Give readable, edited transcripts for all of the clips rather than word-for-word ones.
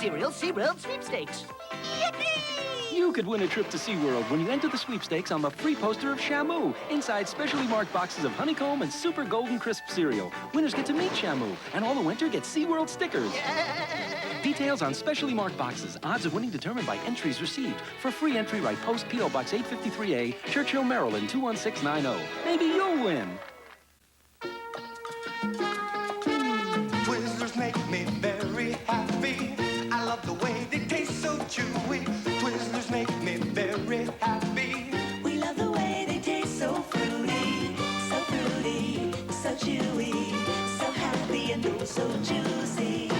cereal SeaWorld sweepstakes. Yippee! You could win a trip to SeaWorld when you enter the sweepstakes on the free poster of Shamu inside specially marked boxes of Honeycomb and Super Golden Crisp cereal. Winners get to meet Shamu, and all the winter get SeaWorld stickers. Details on specially marked boxes. Odds of winning determined by entries received. For free entry, write Post P.O. Box 853A, Churchill, Maryland 21690. Maybe you'll win. Twizzlers make me very happy. I love the way they taste so chewy. Twizzlers make me very happy. We love the way they taste so fruity, so chewy, so happy and oh so juicy.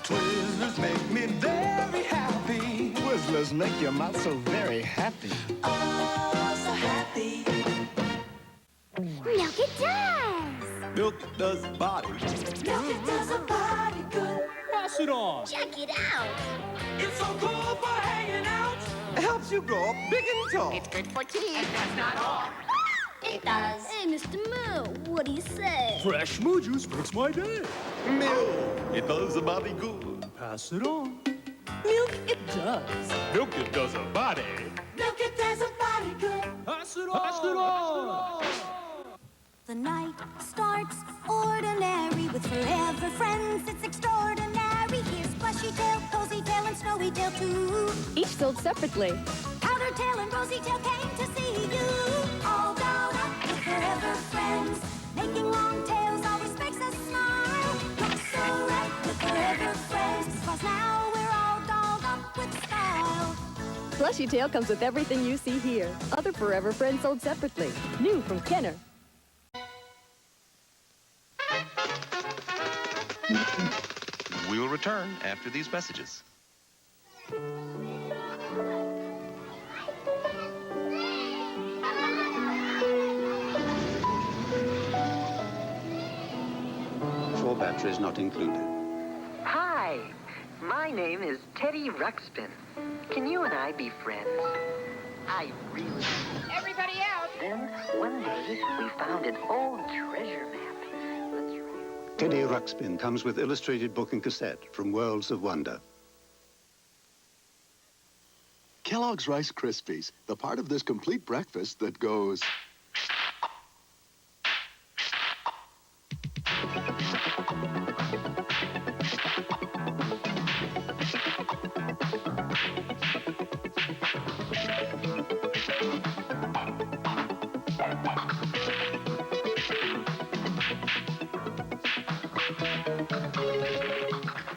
Twizzlers make me very happy. Twizzlers make your mouth so very happy. Oh, so happy. Milk it does! Milk does body. Milk it does a body good. Pass it on. Check it out! It's so cool for hanging out. It helps you grow up big and tall. It's good for teeth. And that's not all. It does. Hey, Mr. Moo, what do you say? Fresh moo juice makes my day. Milk, it does the body good. Pass it on. Milk it does. Milk it does a body. Milk it does a body good. Pass it on. Pass it on. The night starts ordinary with forever friends. It's extraordinary. Here's Bushy Tail, Cozy Tail, and Snowy Tail too. Each sold separately. Powder Tail and Rosy Tail came to see you. All dolled up with forever friends, making long tails always makes us smile. Looks so right with forever friends, 'cause now we're all dolled up with style. Plushy Tail comes with everything you see here. Other Forever Friends sold separately. New from Kenner. We'll return after these messages. Four batteries not included. Hi, my name is Teddy Ruxpin. Can you and I be friends? I really... Everybody out! Then, one day, we found an old treasure map. Let's read it. Teddy Ruxpin comes with illustrated book and cassette from Worlds of Wonder. Kellogg's Rice Krispies, the part of this complete breakfast that goes...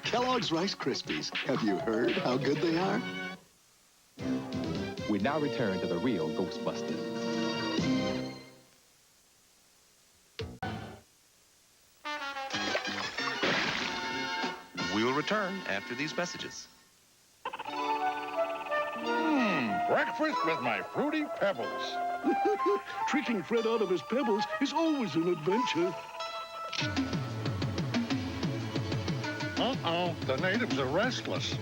Kellogg's Rice Krispies. Have you heard how good they are? We now return to the real Ghostbusters. We'll return after these messages. Breakfast with my Fruity Pebbles. Tricking Fred out of his pebbles is always an adventure. Uh-oh, the natives are restless.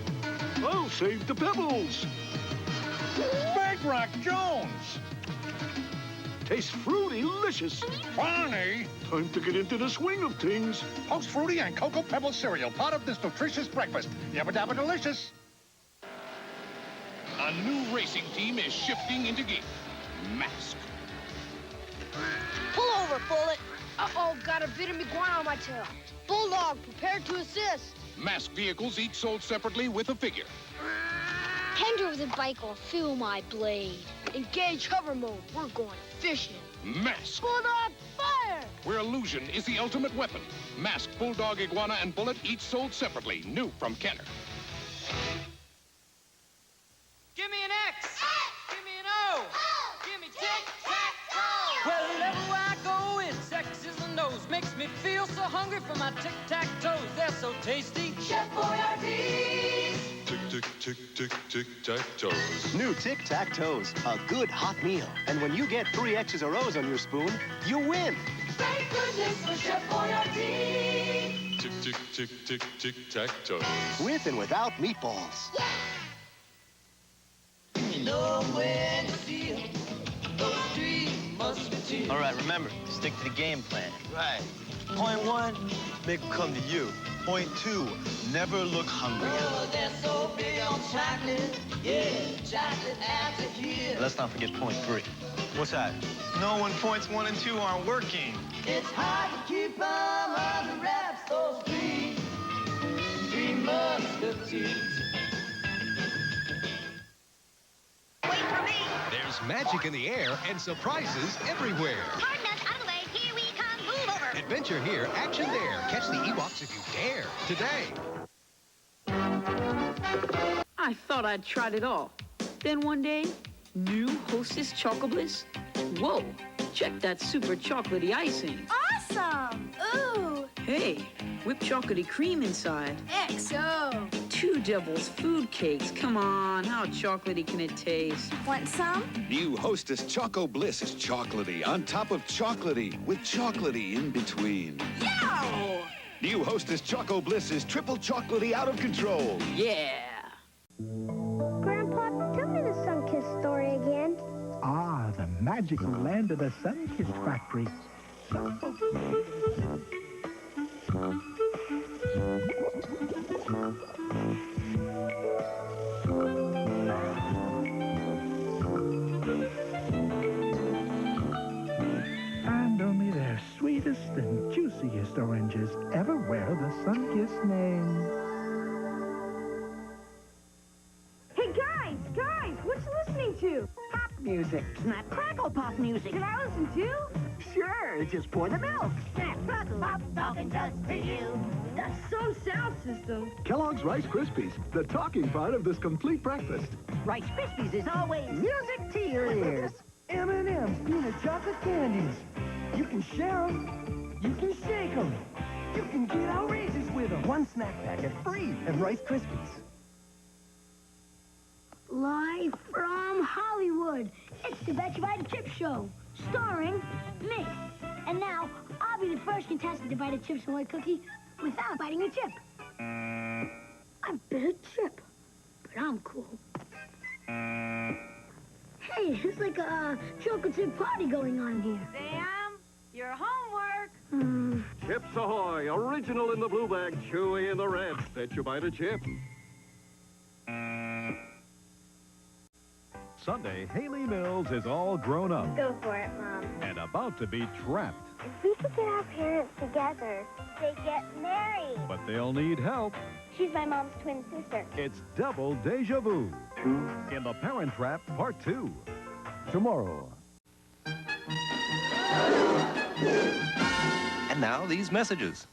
I'll save the pebbles. Big Rock Jones. Tastes fruity-licious. Funny. Time to get into the swing of things. Post Fruity and Cocoa Pebble cereal, part of this nutritious breakfast. Yabba dabba delicious. A new racing team is shifting into gear. Mask. Pull over, Bullet. Uh-oh, got a bit of iguana on my tail. Bulldog, prepare to assist. Mask vehicles each sold separately with a figure. Hand over the bike or feel my blade. Engage hover mode. We're going fishing. Mask. Bulldog, fire! Where illusion is the ultimate weapon. Mask, Bulldog, Iguana, and Bullet each sold separately. New from Kenner. Give me an X. Give me an O. Give me tic-tac-toe. Wherever I go, it's X's and O's. Makes me feel so hungry for my tic-tac-toes. They're so tasty. Chef Boyardee. Tic-tac-toes. New Tic-tac-toes. A good hot meal. And when you get 3 X's or O's on your spoon, you win. Thank goodness for Chef Boyardee. Tic-tac-toes. With and without meatballs. Yeah. You know when to see 'em. Those 3 musketeers. All right, remember, stick to the game plan. Right. Point 1, make them come to you. Point 2, never look hungry. Oh, they're so big on chocolate. Yeah, chocolate after here. Let's not forget point 3. What's that? No, when points 1 and 2 aren't working. It's hard to keep them under wraps, those three musketeers. Wait for me. There's magic in the air and surprises everywhere. Pardon us, out of the way. Here we come. Move over. Adventure here, action there. Catch the Ewoks if you dare. Today. I thought I'd tried it all. Then one day, new Hostess Chocobliss. Whoa, check that super chocolatey icing. Awesome! Ooh! Hey, whipped chocolatey cream inside. XO! 2 Devils food cakes. Come on, how chocolatey can it taste? Want some? New Hostess Choco Bliss is chocolatey on top of chocolatey with chocolatey in between. Yow! New Hostess Choco Bliss is triple chocolatey out of control. Yeah! Grandpa, tell me the Sunkist story again. Ah, the magical land of the Sunkist factory. And only their sweetest and juiciest oranges ever wear the Sunkist name. Hey, guys, what you listening to? Pop music. Snap, crackle pop music. Can I listen too? Sure, just pour the milk. Snap, crackle, pop, talking just for you. That's some sound system. Kellogg's Rice Krispies, the talking part of this complete breakfast. Rice Krispies is always music to your ears. M&M's peanut chocolate candies. You can share them. You can shake them. You can get outrageous with them. One snack packet free at Rice Krispies. Live from Hollywood, it's the Bet You Buy the Chips show, starring me. And now, I'll be the first contestant to bite a Chips Ahoy cookie without biting a chip. I bit a chip, but I'm cool. Hey, it's like a chocolate chip party going on here. Sam, your homework. Chips Ahoy, original in the blue bag, chewy in the red. Bet you buy the chip. Sunday, Haley Mills is all grown up Go for it, Mom. and about to be trapped. If we could get our parents together, they get married. But they'll need help. She's my mom's twin sister. It's double deja vu. In The Parent Trap, Part 2. Tomorrow. And now these messages.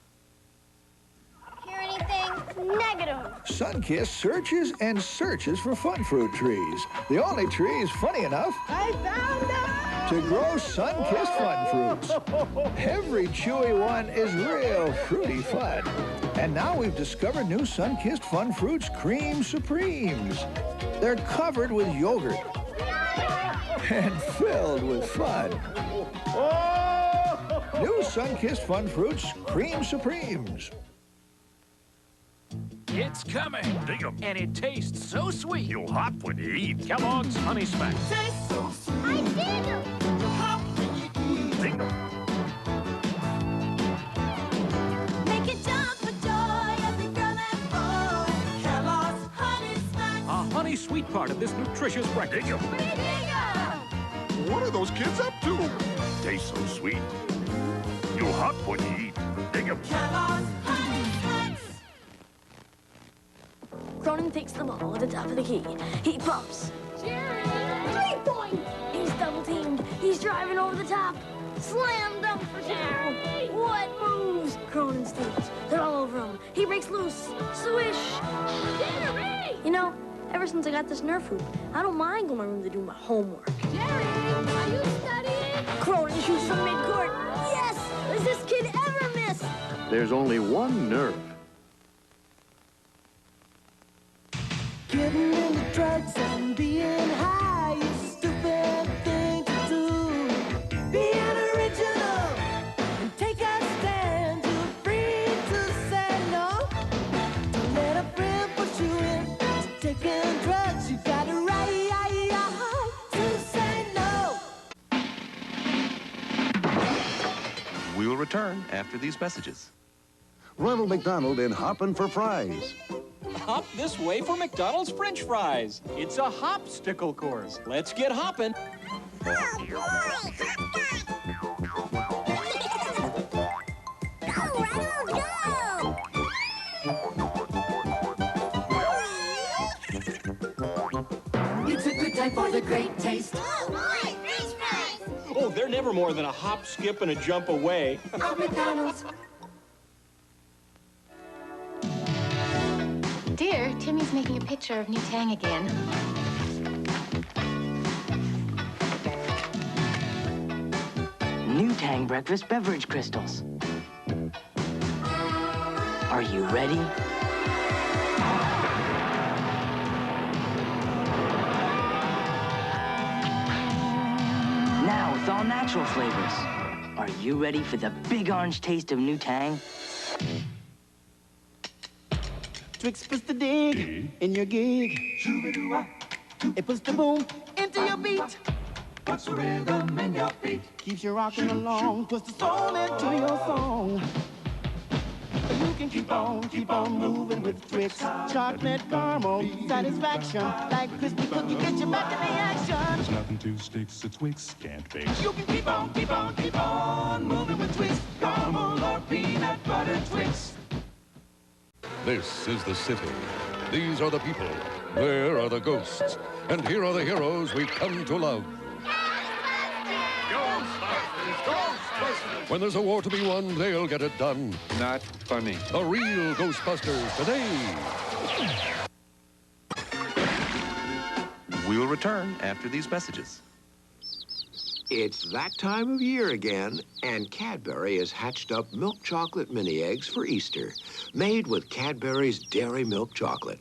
Hear anything? Negative. Sunkist searches and searches for fun fruit trees. The only trees funny enough I found them! to grow Sunkist fun fruits. Every chewy one is real fruity fun. And now we've discovered new Sunkist Fun Fruits Cream Supremes. They're covered with yogurt and filled with fun. New Sunkist Fun Fruits Cream Supremes. It's coming. Dig 'em. And it tastes so sweet. You'll hop when you eat. Kellogg's Honey Smacks. Tastes so sweet. I dig them. Hop when you eat. Dig 'em. Make it jump for joy, every girl and boy. Kellogg's Honey Smacks. A honey sweet part of this nutritious breakfast. Dig 'em. We dig 'em. What are those kids up to? Tastes so sweet. You'll hop when you eat. Dig 'em. Kellogg's Honey Smacks. Cronin takes the ball at the top of the key. He pumps. Jerry! 3 points! He's double teamed. He's driving over the top. Slam dunk for Jerry! What moves? Cronin steals. They're all over him. He breaks loose. Swish! Jerry! You know, ever since I got this Nerf hoop, I don't mind going to my room to do my homework. Jerry, are you studying? Cronin shoots from midcourt. Yes! Does this kid ever miss? There's only one Nerf. Getting into drugs and being high is a stupid thing to do. Being original and take a stand. You're free to say no. Don't let a friend push you in. Taking drugs, you got a right to say no. We will return after these messages. Ronald McDonald in Hoppin' for Fries. Hop this way for McDonald's French fries. It's a hopstickle course. Let's get hopping. It's a good time for the great taste. Oh, boy, French fries! Oh, they're never more than a hop, skip, and a jump away. At McDonald's. Dear, Timmy's making a picture of New Tang again. New Tang breakfast beverage crystals. Are you ready? Now with all natural flavors. Are you ready for the big orange taste of New Tang? Twix puts the dig in your gig. It puts the boom into your beat. Puts the rhythm in your feet. Keeps you rocking along. Puts the soul into your song. You can keep on moving with Twix. Chocolate caramel satisfaction. Like crispy cookie, get you back in the action. There's nothing to sticks that Twix can't fix. You can keep on moving with Twix. Caramel or peanut butter Twix. This is the city. These are the people. There are the ghosts. And here are the heroes we've come to love. When there's a war to be won, they'll get it done. Not funny. The real Ghostbusters today. We'll return after these messages. It's that time of year again, and Cadbury has hatched up milk chocolate mini eggs for Easter, made with Cadbury's Dairy Milk Chocolate.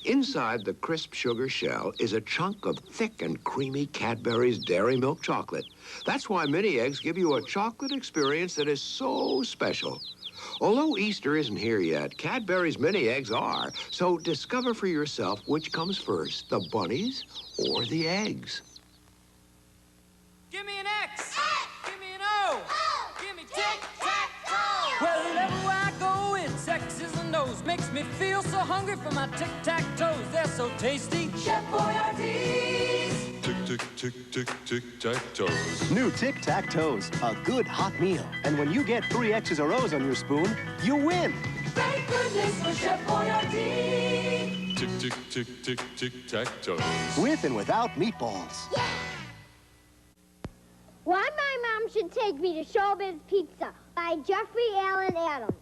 Inside the crisp sugar shell is a chunk of thick and creamy Cadbury's Dairy Milk Chocolate. That's why mini eggs give you a chocolate experience that is so special. Although Easter isn't here yet, Cadbury's mini eggs are, so discover for yourself which comes first, the bunnies or the eggs. Give me an X. Give me an O. Give me tic-tac-toe. Wherever I go, it's X's and O's. Makes me feel so hungry for my tic-tac-toes. They're so tasty. Chef Boyardee's. Tic-tac-toes. New Tic-Tac-Toes. A good hot meal. And when you get 3 X's or O's on your spoon, you win. Thank goodness for Chef Boyardee. Tic-tac-toes. With and without meatballs. Yeah. Why my mom should take me to Showbiz Pizza by Jeffrey Allen Adams.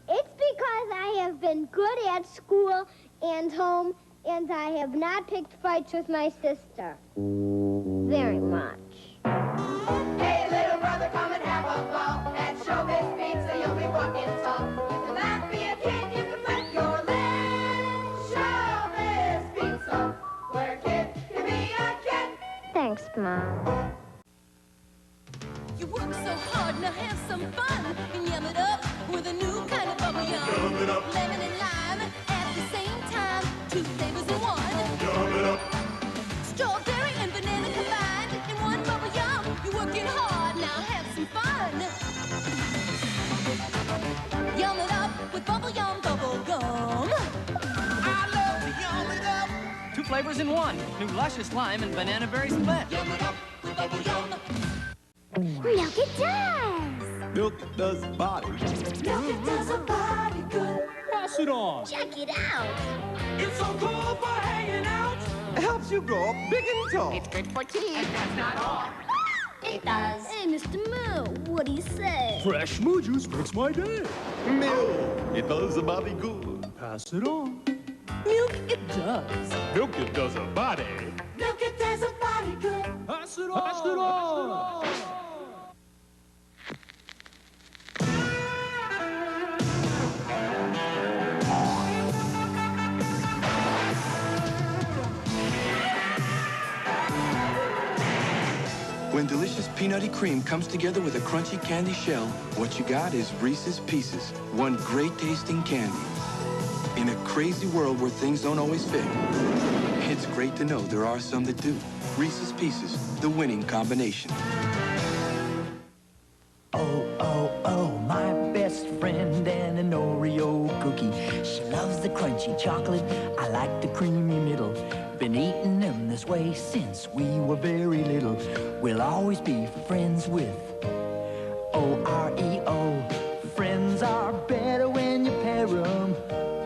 It's because I have been good at school and home, and I have not picked fights with my sister. Very much. Hey, little brother, come and have a ball. At Showbiz Pizza, you'll be walking tall. You can laugh, be a kid, you can flip your legs. Showbiz Pizza, where a kid can be a kid. Thanks, Mom. You work so hard, now have some fun and yum it up with a new kind of bubble yum. Yum it up. Lemon and lime at the same time, 2 flavors in one. Yum it up. Strawberry and banana combined in one bubble yum. You're working hard, now have some fun. Yum it up with bubble yum bubble gum. I love to yum it up. 2 flavors in one. New luscious lime and banana berry split. Yum it up with bubble yum. Milk it does. Milk does body. Milk it does a body good. Pass it on. Check it out. It's so cool for hanging out. It helps you grow up big and tall. It's good for teeth. And that's not all. It does. Hey, Mr. Moo, what do you say? Fresh moo juice makes my day. Milk, it does the body good. Pass it on. Milk it does. Milk it does a body. Milk it does a body good. Pass it on. Pass it on. When delicious peanutty cream comes together with a crunchy candy shell, what you got is Reese's Pieces, one great tasting candy. In a crazy world where things don't always fit, it's great to know there are some that do. Reese's Pieces, the winning combination. Oh, oh, oh, my best friend and the crunchy chocolate. I like the creamy middle. Been eating them this way since we were very little. We'll always be friends with O-R-E-O. Friends are better when you pair them.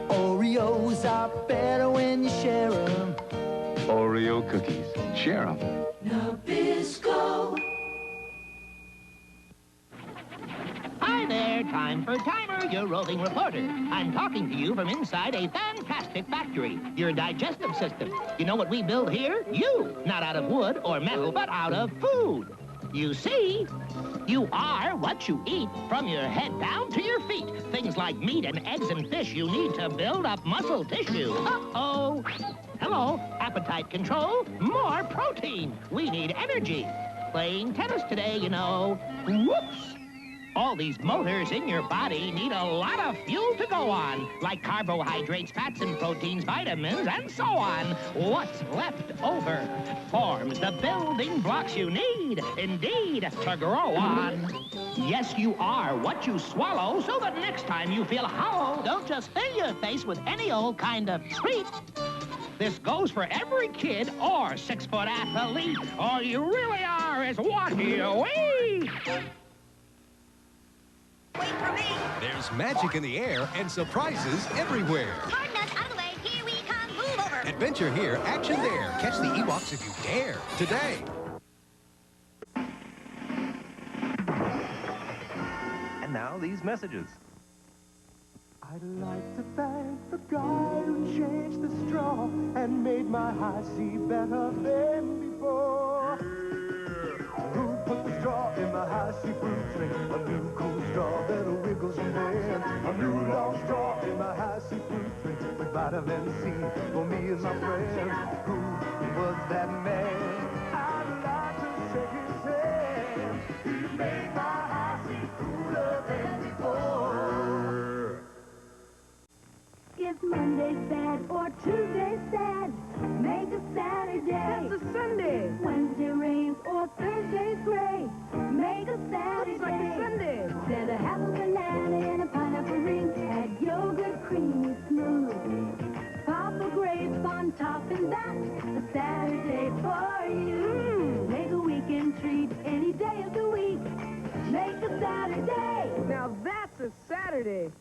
Oreos are better when you share them. Oreo cookies. Share them. Nabisco. Hi there, time for Timer, your roving reporter. I'm talking to you from inside a fantastic factory, your digestive system. You know what we build here? You! Not out of wood or metal, but out of food. You see, you are what you eat, from your head down to your feet. Things like meat and eggs and fish you need to build up muscle tissue. Uh-oh. Hello, appetite control, more protein. We need energy. Playing tennis today, you know. Whoops. All these motors in your body need a lot of fuel to go on, like carbohydrates, fats and proteins, vitamins, and so on. What's left over forms the building blocks you need, indeed, to grow on. Yes, you are what you swallow, so that next time you feel hollow, don't just fill your face with any old kind of treat. This goes for every kid or 6-foot athlete. All you really are is what you eat. Wait for me. There's magic in the air and surprises everywhere. Hard nuts out of the way. Here we come. Move over. Adventure here, action there. Catch the Ewoks if you dare. Today. And now these messages. I'd like to thank the guy who changed the straw and made my high C better than before. Who put the straw in my high C fruit drink? A new cool straw that wiggles and bends. A new long straw in my high C fruit drink with vitamin C for me and my friends. Who was that man? I'd like to shake his hand. He made my high C cooler than before. If Monday's bad or Tuesday's sad, make a Saturday. That's a Sunday. Wednesday rains or Thursday's gray, make a Saturday. Looks like a Sunday. Instead of half a banana and a pineapple ring, add yogurt creamy smooth. Pop a grape on top, and that's a Saturday for you. Make a weekend treat any day of the week. Make a Saturday. Now that's a Saturday.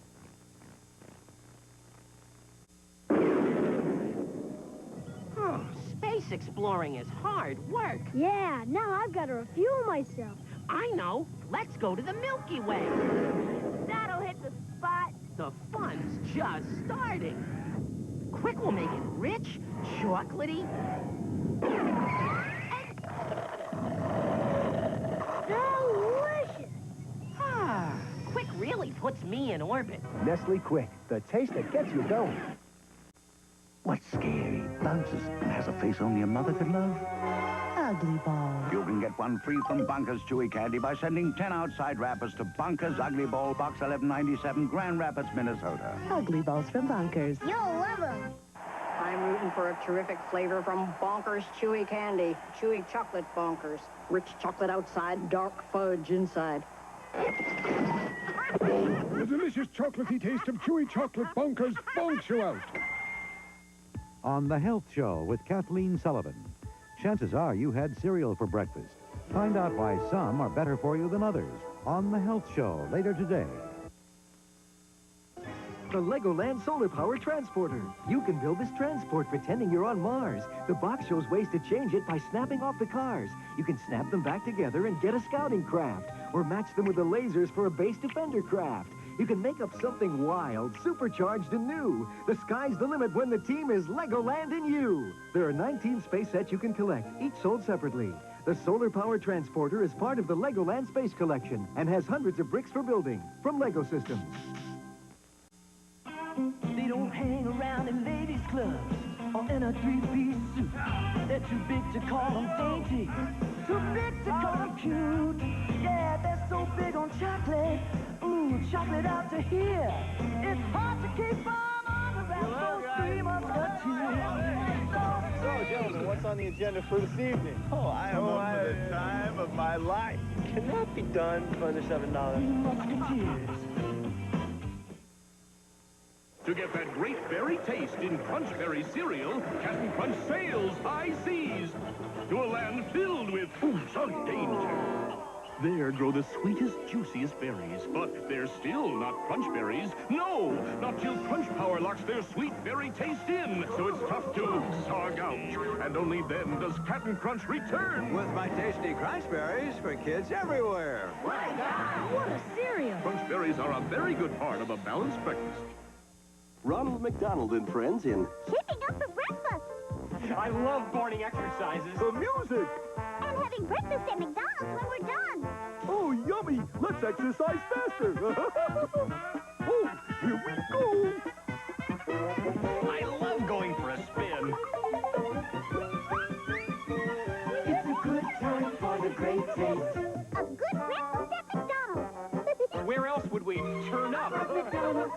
Space exploring is hard work. Yeah, now I've got to refuel myself. I know. Let's go to the Milky Way. That'll hit the spot. The fun's just starting. Quick will make it rich, chocolatey. Delicious. Ah, Quick really puts me in orbit. Nestle Quick, the taste that gets you going. What's scary? Bounces has a face only a mother could love. Ugly Ball. You can get one free from Bunker's Chewy Candy by sending 10 outside wrappers to Bunker's Ugly Ball, Box 1197, Grand Rapids, Minnesota. Ugly Balls from Bunkers. You'll love them. I'm rooting for a terrific flavor from Bonkers Chewy Candy. Chewy chocolate Bonkers. Rich chocolate outside, dark fudge inside. The delicious chocolatey taste of chewy chocolate Bonkers bonks you out. On The Health Show with Kathleen Sullivan. Chances are you had cereal for breakfast. Find out why some are better for you than others. On The Health Show later today. The Legoland Solar Power Transporter. You can build this transport pretending you're on Mars. The box shows ways to change it by snapping off the cars. You can snap them back together and get a scouting craft, or match them with the lasers for a base defender craft. You can make up something wild, supercharged and new. The sky's the limit when the team is Legoland and you. There are 19 space sets you can collect, each sold separately. The Solar Power Transporter is part of the Legoland Space Collection and has hundreds of bricks for building from Lego Systems. They don't hang around in ladies' clubs or in a three-piece suit. They're too big to call them dainty, too big to call them cute. Yeah, they're so big on chocolate. Ooh, chocolate out to here. It's hard to keep them on the rest of 3 months or 2. So, gentlemen, what's on the agenda for this evening? Oh, I am having the time of my life. Can that be done for under $7? Musketeers. To get that great berry taste in Crunch Berry cereal, Captain Crunch sails high seas to a land filled with foods of danger. There grow the sweetest, juiciest berries, but they're still not crunch berries. No, not till Crunch Power locks their sweet berry taste in, so it's tough to sog out. And only then does Captain Crunch return. With my tasty Crunch Berries for kids everywhere. My God, what a cereal! Crunch berries are a very good part of a balanced breakfast. Ronald McDonald and friends in Keeping up for breakfast. I love morning exercises. The music. And having breakfast at McDonald's when we're done. Oh, yummy. Let's exercise faster. Oh, here we go. I love going for a spin. It's a good time for the great taste. A good breakfast at McDonald's. Where else would we turn up? McDonald's.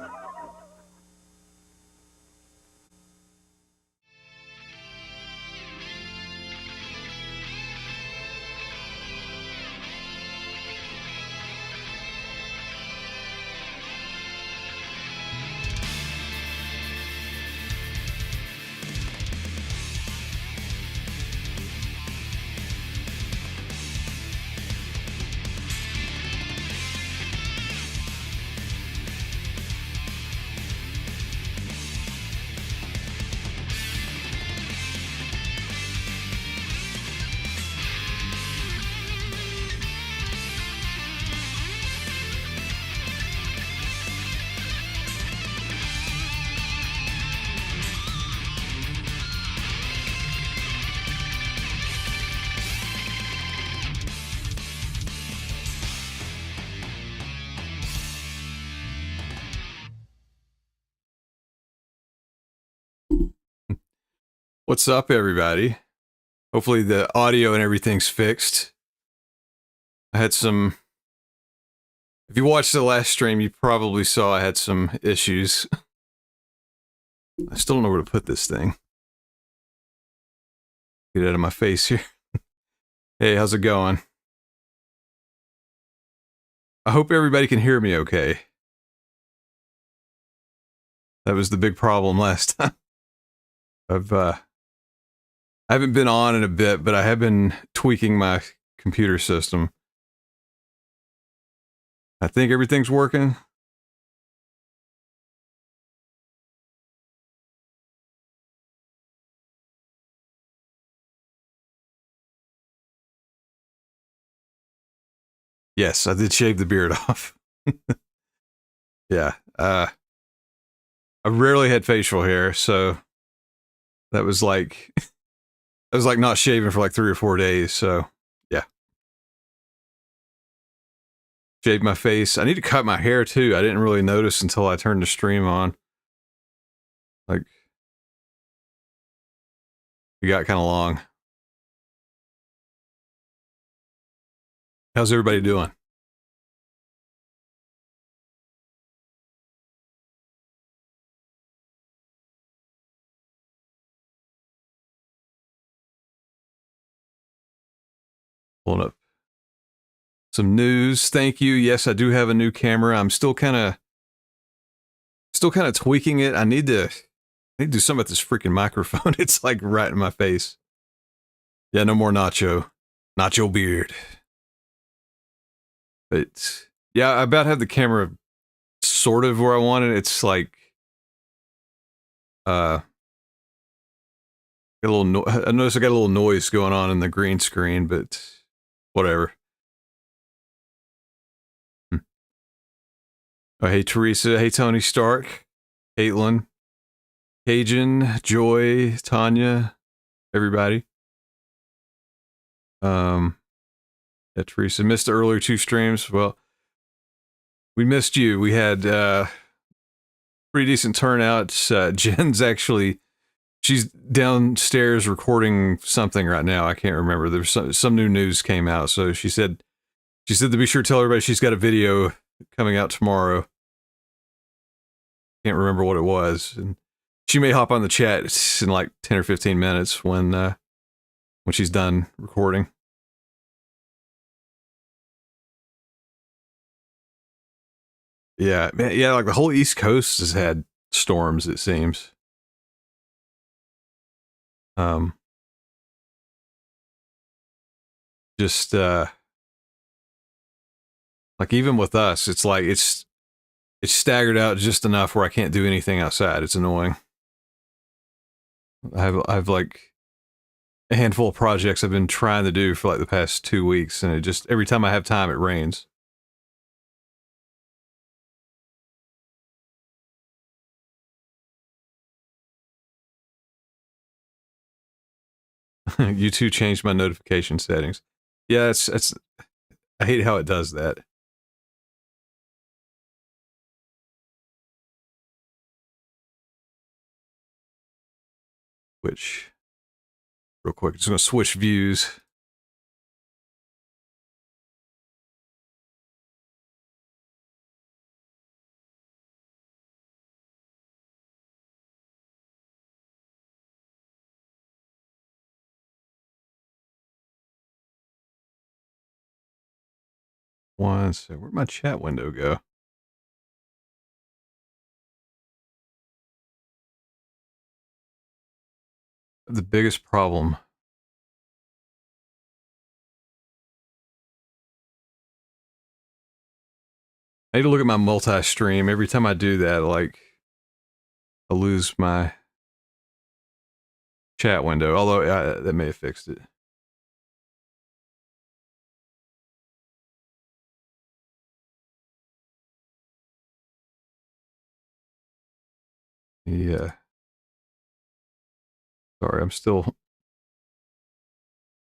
What's up, everybody? Hopefully the audio and everything's fixed. I had some... If you watched the last stream, you probably saw I had some issues. I still don't know where to put this thing. Get it out of my face here. Hey, how's it going? I hope everybody can hear me okay. That was the big problem last time. I haven't been on in a bit, but I have been tweaking my computer system. I think everything's working. Yes, I did shave the beard off. Yeah. I rarely had facial hair, so that was like not shaving for like 3 or 4 days, so yeah. Shaved my face. I need to cut my hair too. I didn't really notice until I turned the stream on. Like, it got kind of long. How's everybody doing? Pulling up some news. Thank you. Yes, I do have a new camera. I'm still kind of tweaking it. I need to do something with this freaking microphone. It's like right in my face. Yeah, no more Nacho beard. But yeah, I about have the camera sort of where I want it. It's like a little I noticed I got a little noise going on in the green screen, but whatever. Oh, hey, Teresa. Hey, Tony Stark. Caitlin. Cajun. Joy. Tanya. Everybody. Yeah, Teresa. Missed the earlier 2 streams. Well, we missed you. We had pretty decent turnout. Jen's actually... She's downstairs recording something right now. I can't remember. There's some new news came out. So she said to be sure to tell everybody she's got a video coming out tomorrow. Can't remember what it was. And she may hop on the chat in like 10 or 15 minutes when she's done recording. Yeah, man. Yeah, like the whole East Coast has had storms, it seems. Just like even with us, it's like it's staggered out just enough where I can't do anything outside. It's annoying. I've like a handful of projects I've been trying to do for like the past 2 weeks, and it just every time I have time, it rains. YouTube changed my notification settings. Yeah, it's I hate how it does that. Which, real quick, just gonna switch views. One sec, where'd my chat window go? The biggest problem. I need to look at my multi-stream. Every time I do that, like, I lose my chat window. Although that may have fixed it. Yeah. Sorry, I'm still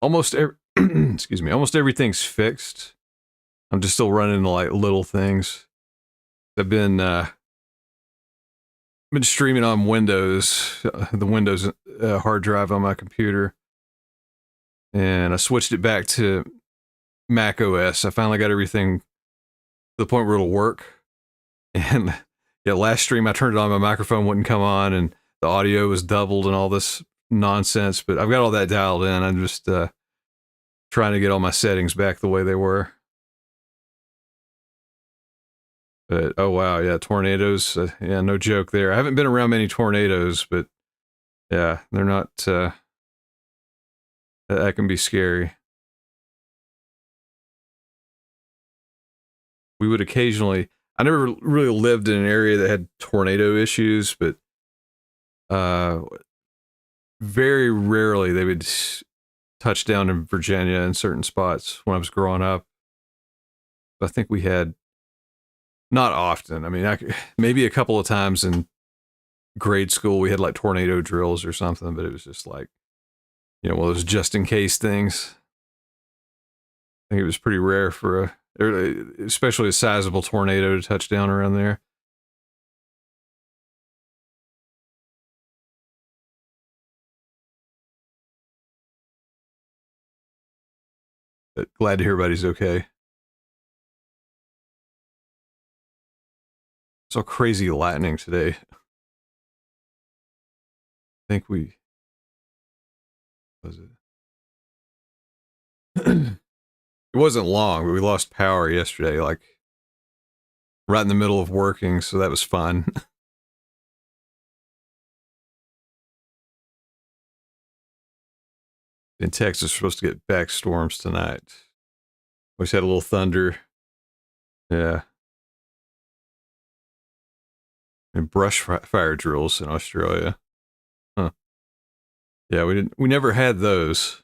almost excuse me, almost everything's fixed. I'm just still running into like little things. I've been streaming on Windows, the Windows hard drive on my computer, and I switched it back to Mac OS. I finally got everything to the point where it'll work. And yeah, last stream I turned it on, my microphone wouldn't come on, and the audio was doubled and all this nonsense. But I've got all that dialed in. I'm just trying to get all my settings back the way they were. But oh wow, yeah, tornadoes. Yeah, no joke there. I haven't been around many tornadoes, but yeah, they're not. That can be scary. We would occasionally. I never really lived in an area that had tornado issues, but very rarely they would touch down in Virginia in certain spots when I was growing up. I think we had, not often. I mean, maybe a couple of times in grade school we had like tornado drills or something, but it was just like, you know, one of those just in case things. I think it was pretty rare for especially a sizable tornado to touch down around there. But glad to hear everybody's okay. Saw crazy lightning today. I think we was it. It wasn't long, but we lost power yesterday, like right in the middle of working, so that was fun. In Texas, we're supposed to get back storms tonight. We just had a little thunder. Yeah. And brush fire drills in Australia. Huh. Yeah, we never had those.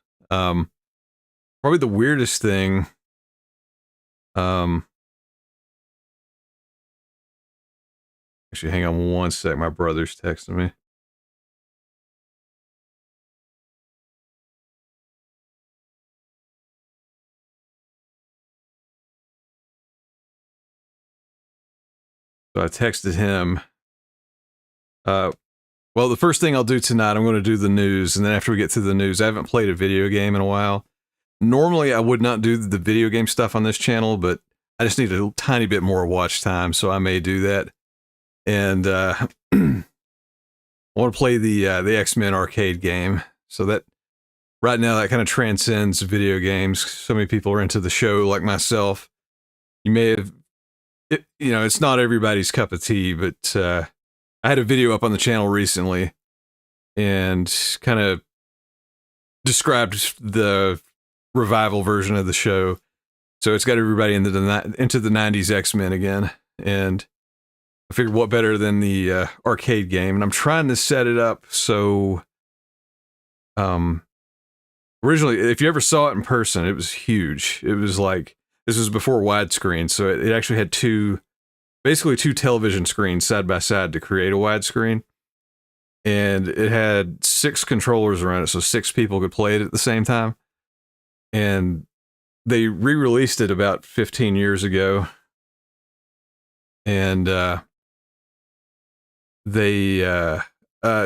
Probably the weirdest thing. Actually, hang on one sec. My brother's texting me. So I texted him. Well, the first thing I'll do tonight, I'm going to do the news, and then after we get through the news, I haven't played a video game in a while. Normally, I would not do the video game stuff on this channel, but I just need a tiny bit more watch time, so I may do that. And I want to play the X-Men arcade game. So that right now that kind of transcends video games. So many people are into the show, like myself. You may have, you know, it's not everybody's cup of tea, but I had a video up on the channel recently and kind of described the revival version of the show. So it's got everybody into the 90s X-Men again. And I figured what better than the arcade game. And I'm trying to set it up so... originally, if you ever saw it in person, it was huge. It was like, this was before widescreen, so it actually had basically two television screens side by side to create a widescreen. And it had 6 controllers around it, so 6 people could play it at the same time. And they re-released it about 15 years ago. And they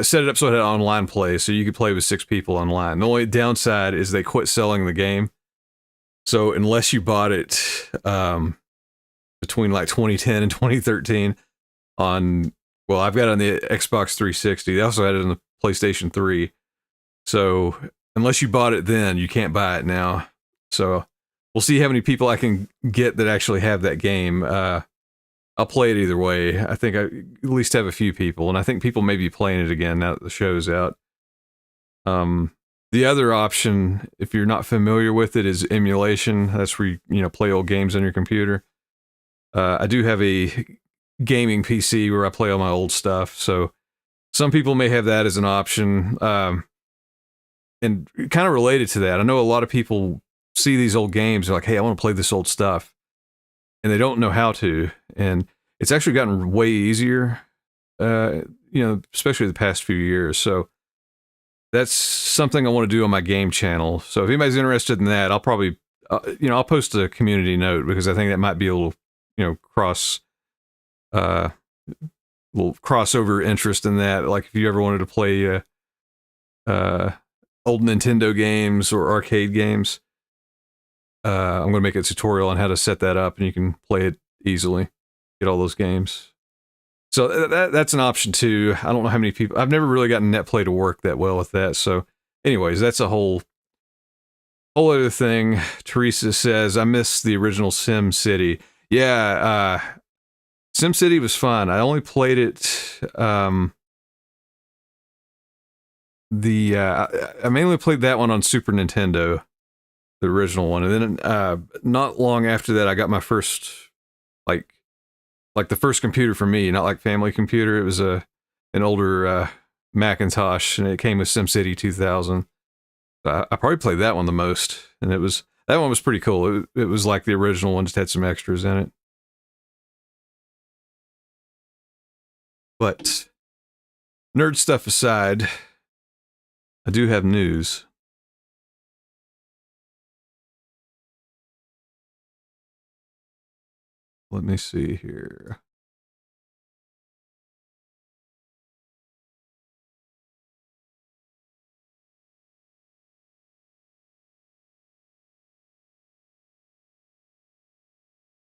set it up so it had online play, so you could play with 6 people online. The only downside is they quit selling the game. So unless you bought it between like 2010 and 2013 on, well, I've got it on the Xbox 360. They also had it on the PlayStation 3. So unless you bought it then, you can't buy it now. So we'll see how many people I can get that actually have that game. I'll play it either way. I think I at least have a few people, and I think people may be playing it again now that the show's out. The other option, if you're not familiar with it, is emulation. That's where you play old games on your computer. I do have a gaming PC where I play all my old stuff, so some people may have that as an option. And kind of related to that, I know a lot of people see these old games, they're like, hey, I want to play this old stuff, and they don't know how to. And it's actually gotten way easier, especially the past few years. So that's something I want to do on my game channel. So if anybody's interested in that, I'll probably, I'll post a community note, because I think that might be a little, little crossover interest in that. Like if you ever wanted to play old Nintendo games or arcade games, I'm going to make a tutorial on how to set that up, and you can play it easily, get all those games. So that's an option too. I don't know how many people, I've never really gotten NetPlay to work that well with that. So anyways, that's a whole other thing. Teresa says, I miss the original Sim City. Yeah, Sim City was fun. I only played it, I mainly played that one on Super Nintendo, the original one. And then not long after that, I got my first, like the first computer for me, not like family computer. It was an older Macintosh, and it came with SimCity 2000. I probably played that one the most, and that one was pretty cool. It was like the original one, just had some extras in it. But nerd stuff aside, I do have news. Let me see here.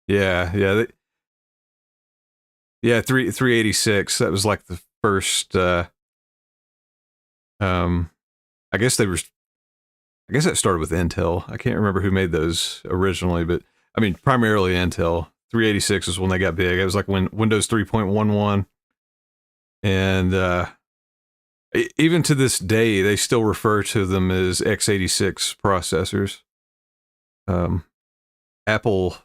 Yeah. 386. That was like the first. I guess that started with Intel. I can't remember who made those originally, but I mean primarily Intel. 386 was when they got big. It was like when Windows 3.11, and even to this day, they still refer to them as x86 processors. Apple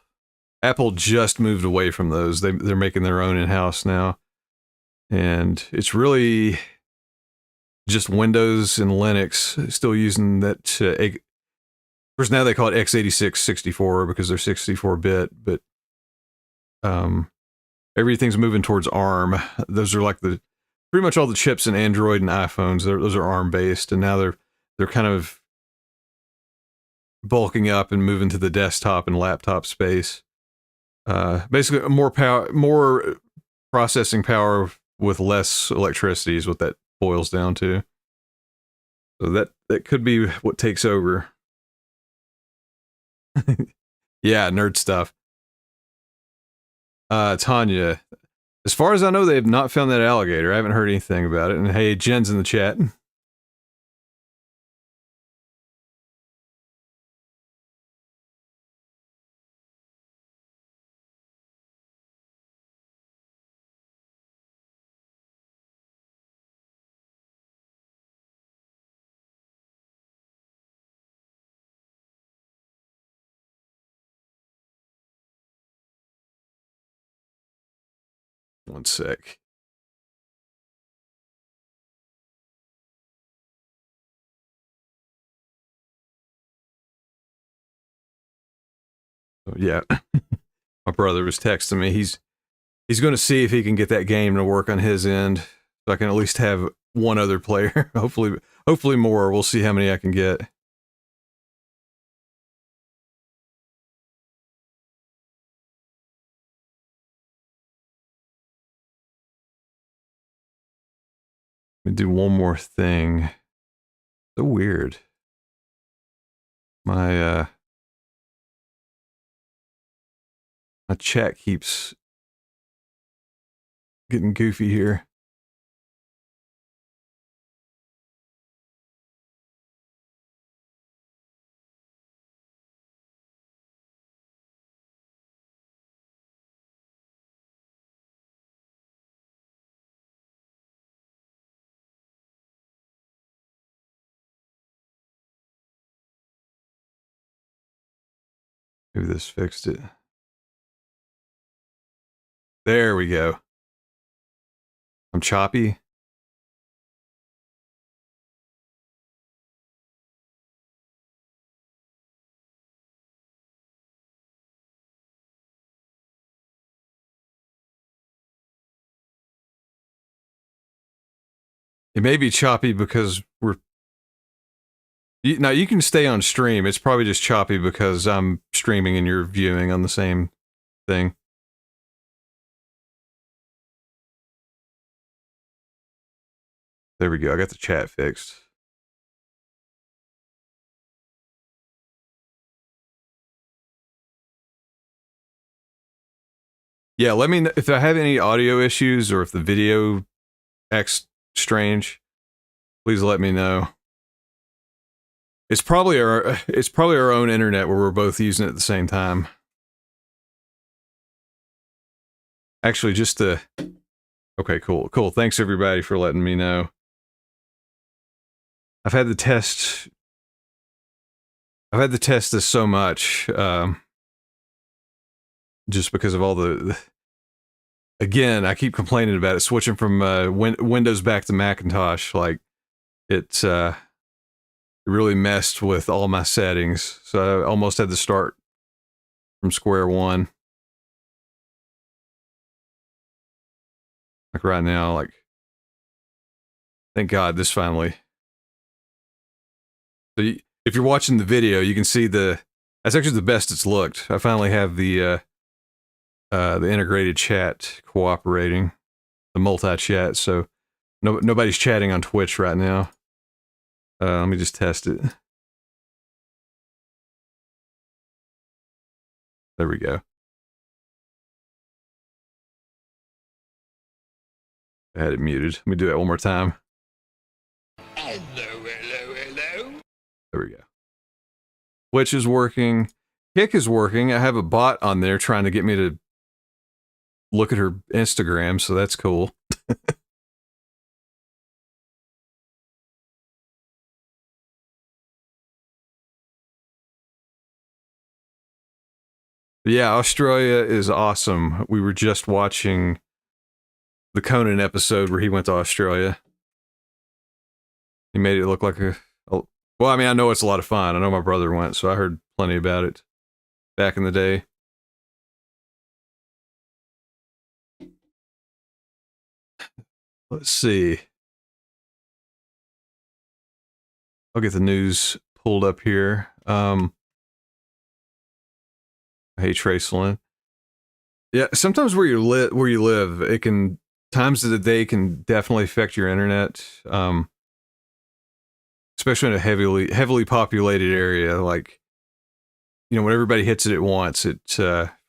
just moved away from those. They're making their own in-house now, and it's really just Windows and Linux still using that. Of course, now they call it x86 64 because they're 64-bit, but everything's moving towards ARM. Those are like pretty much all the chips in Android and iPhones. Those are ARM based, and now they're kind of bulking up and moving to the desktop and laptop space. Basically, more processing power with less electricity is what that boils down to. So that could be what takes over. Yeah, nerd stuff. Tanya, as far as I know, they have not found that alligator. I haven't heard anything about it. And hey, Jen's in the chat. One sec. So, yeah, my brother was texting me. He's going to see if he can get that game to work on his end, so I can at least have one other player. hopefully more. We'll see how many I can get. Let me do one more thing. So weird. My chat keeps getting goofy here. Maybe this fixed it. There we go. I'm choppy. It may be choppy because now you can stay on stream. It's probably just choppy because I'm streaming and you're viewing on the same thing. There we go. I got the chat fixed. Yeah, let me know if I have any audio issues or if the video acts strange. Please let me know. It's probably our own internet where we're both using it at the same time. Actually, just the okay, cool. Thanks everybody for letting me know. I've had to test this so much, just because of all the. Again, I keep complaining about it. Switching from Windows back to Macintosh, like it really messed with all my settings. So I almost had to start from square one. Like right now, like thank God this finally. So if you're watching the video, you can see that's actually the best it's looked. I finally have the integrated chat cooperating, the multi-chat, so nobody's chatting on Twitch right now. Let me just test it. There we go. I had it muted. Let me do that one more time. Hello. There we go. Twitch is working. Kick is working. I have a bot on there trying to get me to look at her Instagram, so that's cool. Yeah, Australia is awesome. We were just watching the Conan episode where he went to Australia. He made it look like well, I mean, I know it's a lot of fun. I know my brother went, so I heard plenty about it back in the day. Let's see. I'll get the news pulled up here. Hey, Tracelyn. Yeah, sometimes where you live, it can times of the day can definitely affect your internet. Especially in a heavily populated area, like when everybody hits it at once, it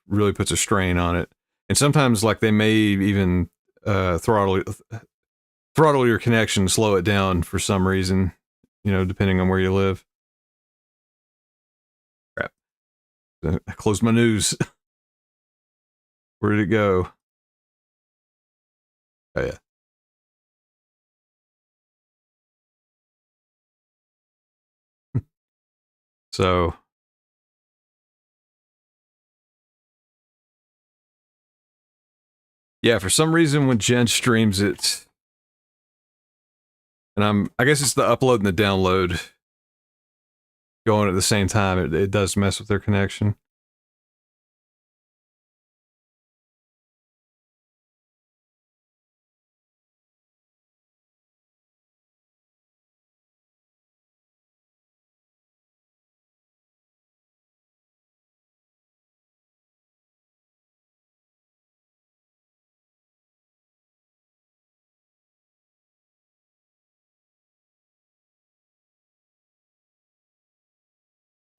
really puts a strain on it. And sometimes, like they may even throttle your connection, slow it down for some reason. Depending on where you live. Crap. I closed my news. Where did it go? Oh, yeah. So. Yeah, for some reason when Jen streams it, and I guess it's the upload and the download going at the same time, it does mess with their connection.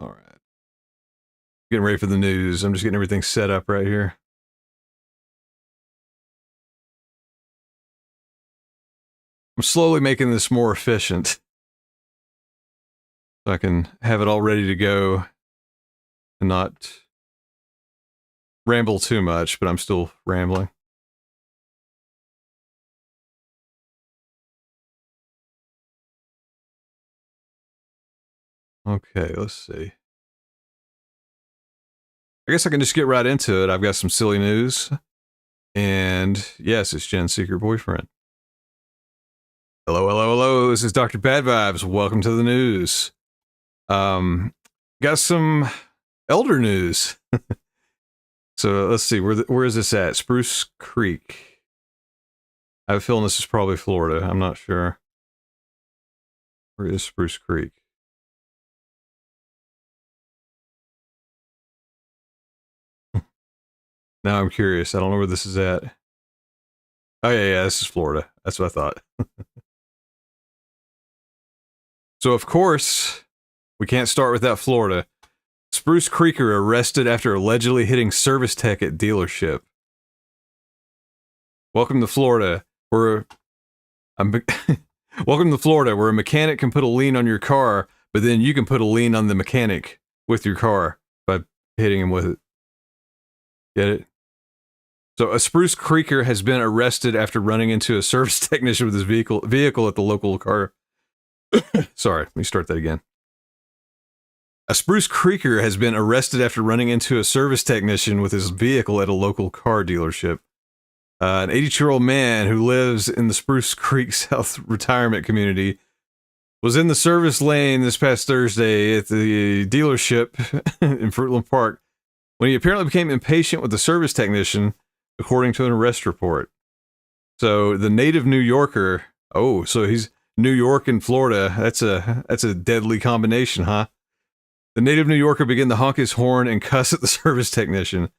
All right. Getting ready for the news. I'm just getting everything set up right here. I'm slowly making this more efficient so I can have it all ready to go and not ramble too much, but I'm still rambling. Okay, let's see. I guess I can just get right into it. I've got some silly news. And yes, it's Jen's secret boyfriend. Hello, hello, hello. This is Dr. Bad Vibes. Welcome to the news. Got some elder news. So let's see. Where is this at? Spruce Creek. I have a feeling this is probably Florida. I'm not sure. Where is Spruce Creek? Now I'm curious. I don't know where this is at. Oh, yeah, this is Florida. That's what I thought. So, of course, we can't start without Florida. Spruce Creeker arrested after allegedly hitting service tech at dealership. Welcome to Florida, where welcome to Florida, where a mechanic can put a lien on your car, but then you can put a lien on the mechanic with your car by hitting him with it. Get it? So a Spruce Creeker has been arrested after running into a service technician with his vehicle at the local car. Sorry, let me start that again. A Spruce Creeker has been arrested after running into a service technician with his vehicle at a local car dealership. An 82-year-old man who lives in the Spruce Creek South retirement community was in the service lane this past Thursday at the dealership in Fruitland Park when he apparently became impatient with the service technician, according to an arrest report. So the native New Yorker, so he's New York and Florida. That's a deadly combination, huh? The native New Yorker began to honk his horn and cuss at the service technician.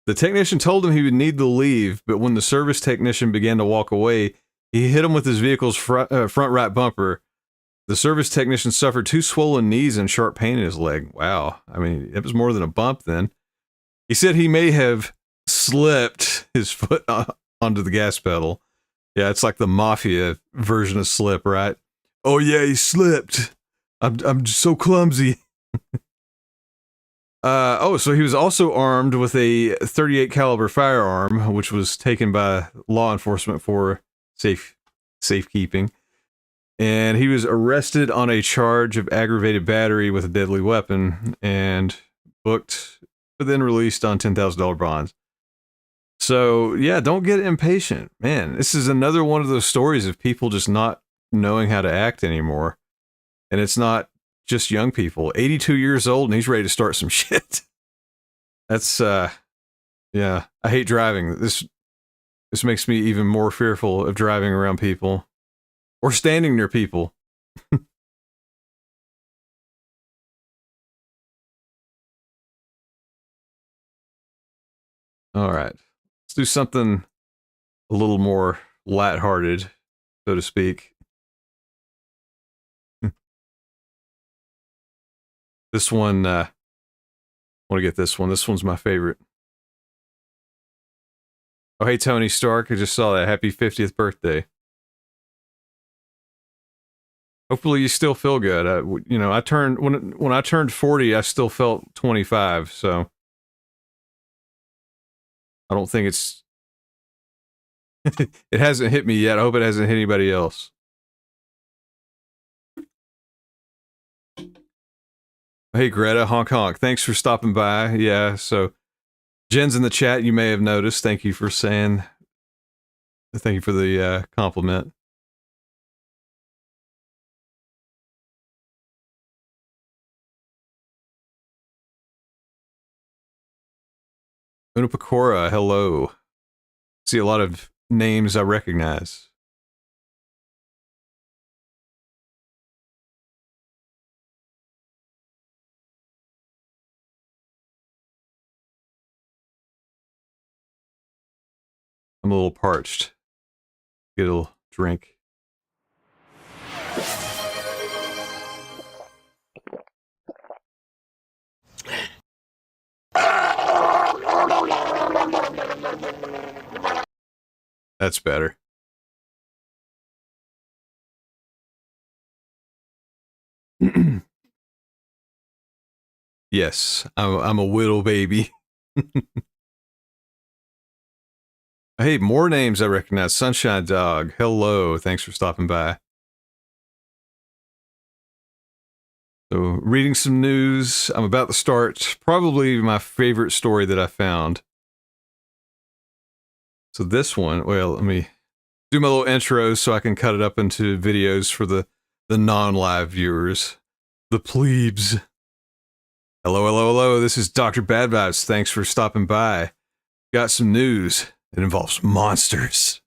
The technician told him he would need to leave, but when the service technician began to walk away, he hit him with his vehicle's front right bumper. The service technician suffered 2 swollen knees and sharp pain in his leg. Wow. I mean, it was more than a bump then. He said he may have slipped his foot onto the gas pedal. Yeah, it's like the mafia version of slip, right? Oh yeah, he slipped. I'm so clumsy. So he was also armed with a .38 caliber firearm, which was taken by law enforcement for safekeeping. And he was arrested on a charge of aggravated battery with a deadly weapon and booked, but then released on $10,000 bonds. So, yeah, don't get impatient. Man, this is another one of those stories of people just not knowing how to act anymore. And it's not just young people. 82 years old and he's ready to start some shit. That's, yeah, I hate driving. This makes me even more fearful of driving around people or standing near people. All right. Let's do something a little more lighthearted, so to speak. This one, I want to get this one. This one's my favorite. Oh, hey, Tony Stark. I just saw that. Happy 50th birthday. Hopefully you still feel good. I turned, when I turned 40, I still felt 25, so I don't think it's, it hasn't hit me yet. I hope it hasn't hit anybody else. Hey, Greta, honk honk. Thanks for stopping by. Yeah, so Jen's in the chat, you may have noticed. Thank you for saying Thank you for the compliment. Unapakora, hello. See a lot of names I recognize. I'm a little parched. Get a little drink. That's better. Yes, I'm a whittle baby. Hey, more names I recognize. Sunshine Dog, hello. Thanks for stopping by. So, reading some news. I'm about to start probably my favorite story that I found. So this one, well, let me do my little intro so I can cut it up into videos for the non-live viewers. The plebes. Hello, hello, hello. This is Dr. Bad Vibes. Thanks for stopping by. Got some news. It involves monsters.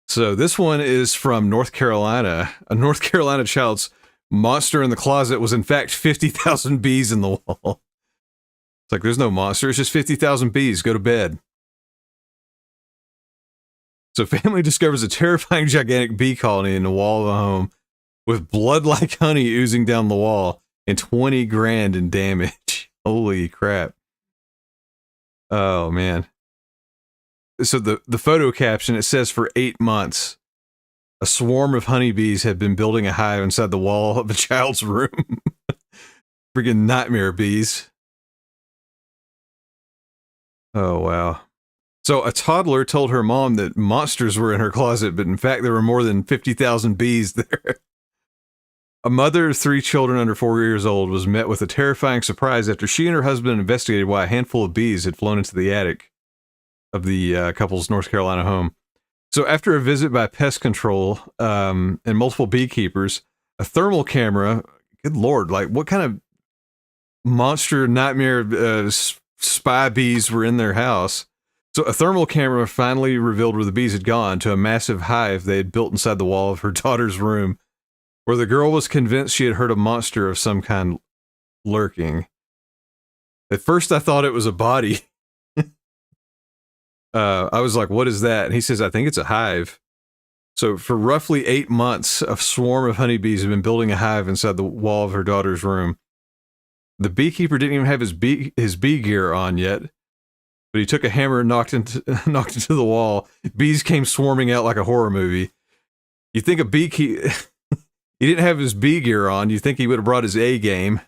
So this one is from North Carolina. A North Carolina child's monster in the closet was in fact 50,000 bees in the wall. It's like, there's no monster. It's just 50,000 bees. Go to bed. So family discovers a terrifying gigantic bee colony in the wall of a home with blood-like honey oozing down the wall and 20 grand in damage. Holy crap. Oh, man. So the photo caption, it says for 8 months, a swarm of honeybees had been building a hive inside the wall of a child's room. Freaking nightmare bees. Oh, wow. So a toddler told her mom that monsters were in her closet, but in fact there were more than 50,000 bees there. A mother of 3 children under 4 years old was met with a terrifying surprise after she and her husband investigated why a handful of bees had flown into the attic of the couple's North Carolina home. So after a visit by pest control and multiple beekeepers, a thermal camera, good lord, like what kind of monster nightmare spy bees were in their house? So a thermal camera finally revealed where the bees had gone, to a massive hive they had built inside the wall of her daughter's room, where the girl was convinced she had heard a monster of some kind lurking. At first I thought it was a body. I was like, what is that? And he says, I think it's a hive. So for roughly 8 months, a swarm of honeybees had been building a hive inside the wall of her daughter's room. The beekeeper didn't even have his bee gear on yet, but he took a hammer and knocked into the wall. Bees came swarming out like a horror movie. You think a beekeeper... He didn't have his bee gear on. You think he would have brought his A game.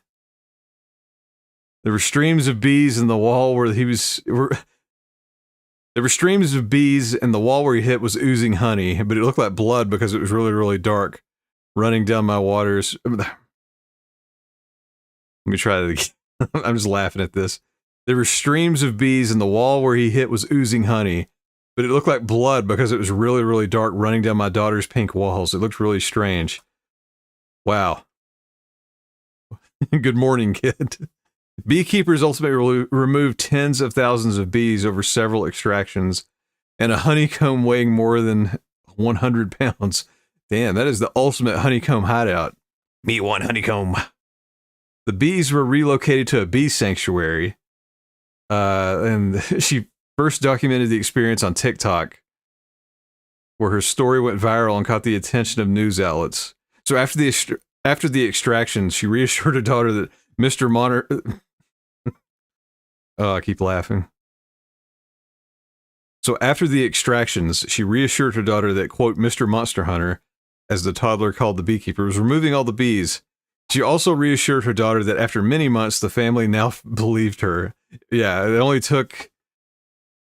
There were streams of bees in the wall where he was... There were streams of bees, and the wall where he hit was oozing honey, but it looked like blood because it was really, really dark, running down my waters. Let me try that again. I'm just laughing at this. There were streams of bees, and the wall where he hit was oozing honey, but it looked like blood because it was really, really dark, running down my daughter's pink walls. It looked really strange. Wow. Good morning, kid. Beekeepers ultimately removed tens of thousands of bees over several extractions, and a honeycomb weighing more than 100 pounds. Damn, that is the ultimate honeycomb hideout. Me one honeycomb. The bees were relocated to a bee sanctuary, and she first documented the experience on TikTok, where her story went viral and caught the attention of news outlets. So after the extraction, she reassured her daughter that Mr. I keep laughing. So after the extractions, she reassured her daughter that, quote, Mr. Monster Hunter, as the toddler called the beekeeper, was removing all the bees. She also reassured her daughter that after many months, the family now believed her. Yeah, it only took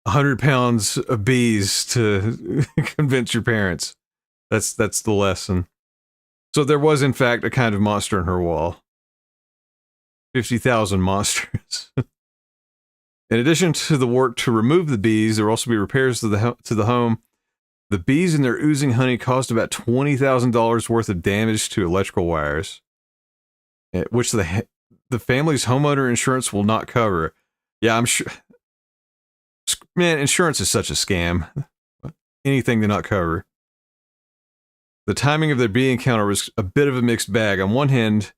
100 pounds of bees to convince your parents. That's the lesson. So there was, in fact, a kind of monster in her wall. 50,000 monsters. In addition to the work to remove the bees, there will also be repairs to the home The bees and their oozing honey caused about $20,000 worth of damage to electrical wires, which the family's homeowner insurance will not cover. Yeah, I'm sure. Man, insurance is such a scam. Anything to not cover. The timing of their bee encounter was a bit of a mixed bag. On one hand,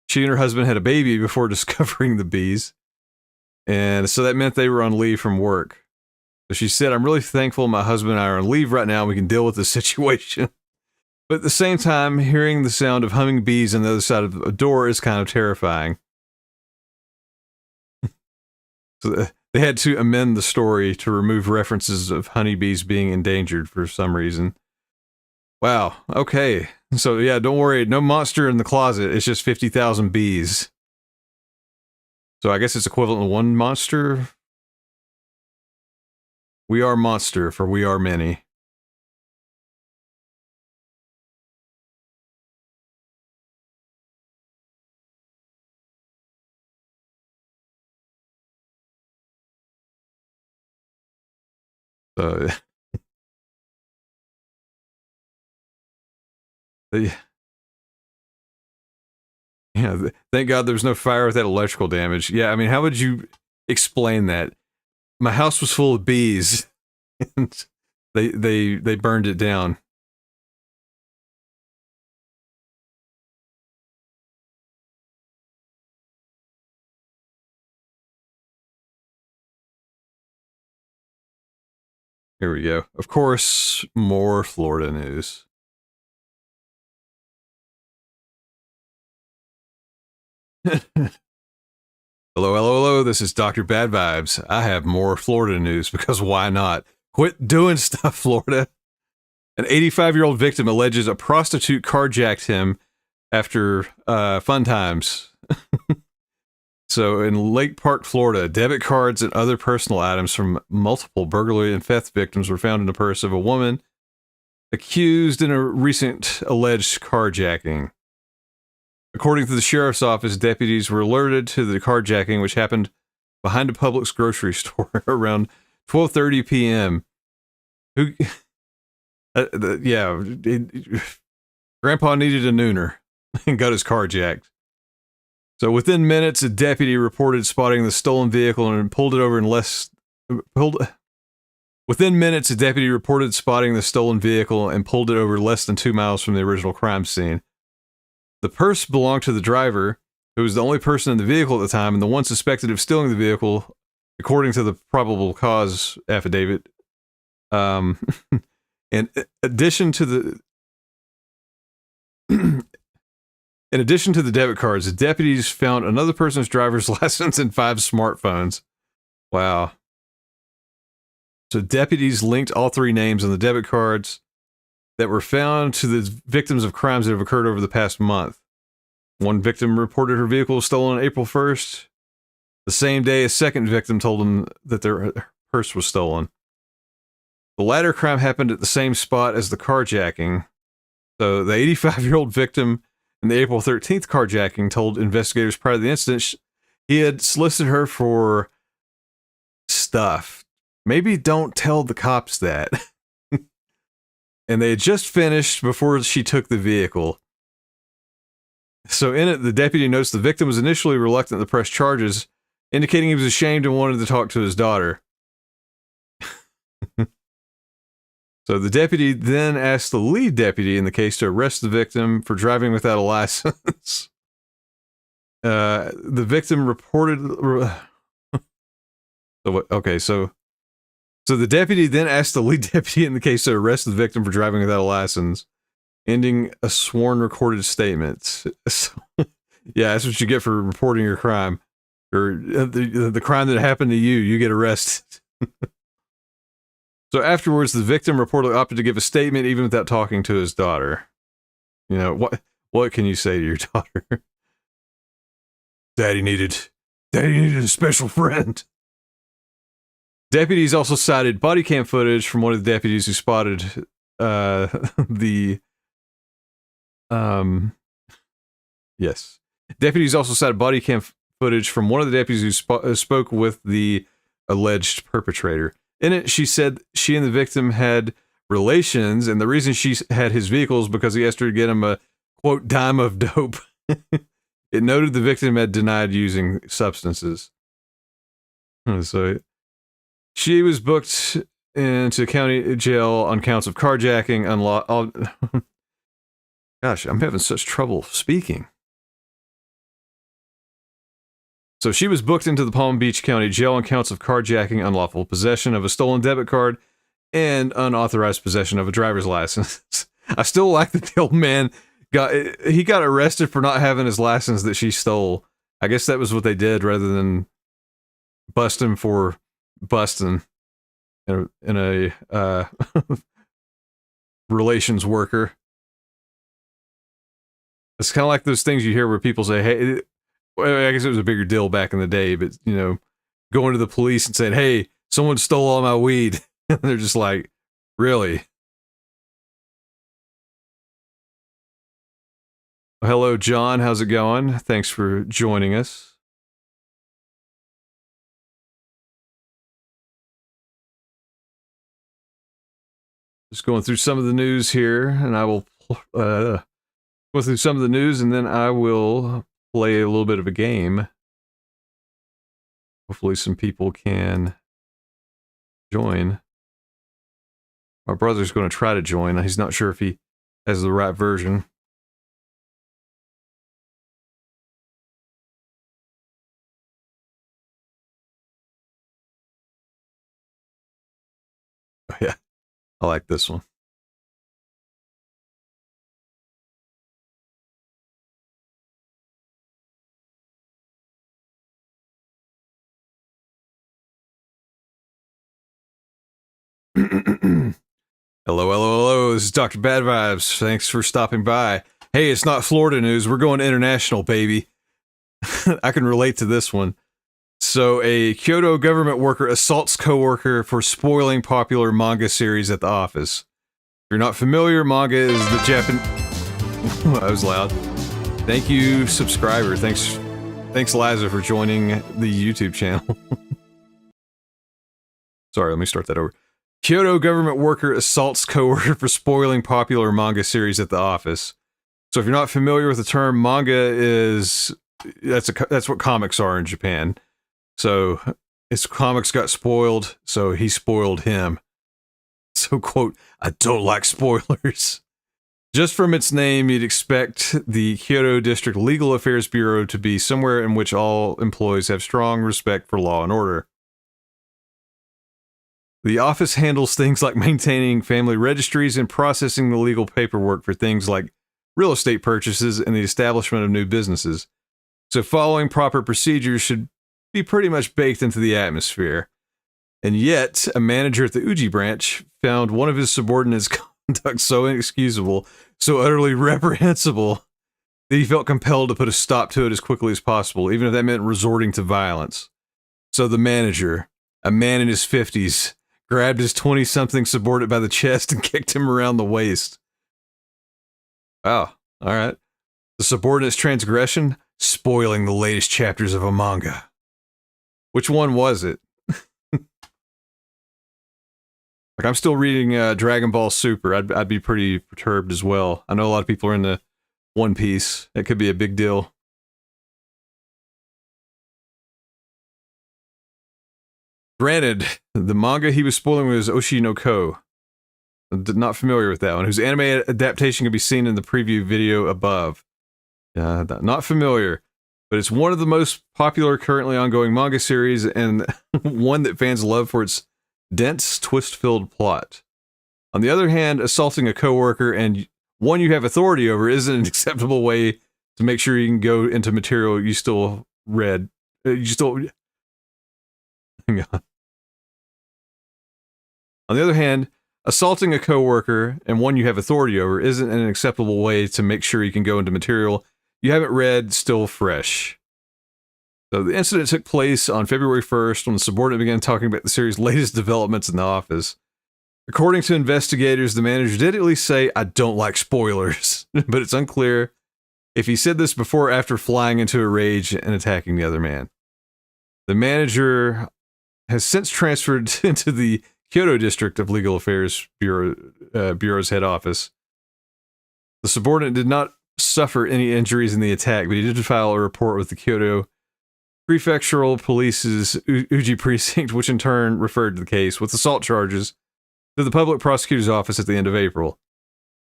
she and her husband had a baby before discovering the bees, and so that meant they were on leave from work. So she said, "I'm really thankful my husband and I are on leave right now. We can deal with the situation." But at the same time, hearing the sound of humming bees on the other side of a door is kind of terrifying. So they had to amend the story to remove references of honeybees being endangered for some reason. Wow. Okay. So yeah, don't worry. No monster in the closet. It's just 50,000 bees. So I guess it's equivalent to one monster. We are monster, for we are many. Yeah, thank God there's no fire without electrical damage. Yeah, I mean, how would you explain that? My house was full of bees, and they burned it down. Here we go. Of course, more Florida news. Hello, this is Dr. Bad Vibes. I have more Florida news because why not? Quit doing stuff, Florida. An 85-year-old victim alleges a prostitute carjacked him after fun times. So in Lake Park, Florida, debit cards and other personal items from multiple burglary and theft victims were found in the purse of a woman accused in a recent alleged carjacking. According to the sheriff's office, deputies were alerted to the carjacking, which happened behind a Publix grocery store around 12:30 p.m. Grandpa needed a nooner and got his car jacked. So within minutes, a deputy reported spotting the stolen vehicle and pulled it over in less. Within minutes, a deputy reported spotting the stolen vehicle and pulled it over less than 2 miles from the original crime scene. The purse belonged to the driver, who was the only person in the vehicle at the time, and the one suspected of stealing the vehicle, according to the probable cause affidavit. In addition to the debit cards, the deputies found another person's driver's license and 5 smartphones. Wow. So deputies linked all 3 names on the debit cards that were found to the victims of crimes that have occurred over the past month. One victim reported her vehicle was stolen on April 1st. The same day, a second victim told them that their purse was stolen. The latter crime happened at the same spot as the carjacking. So the 85-year-old victim in the April 13th carjacking told investigators prior to the incident he had solicited her for stuff. Maybe don't tell the cops that. And they had just finished before she took the vehicle. So in it, the deputy notes the victim was initially reluctant to press charges, indicating he was ashamed and wanted to talk to his daughter. So the deputy then asked the lead deputy in the case to arrest the victim for driving without a license. The victim reported... So the deputy then asked the lead deputy in the case to arrest the victim for driving without a license, ending a sworn recorded statement. So, yeah, that's what you get for reporting your crime. Or the crime that happened to you, you get arrested. So afterwards, the victim reportedly opted to give a statement even without talking to his daughter. You know, what can you say to your daughter? Daddy needed a special friend. Deputies also cited body cam footage from one of the deputies who spotted Yes. Deputies also cited body cam footage from one of the deputies who spoke with the alleged perpetrator. In it, she said she and the victim had relations, and the reason she had his vehicle is because he asked her to get him a, quote, dime of dope. It noted the victim had denied using substances. So she was booked into county jail on counts of carjacking, Gosh, I'm having such trouble speaking. So she was booked into the Palm Beach County Jail on counts of carjacking, unlawful possession of a stolen debit card, and unauthorized possession of a driver's license. I still like that the old man got arrested for not having his license that she stole. I guess that was what they did rather than bust him for busting in a relations worker. It's kind of like those things you hear where people say, hey, well, I guess it was a bigger deal back in the day, but, you know, going to the police and saying, hey, someone stole all my weed. And they're just like, really? Well, hello, John. How's it going? Thanks for joining us. Just going through some of the news here, and I will go through some of the news, and then I will play a little bit of a game. Hopefully some people can join. My brother's going to try to join. He's not sure if he has the right version. Oh, yeah, I like this one. Hello, hello, hello. This is Dr. Bad Vibes. Thanks for stopping by. Hey, it's not Florida news. We're going international, baby. I can relate to this one. So, a Kyoto government worker assaults coworker for spoiling popular manga series at the office. If you're not familiar, manga is the Japanese... I was loud. Thank you, subscriber. Thanks, Liza, for joining the YouTube channel. Sorry, let me start that over. Kyoto government worker assaults coworker for spoiling popular manga series at the office. So if you're not familiar with the term, manga is that's what comics are in Japan. So his comics got spoiled, so he spoiled him. So, quote, I don't like spoilers. Just from its name, you'd expect the Kyoto District Legal Affairs Bureau to be somewhere in which all employees have strong respect for law and order. The office handles things like maintaining family registries and processing the legal paperwork for things like real estate purchases and the establishment of new businesses. So following proper procedures should be pretty much baked into the atmosphere. And yet, a manager at the Uji branch found one of his subordinates' conduct so inexcusable, so utterly reprehensible, that he felt compelled to put a stop to it as quickly as possible, even if that meant resorting to violence. So the manager, a man in his 50s, grabbed his 20-something subordinate by the chest and kicked him around the waist. Wow, all right. The subordinate's transgression? Spoiling the latest chapters of a manga. Which one was it? Like, I'm still reading Dragon Ball Super. I'd be pretty perturbed as well. I know a lot of people are into One Piece. That could be a big deal. Granted, the manga he was spoiling was Oshi no Ko. Not familiar with that one. Whose anime adaptation can be seen in the preview video above. Not familiar, but it's one of the most popular currently ongoing manga series, and one that fans love for its dense, twist-filled plot. On the other hand, assaulting a coworker and one you have authority over isn't an acceptable way to make sure you can go into material you still read. Hang on. On the other hand, assaulting a coworker and one you have authority over isn't an acceptable way to make sure you can go into material you haven't read still fresh. So the incident took place on February 1st when the subordinate began talking about the series' latest developments in the office. According to investigators, the manager did at least say, I don't like spoilers, but it's unclear if he said this before or after flying into a rage and attacking the other man. The manager has since transferred into the Kyoto District of Legal Affairs Bureau's head office. The subordinate did not suffer any injuries in the attack, but he did file a report with the Kyoto Prefectural Police's Uji Precinct, which in turn referred to the case with assault charges to the public prosecutor's office at the end of April.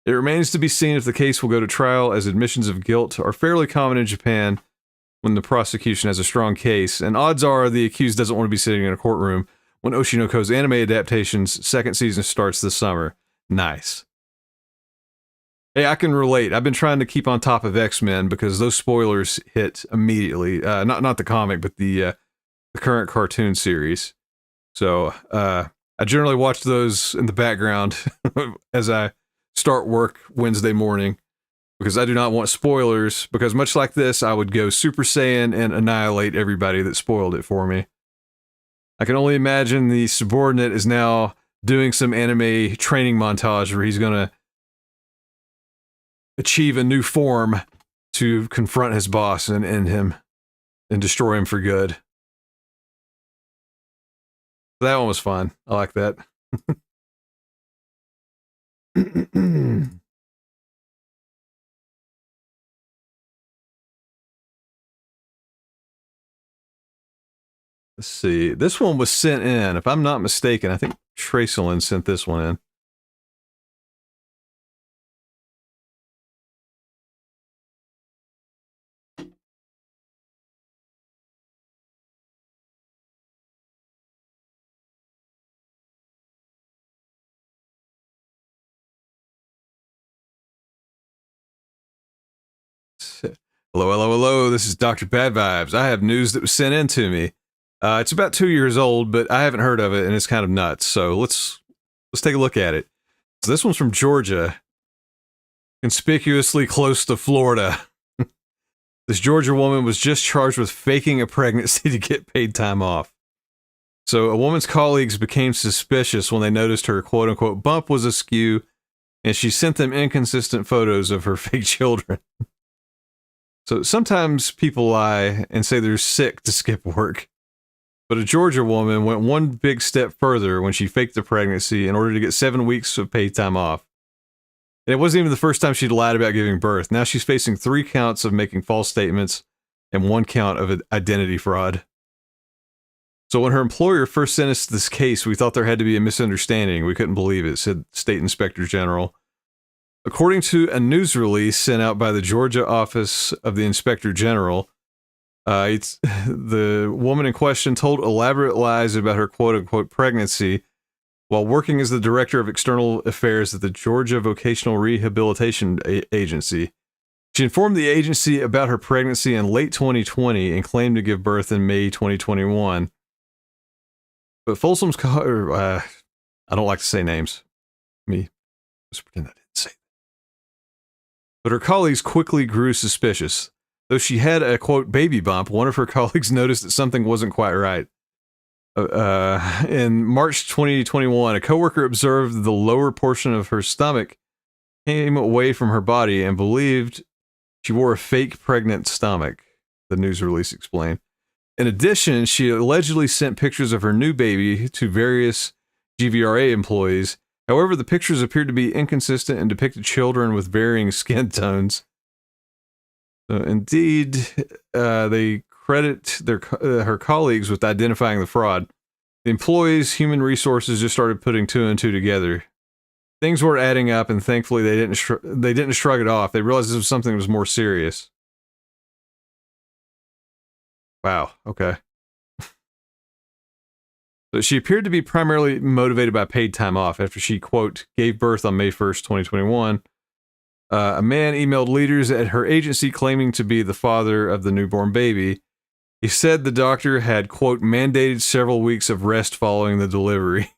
It remains to be seen if the case will go to trial, as admissions of guilt are fairly common in Japan when the prosecution has a strong case, and odds are the accused doesn't want to be sitting in a courtroom when Oshinoko's anime adaptation's second season starts this summer. Nice. Hey, I can relate. I've been trying to keep on top of X-Men because those spoilers hit immediately. Not the comic, but the current cartoon series. So I generally watch those in the background as I start work Wednesday morning, because I do not want spoilers, because much like this, I would go Super Saiyan and annihilate everybody that spoiled it for me. I can only imagine the subordinate is now doing some anime training montage where he's going to achieve a new form to confront his boss and end him and destroy him for good. That one was fun. I like that. Let's see. This one was sent in. If I'm not mistaken, I think Tracelyn sent this one in. Hello, hello, hello. This is Dr. Bad Vibes. I have news that was sent in to me. It's about 2 years old, but I haven't heard of it, and it's kind of nuts. So let's take a look at it. So this one's from Georgia, conspicuously close to Florida. This Georgia woman was just charged with faking a pregnancy to get paid time off. So a woman's colleagues became suspicious when they noticed her quote-unquote bump was askew, and she sent them inconsistent photos of her fake children. So sometimes people lie and say they're sick to skip work. But a Georgia woman went one big step further when she faked the pregnancy in order to get 7 weeks of paid time off. And it wasn't even the first time she'd lied about giving birth. Now she's facing 3 counts of making false statements and 1 count of identity fraud. So when her employer first sent us this case, we thought there had to be a misunderstanding. We couldn't believe it, said State Inspector General. According to a news release sent out by the Georgia Office of the Inspector General, the woman in question told elaborate lies about her quote-unquote pregnancy while working as the Director of External Affairs at the Georgia Vocational Rehabilitation Agency. She informed the agency about her pregnancy in late 2020 and claimed to give birth in May 2021. But Folsom's... I don't like to say names. Just pretend I didn't say that. But her colleagues quickly grew suspicious. Though she had a, quote, baby bump, one of her colleagues noticed that something wasn't quite right. In March 2021, a coworker observed the lower portion of her stomach came away from her body and believed she wore a fake pregnant stomach, the news release explained. In addition, she allegedly sent pictures of her new baby to various GVRA employees. However, the pictures appeared to be inconsistent and depicted children with varying skin tones. Indeed, they credit her colleagues with identifying the fraud. The employees' human resources just started putting 2 and 2 together. Things were adding up, and thankfully they didn't shrug it off. They realized this was something that was more serious. Wow. Okay. So she appeared to be primarily motivated by paid time off after she, quote, gave birth on May 1st, 2021. A man emailed leaders at her agency claiming to be the father of the newborn baby. He said the doctor had, quote, mandated several weeks of rest following the delivery.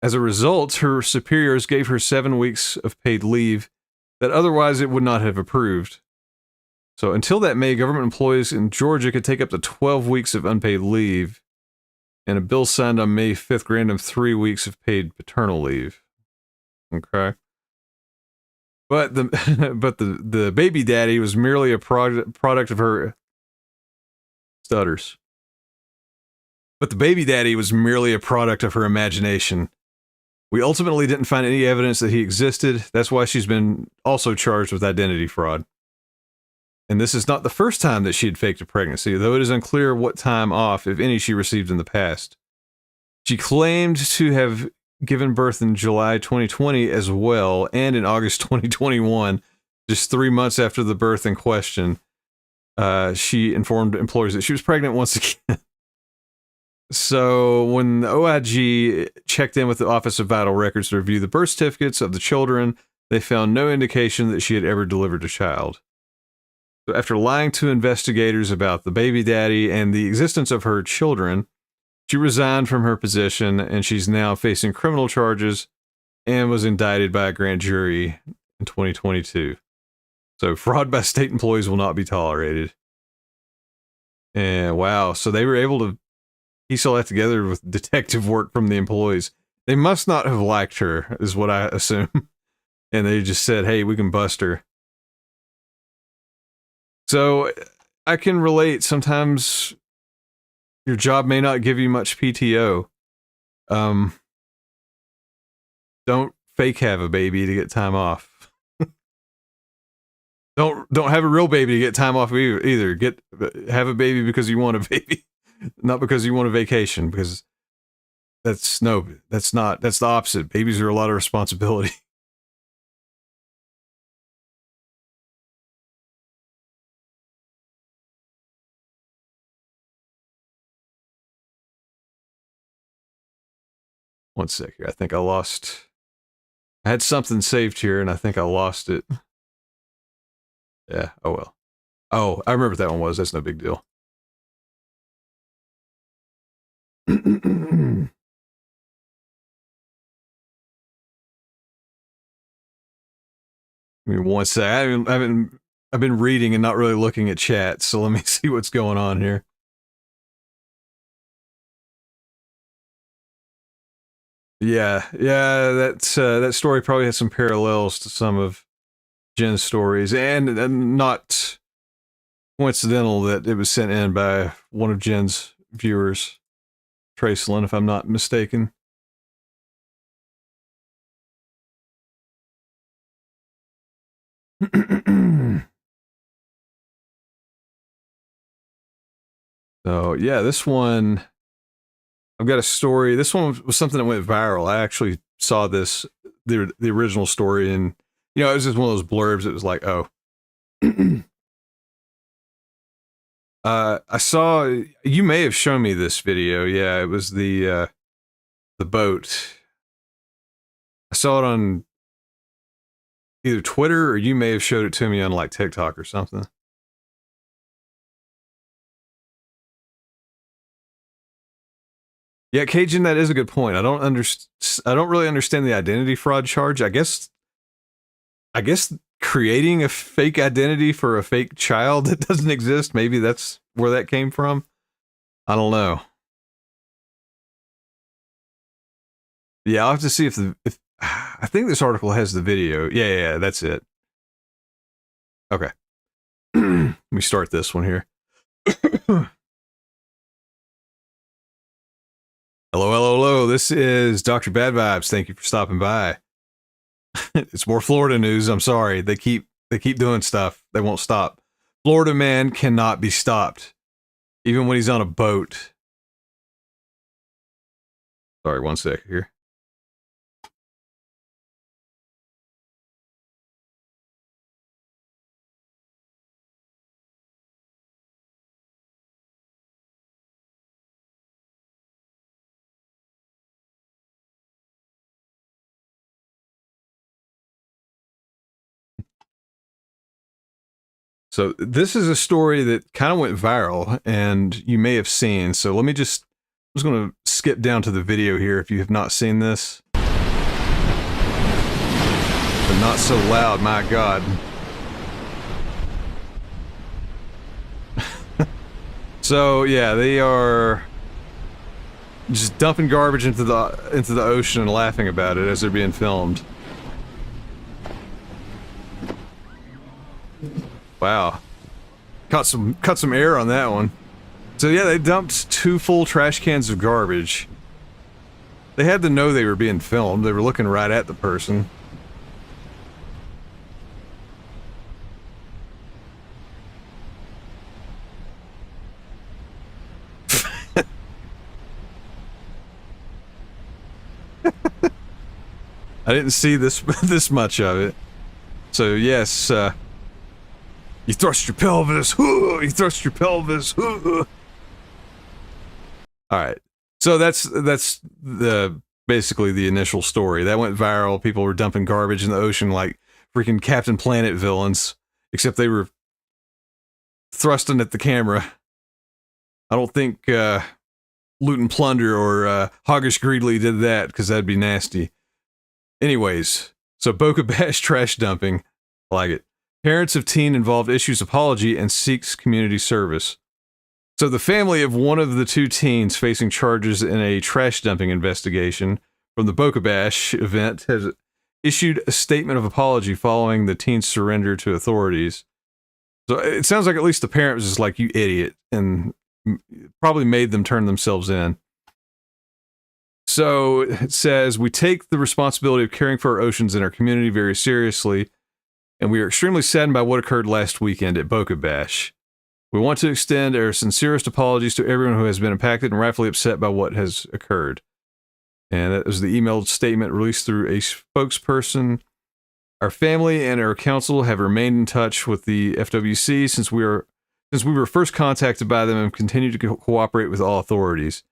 As a result, her superiors gave her 7 weeks of paid leave that otherwise it would not have approved. So until that May, government employees in Georgia could take up to 12 weeks of unpaid leave. And a bill signed on May 5th granted them 3 weeks of paid paternal leave. Okay. But the baby daddy was merely a product of her stutters. But the baby daddy was merely a product of her imagination. We ultimately didn't find any evidence that he existed. That's why she's been also charged with identity fraud. And this is not the first time that she had faked a pregnancy, though it is unclear what time off, if any, she received in the past. She claimed to have given birth in July 2020 as well, and in August 2021, just 3 months after the birth in question, she informed employers that she was pregnant once again. So when the OIG checked in with the Office of Vital Records to review the birth certificates of the children, they found no indication that she had ever delivered a child. So after lying to investigators about the baby daddy and the existence of her children, she resigned from her position, and she's now facing criminal charges and was indicted by a grand jury in 2022. So fraud by state employees will not be tolerated. And wow, so they were able to piece all that together with detective work from the employees. They must not have liked her, is what I assume. And they just said, hey, we can bust her. So I can relate. Sometimes your job may not give you much PTO. Don't fake have a baby to get time off. Don't have a real baby to get time off either. Have a baby because you want a baby, not because you want a vacation, because that's the opposite. Babies are a lot of responsibility. One sec here. I think I had something saved here and I think I lost it. Yeah, oh well. Oh, I remember what that one was. That's no big deal. I mean, one sec. I've been reading and not really looking at chat, so let me see what's going on here. Yeah, that story probably has some parallels to some of Jen's stories, and not coincidental that it was sent in by one of Jen's viewers, Tracelyn, if I'm not mistaken. So yeah, this one, I've got a story. This one was something that went viral. I actually saw the original story, and it was just one of those blurbs. It was like, oh, I saw, you may have shown me this video. Yeah, it was the boat. I saw it on either Twitter or you may have showed it to me on like TikTok or something. Yeah, Cajun, that is a good point. I don't really understand the identity fraud charge. I guess creating a fake identity for a fake child that doesn't exist, maybe that's where that came from. I don't know. Yeah, I'll have to see if I think this article has the video. Yeah, that's it. Okay. Let me start this one here. Hello. This is Dr. Bad Vibes. Thank you for stopping by. It's more Florida news. I'm sorry. They keep doing stuff. They won't stop. Florida man cannot be stopped, even when he's on a boat. Sorry, one sec here. So this is a story that kind of went viral and you may have seen. So I'm just going to skip down to the video here if you have not seen this. But not so loud, my God. So yeah, they are just dumping garbage into the ocean and laughing about it as they're being filmed. Wow. Cut some air on that one. So yeah, they dumped 2 full trash cans of garbage. They had to know they were being filmed. They were looking right at the person. I didn't see this much of it. So yes, you thrust your pelvis. You thrust your pelvis. All right. So that's the basically the initial story. That went viral. People were dumping garbage in the ocean like freaking Captain Planet villains, except they were thrusting at the camera. I don't think Loot and Plunder or Hoggish Greedley did that, because that'd be nasty. Anyways, so Boca Bash trash dumping. I like it. Parents of teen involved issues apology and seeks community service. So the family of one of the 2 teens facing charges in a trash dumping investigation from the Boca Bash event has issued a statement of apology following the teen's surrender to authorities. So it sounds like at least the parent was just like, you idiot, and probably made them turn themselves in. So it says, we take the responsibility of caring for our oceans and our community very seriously, and we are extremely saddened by what occurred last weekend at Boca Bash. We want to extend our sincerest apologies to everyone who has been impacted and rightfully upset by what has occurred. And that was the emailed statement released through a spokesperson. Our family and our council have remained in touch with the FWC since we were first contacted by them and continue to cooperate with all authorities.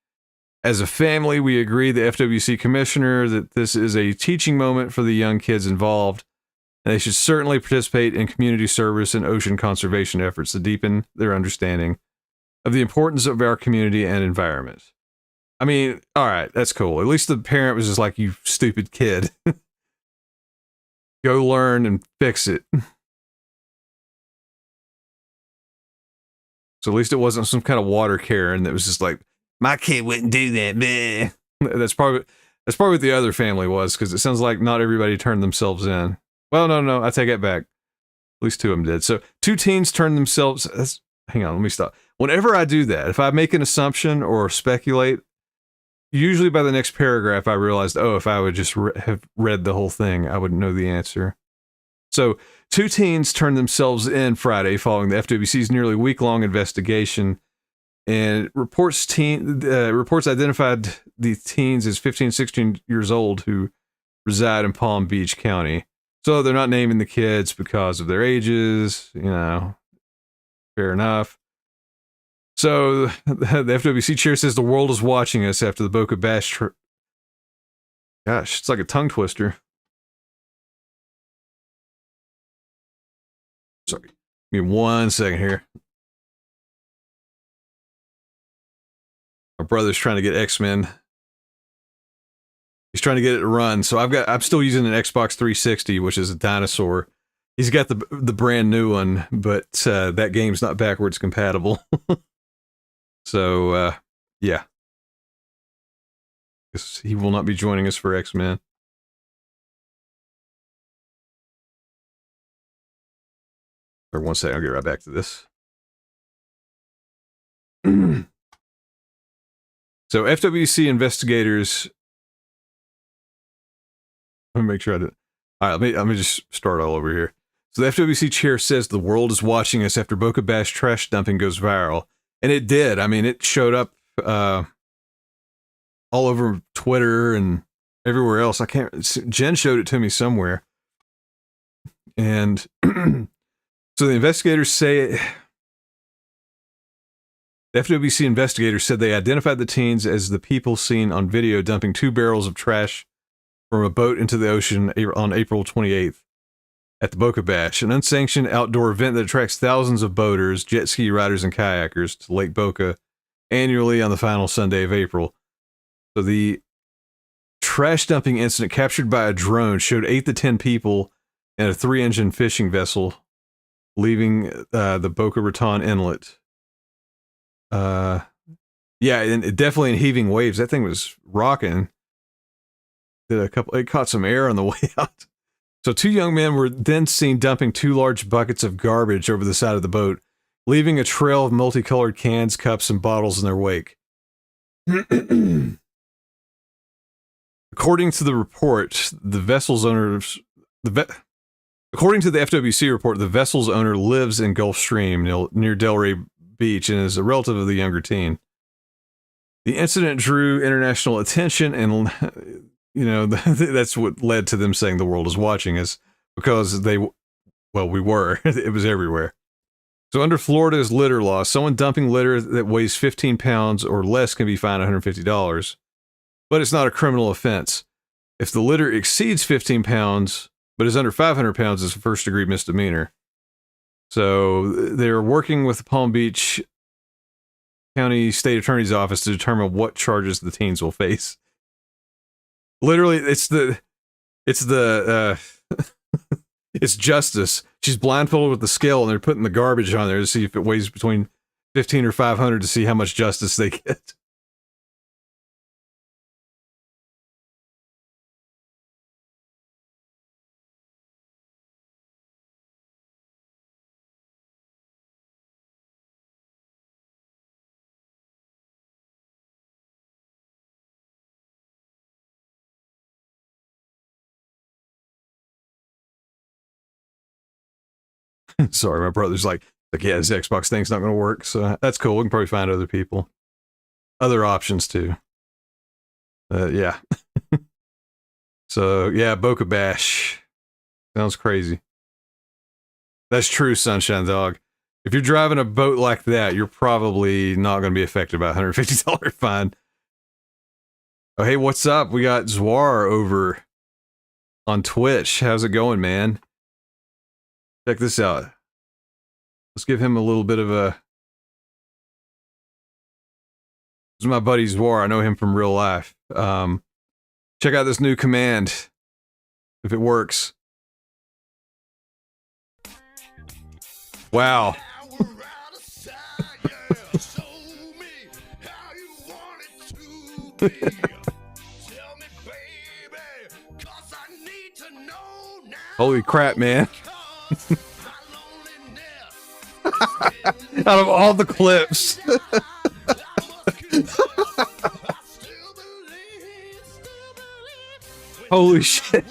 As a family, we agree the FWC commissioner that this is a teaching moment for the young kids involved, and they should certainly participate in community service and ocean conservation efforts to deepen their understanding of the importance of our community and environment. I mean, all right, that's cool. At least the parent was just like, you stupid kid. Go learn and fix it. So at least it wasn't some kind of water Karen that was just like, my kid wouldn't do that. Bleh. That's probably what the other family was, because it sounds like not everybody turned themselves in. Well, no, I take it back. At least 2 of them did. So 2 teens turned themselves... hang on, let me stop. Whenever I do that, if I make an assumption or speculate, usually by the next paragraph I realized, oh, if I would just have read the whole thing, I would know the answer. So 2 teens turned themselves in Friday following the FWC's nearly week-long investigation, and reports identified the teens as 15, 16 years old who reside in Palm Beach County. So they're not naming the kids because of their ages, fair enough. So the FWC chair says the world is watching us after the Boca Bash. Gosh, it's like a tongue twister. Sorry. Give me 1 second here. My brother's trying to get X-Men. He's trying to get it to run. So I'm still using an Xbox 360, which is a dinosaur. He's got the brand new one, but that game's not backwards compatible. So, yeah. Guess he will not be joining us for X-Men. For 1 second, I'll get right back to this. So, FWC investigators... Let me make sure I did. All right, let me just start all over here. So the FWC chair says the world is watching us after Boca Bash trash dumping goes viral. And it did. I mean, it showed up all over Twitter and everywhere else. Jen showed it to me somewhere. And so the investigators say... The FWC investigators said they identified the teens as the people seen on video dumping 2 barrels of trash from a boat into the ocean on April 28th at the Boca Bash, an unsanctioned outdoor event that attracts thousands of boaters, jet ski riders, and kayakers to Lake Boca annually on the final Sunday of April. So the trash dumping incident captured by a drone showed 8 to 10 people in a 3-engine fishing vessel leaving the Boca Raton Inlet. Yeah, and definitely in heaving waves. That thing was rocking. It caught some air on the way out. So 2 young men were then seen dumping 2 large buckets of garbage over the side of the boat, leaving a trail of multicolored cans, cups, and bottles in their wake. According to the report, the vessel's owners... According to the FWC report, the vessel's owner lives in Gulf Stream near Delray Beach and is a relative of the younger teen. The incident drew international attention, and that's what led to them saying the world is watching us, because we were. It was everywhere. So under Florida's litter law, someone dumping litter that weighs 15 pounds or less can be fined $150, but it's not a criminal offense. If the litter exceeds 15 pounds, but is under 500 pounds, it's a first-degree misdemeanor. So they're working with the Palm Beach County State Attorney's Office to determine what charges the teens will face. Literally, it's justice. She's blindfolded with the scale, and they're putting the garbage on there to see if it weighs between 15 or 500 to see how much justice they get. Sorry, my brother's like, yeah, this Xbox thing's not going to work. So that's cool. We can probably find other people. Other options too. Yeah. So yeah, Boca Bash. Sounds crazy. That's true, Sunshine Dog. If you're driving a boat like that, you're probably not going to be affected by a $150 fine. Oh, hey, what's up? We got Zwar over on Twitch. How's it going, man? Check this out. Let's give him a little bit of a... This is my buddy Zwar. I know him from real life. Check out this new command. If it works. Wow. Holy crap, man. Out of all the clips. Holy shit.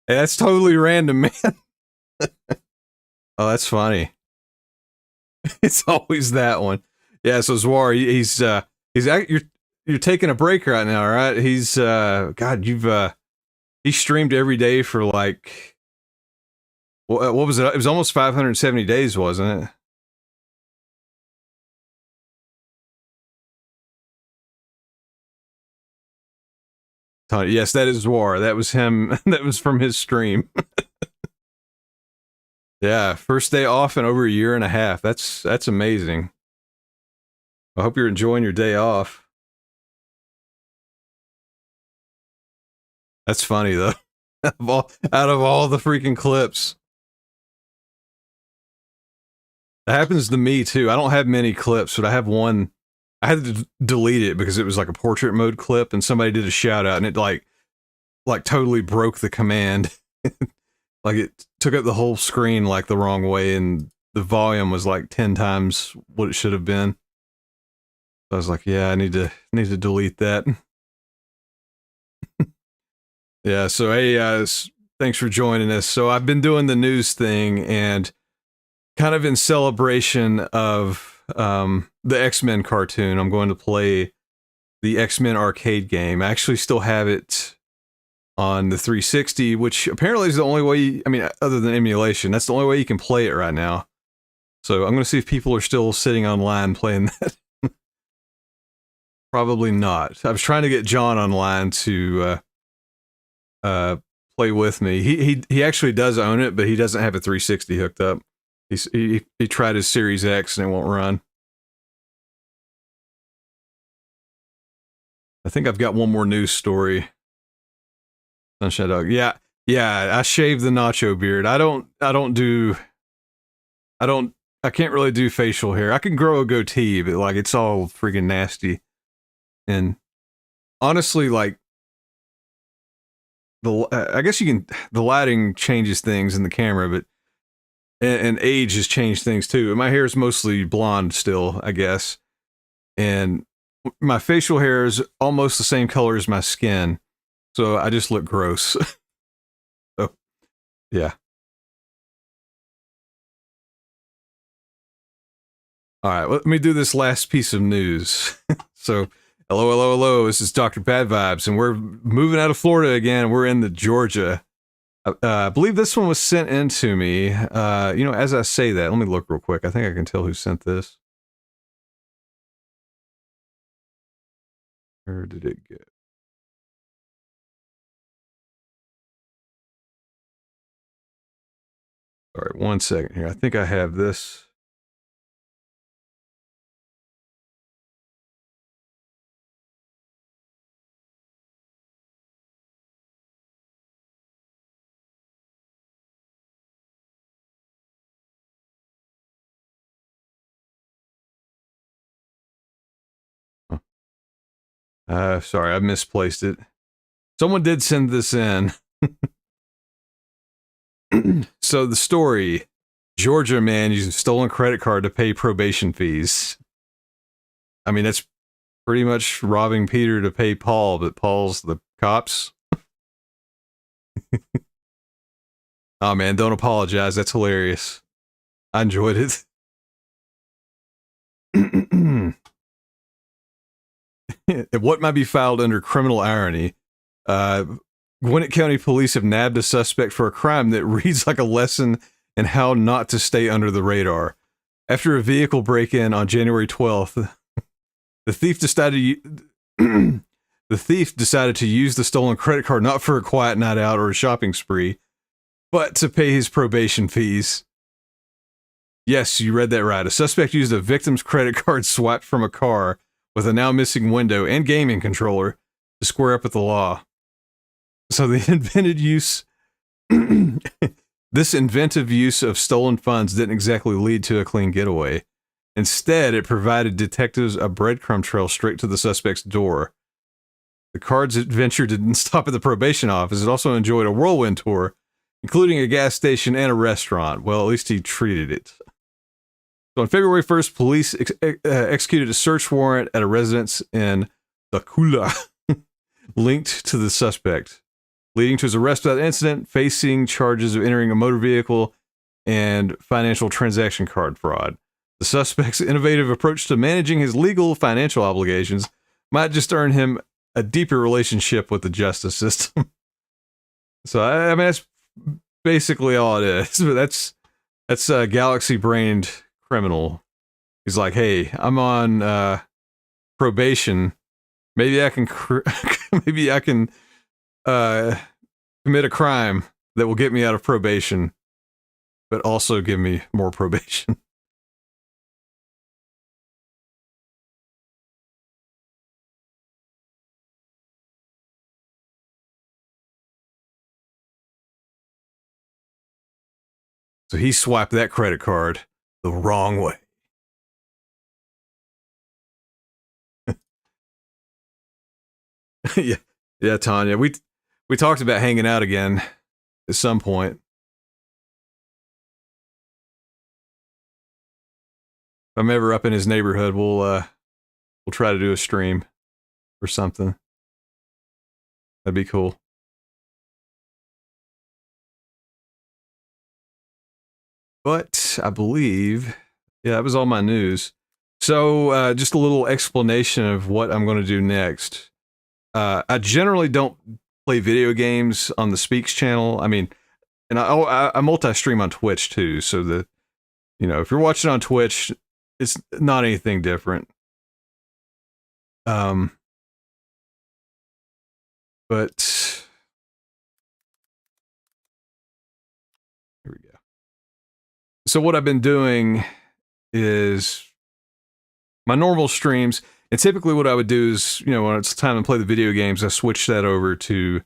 Hey, that's totally random, man. Oh, that's funny. It's always that one. Yeah, so Zwar, you're taking a break right now, right? He's God, he streamed every day for like, what was it? It was almost 570 days, wasn't it? Yes, that is Zwar. That was him. That was from his stream. Yeah, first day off in over a year and a half. That's amazing. I hope you're enjoying your day off. That's funny though. Out of all the freaking clips. That happens to me too. I don't have many clips, but I have one. I had to delete it because it was like a portrait mode clip, and somebody did a shout out, and it like totally broke the command. Like it took up the whole screen like the wrong way, and the volume was like 10 times what it should have been. So I was like, yeah, I need to delete that. Yeah, so hey, thanks for joining us. So I've been doing the news thing, and kind of in celebration of the X-Men cartoon, I'm going to play the X-Men arcade game. I actually still have it on the 360, which apparently is the only way, other than emulation, that's the only way you can play it right now. So I'm going to see if people are still sitting online playing that. Probably not. I was trying to get John online to play with me. He actually does own it, but he doesn't have a 360 hooked up. He tried his Series X and it won't run. I think I've got one more news story. Sunshine Dog. Yeah, I shaved the nacho beard. I can't really do facial hair. I can grow a goatee, but like it's all freaking nasty. And honestly, like I guess the lighting changes things in the camera, but and age has changed things too. My hair is mostly blonde still, I guess. And my facial hair is almost the same color as my skin. So I just look gross. So, yeah. All right, let me do this last piece of news. So, hello. This is Dr. Bad Vibes, and we're moving out of Florida again. We're in the Georgia. I believe this one was sent in to me. As I say that, let me look real quick. I think I can tell who sent this. Where did it go? All right, 1 second here. I think I have this. Sorry, I misplaced it. Someone did send this in. So the story, Georgia man used a stolen credit card to pay probation fees. I mean, that's pretty much robbing Peter to pay Paul, but Paul's the cops. Oh man, don't apologize. That's hilarious. I enjoyed it. What might be filed under criminal irony? Gwinnett County Police have nabbed a suspect for a crime that reads like a lesson in how not to stay under the radar. After a vehicle break-in on January 12th, the thief decided to use the stolen credit card not for a quiet night out or a shopping spree, but to pay his probation fees. Yes, you read that right. A suspect used a victim's credit card swiped from a car with a now missing window and gaming controller to square up with the law. So the this inventive use of stolen funds didn't exactly lead to a clean getaway. Instead, it provided detectives a breadcrumb trail straight to the suspect's door. The card's adventure didn't stop at the probation office. It also enjoyed a whirlwind tour, including a gas station and a restaurant. Well, at least he treated it. So on February 1st, police executed a search warrant at a residence in Dakula linked to the suspect, leading to his arrest without incident, facing charges of entering a motor vehicle and financial transaction card fraud. The suspect's innovative approach to managing his legal financial obligations might just earn him a deeper relationship with the justice system. So, I mean, that's basically all it is. That's a galaxy-brained criminal. He's like, hey, I'm on probation. Maybe I can commit a crime that will get me out of probation, but also give me more probation. So he swiped that credit card the wrong way. Yeah, Tanya. We talked about hanging out again at some point. If I'm ever up in his neighborhood, we'll try to do a stream or something. That'd be cool. But I believe, yeah, that was all my news. So just a little explanation of what I'm going to do next. I generally don't play video games on the Speaks channel. I mean, and I multi-stream on Twitch too. So if you're watching on Twitch, it's not anything different. But here we go. So what I've been doing is my normal streams. And typically what I would do is, when it's time to play the video games, I switch that over to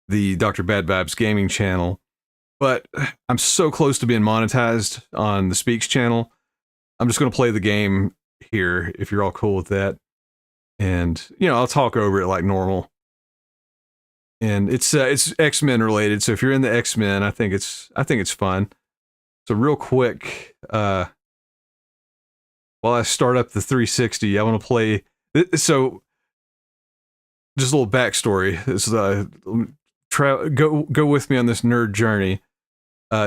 the Dr. Bad Vibes gaming channel. But I'm so close to being monetized on the Speaks channel. I'm just going to play the game here, if you're all cool with that. And, I'll talk over it like normal. And it's X-Men related, so if you're in the X-Men, I think it's fun. So real quick, while I start up the 360, I want to play. So just a little backstory. This is go with me on this nerd journey.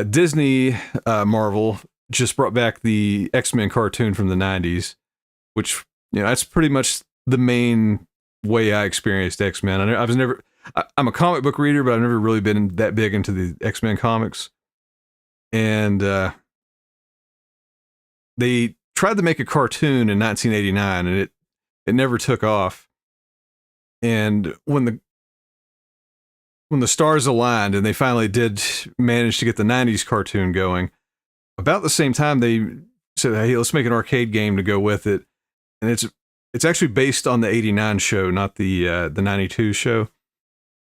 Disney, Marvel just brought back the X-Men cartoon from the 90s, which, you know, that's pretty much the main way I experienced X-Men. I'm a comic book reader, but I've never really been that big into the X-Men comics. And they tried to make a cartoon in 1989, and it never took off. And when the stars aligned and they finally did manage to get the 90s cartoon going, about the same time they said, hey, let's make an arcade game to go with it. And it's actually based on the 89 show, not the 92 show.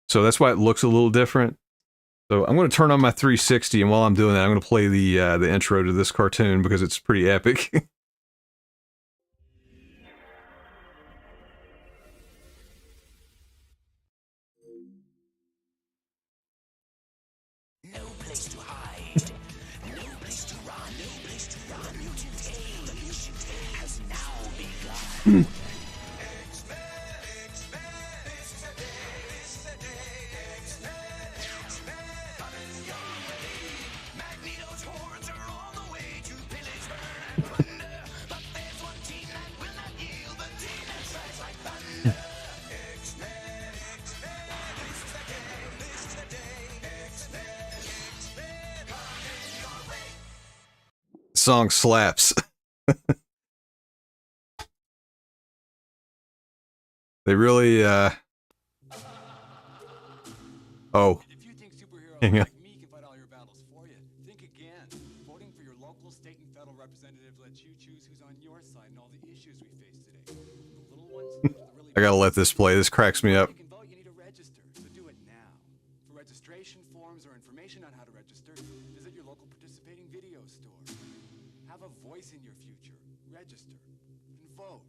So that's why it looks a little different. So I'm going to turn on my 360, and while I'm doing that, I'm going to play the intro to this cartoon because it's pretty epic. Song slaps. They really oh, hang on. I gotta let this play. This cracks me up. Registration forms or information on how to register, visit your local participating video store. Have a voice in your future. Register and vote.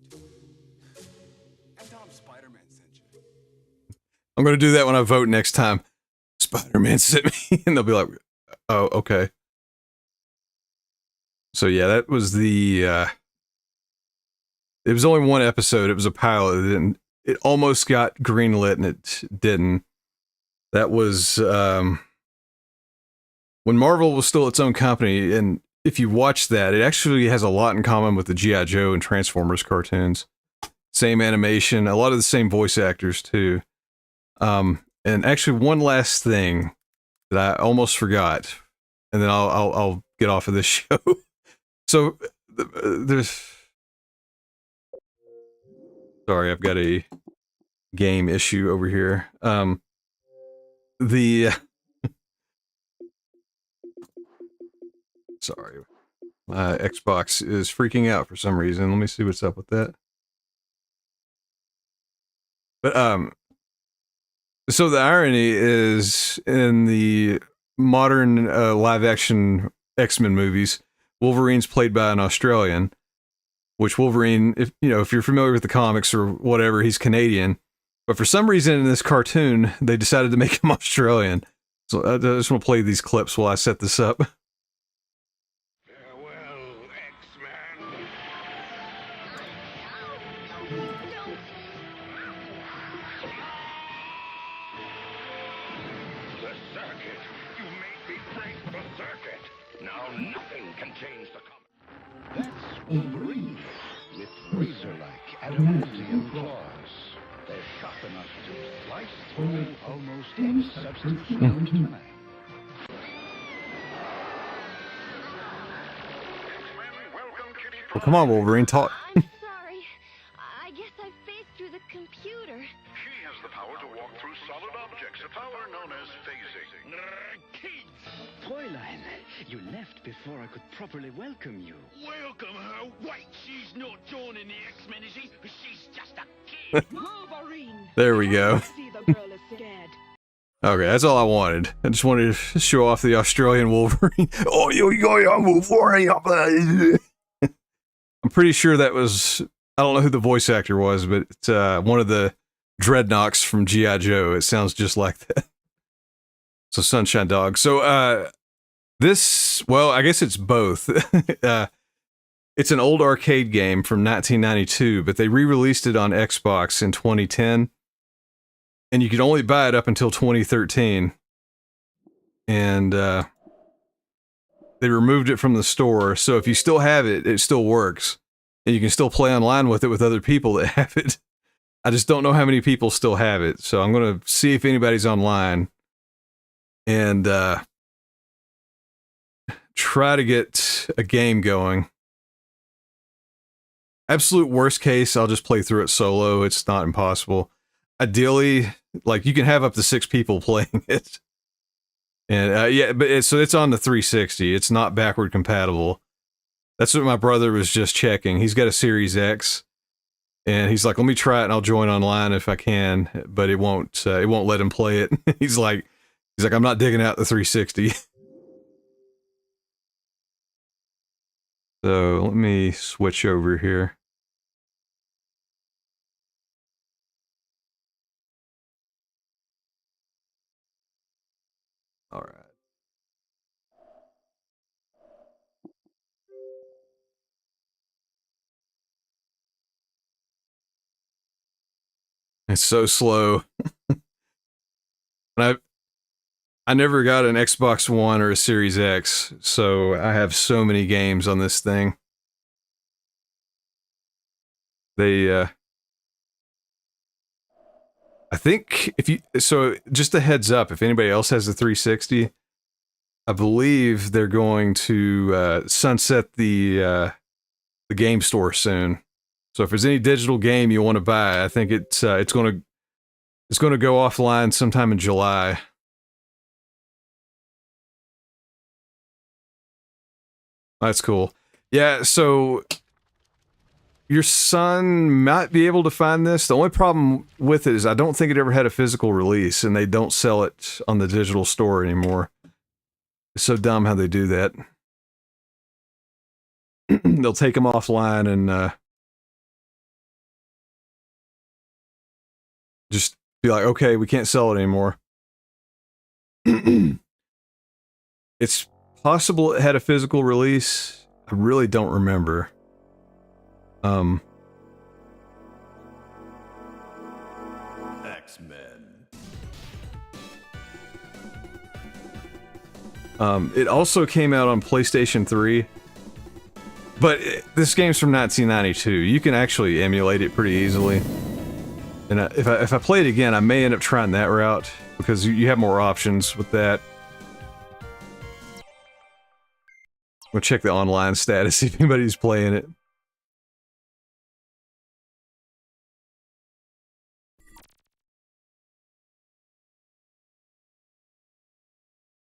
And tell them Spider-Man sent you. I'm gonna do that when I vote next time. Spider-Man sent me, and they'll be like, "Oh, okay." So yeah, that was the. It was only one episode. It was a pilot, and it almost got greenlit, and it didn't. That was when Marvel was still its own company, and if you watch that, it actually has a lot in common with the G.I. Joe and Transformers cartoons. Same animation, a lot of the same voice actors too. And actually, one last thing that I almost forgot, and then I'll get off of this show. So there's. Sorry, I've got a game issue over here. Sorry, my Xbox is freaking out for some reason. Let me see what's up with that. But so the irony is in the modern live action X-Men movies, Wolverine's played by an Australian. Which Wolverine, if you're familiar with the comics or whatever, he's Canadian. But for some reason in this cartoon, they decided to make him Australian. So I just want to play these clips while I set this up. The circuit! You made me break the circuit! Now nothing can change the comic. That's Wolverine, with razor-like adamantium claws. They're sharp enough to slice through almost any substance known to man. Well, come on, Wolverine, talk. I'm sorry. I guess I phased through the computer. She has the power to walk through solid objects, a power known as phasing. Fräulein, you left before I could properly welcome you. Welcome her? Wait, she's not joining the X-Men, is she? She's just a kid. Wolverine. There we go. See the girl is scared. Okay, that's all I wanted. I just wanted to show off the Australian Wolverine. Oh, I'm Wolverine. I'm pretty sure that was, I don't know who the voice actor was, but it's one of the Dreadnoks from G.I. Joe. It sounds just like that. So Sunshine Dog. So This, well, I guess it's both. It's an old arcade game from 1992, but they re-released it on Xbox in 2010, and you could only buy it up until 2013. And they removed it from the store, so if you still have it, it still works, and you can still play online with it with other people that have it. I just don't know how many people still have it, so I'm going to see if anybody's online and try to get a game going. Absolute worst case, I'll just play through it solo. It's not impossible. Ideally, like, you can have up to 6 people playing it. And yeah, but so it's on the 360. It's not backward compatible. That's what my brother was just checking. He's got a Series X. And he's like, let me try it and I'll join online if I can, but it won't let him play it. He's like, I'm not digging out the 360. So let me switch over here. All right. It's so slow. And I never got an Xbox One or a Series X, so I have so many games on this thing. I think so just a heads up, if anybody else has a 360, I believe they're going to sunset the game store soon. So if there's any digital game you want to buy, I think it's going to go offline sometime in July. That's cool. Yeah, so your son might be able to find this. The only problem with it is I don't think it ever had a physical release, and they don't sell it on the digital store anymore. It's so dumb how they do that. They'll take them offline and just be like, okay, we can't sell it anymore. It's possible it had a physical release. I really don't remember. X-Men. It also came out on PlayStation 3. But this game's from 1992. You can actually emulate it pretty easily. And if I play it again, I may end up trying that route, because you have more options with that. We'll check the online status, see if anybody's playing it.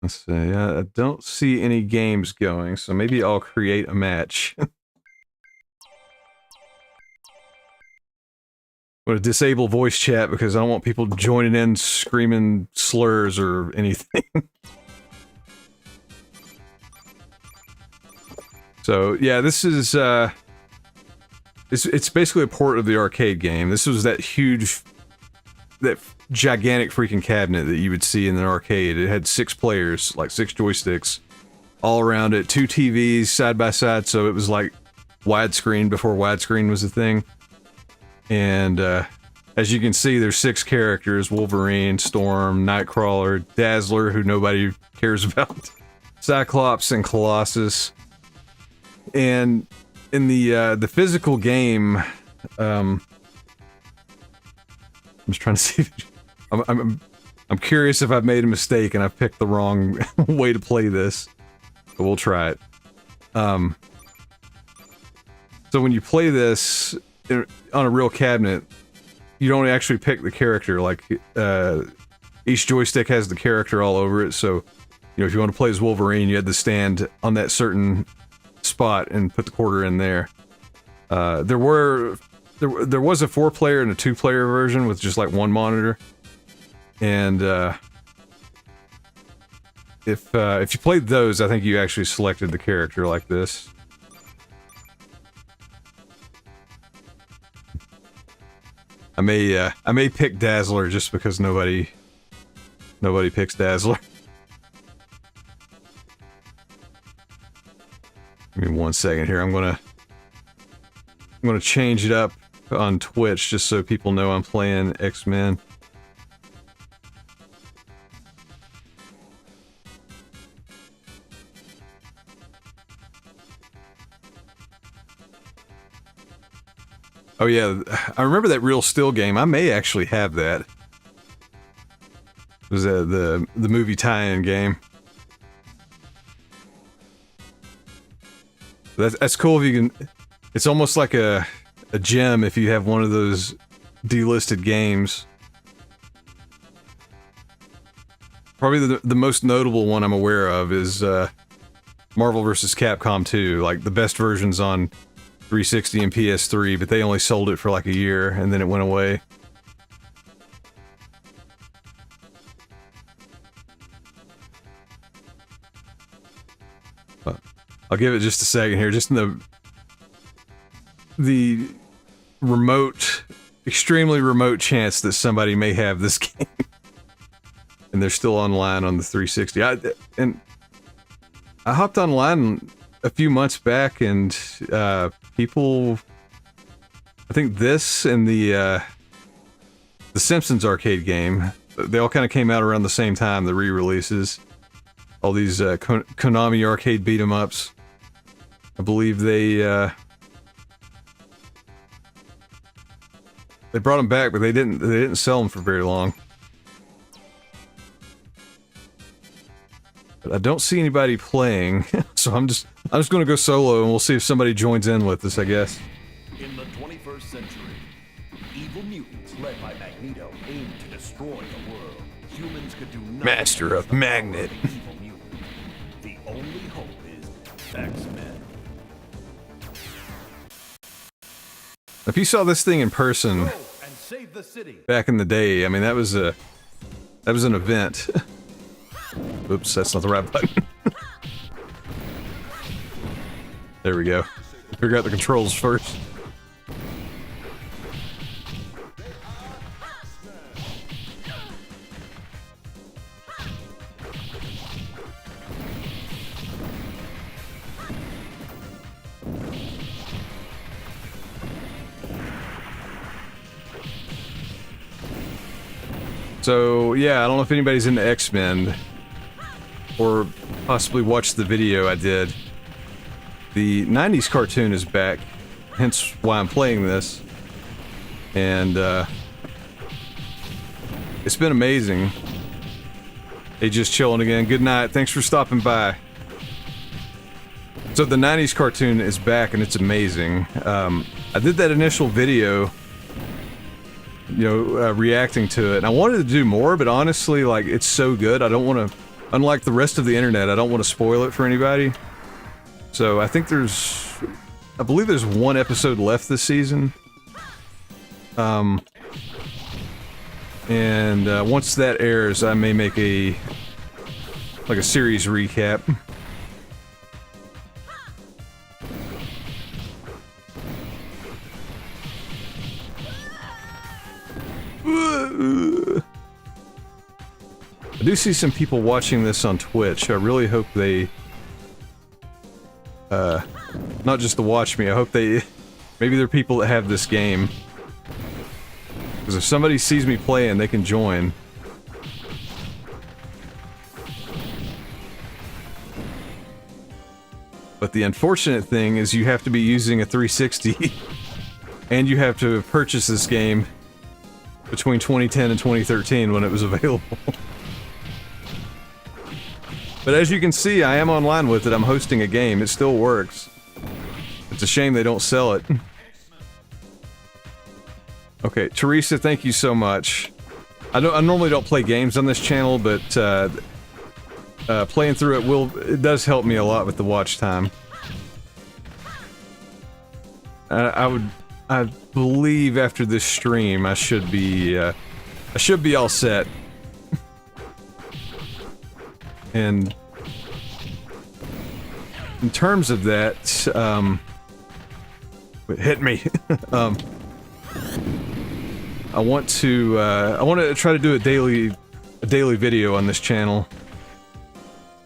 Let's see, I don't see any games going, so maybe I'll create a match. I'm going to disable voice chat because I don't want people joining in screaming slurs or anything. So yeah, this is it's basically a port of the arcade game. This was that gigantic freaking cabinet that you would see in an arcade. It had 6 players, like 6 joysticks all around it, 2 TVs side by side, so it was like widescreen before widescreen was a thing. And as you can see, there's 6 characters: Wolverine, Storm, Nightcrawler, Dazzler, who nobody cares about, Cyclops, and Colossus. And in the physical game, I'm just trying to see if I'm curious if I've made a mistake and I've picked the wrong way to play this, but we'll try it. So when you play this on a real cabinet, you don't actually pick the character. Like, each joystick has the character all over it, so, you know, if you want to play as Wolverine, you had to stand on that certain spot and put the quarter in there. There was a 4-player and a 2-player version with just like 1 monitor. And if you played those, I think you actually selected the character like this. I may pick Dazzler just because nobody picks Dazzler. Give me 1 second here. I'm gonna change it up on Twitch just so people know I'm playing X-Men. Oh yeah, I remember that Real Steel game. I may actually have that. It was the movie tie-in game. That's cool if you can. It's almost like a gem if you have one of those delisted games. Probably the most notable one I'm aware of is Marvel vs. Capcom 2. Like the best versions on 360 and PS3, but they only sold it for like a year and then it went away. I'll give it just a second here, just in the remote, extremely remote chance that somebody may have this game and they're still online on the 360. I hopped online a few months back and people, I think this and the Simpsons arcade game, they all kind of came out around the same time, the re-releases. All these Konami arcade beat-em-ups. I believe they brought them back, but they didn't sell them for very long. But I don't see anybody playing, so I'm just going to go solo, and we'll see if somebody joins in with us, I guess. In the 21st century, evil mutants led by Magneto aim to destroy the world. Humans could do nothing. Master of Magnet. Evil mutant. The only hope is X-Men. If you saw this thing in person And save the city. back in the day, I mean that was an event. Oops, that's not the right button. There we go. Figure out the controls first. So, yeah, I don't know if anybody's into X-Men or possibly watched the video I did. The 90s cartoon is back, hence why I'm playing this. And, it's been amazing. Hey, just chilling again. Good night. Thanks for stopping by. So the 90s cartoon is back and it's amazing. I did that initial video, reacting to it. And I wanted to do more, but honestly, like, it's so good. I don't want to, unlike the rest of the internet, I don't want to spoil it for anybody. So I think I believe there's one episode left this season. And once that airs, I may make a series recap. I do see some people watching this on Twitch. I really hope they, not just to watch me, I hope maybe they're people that have this game. Because if somebody sees me playing, they can join. But the unfortunate thing is you have to be using a 360 and you have to purchase this game between 2010 and 2013 when it was available. But as you can see, I am online with it. I'm hosting a game. It still works. It's a shame they don't sell it. Okay, Teresa, thank you so much. I normally don't play games on this channel, but playing through it does help me a lot with the watch time. I believe after this stream I should be all set. And in terms of that, hit me. I want to try to do a daily video on this channel,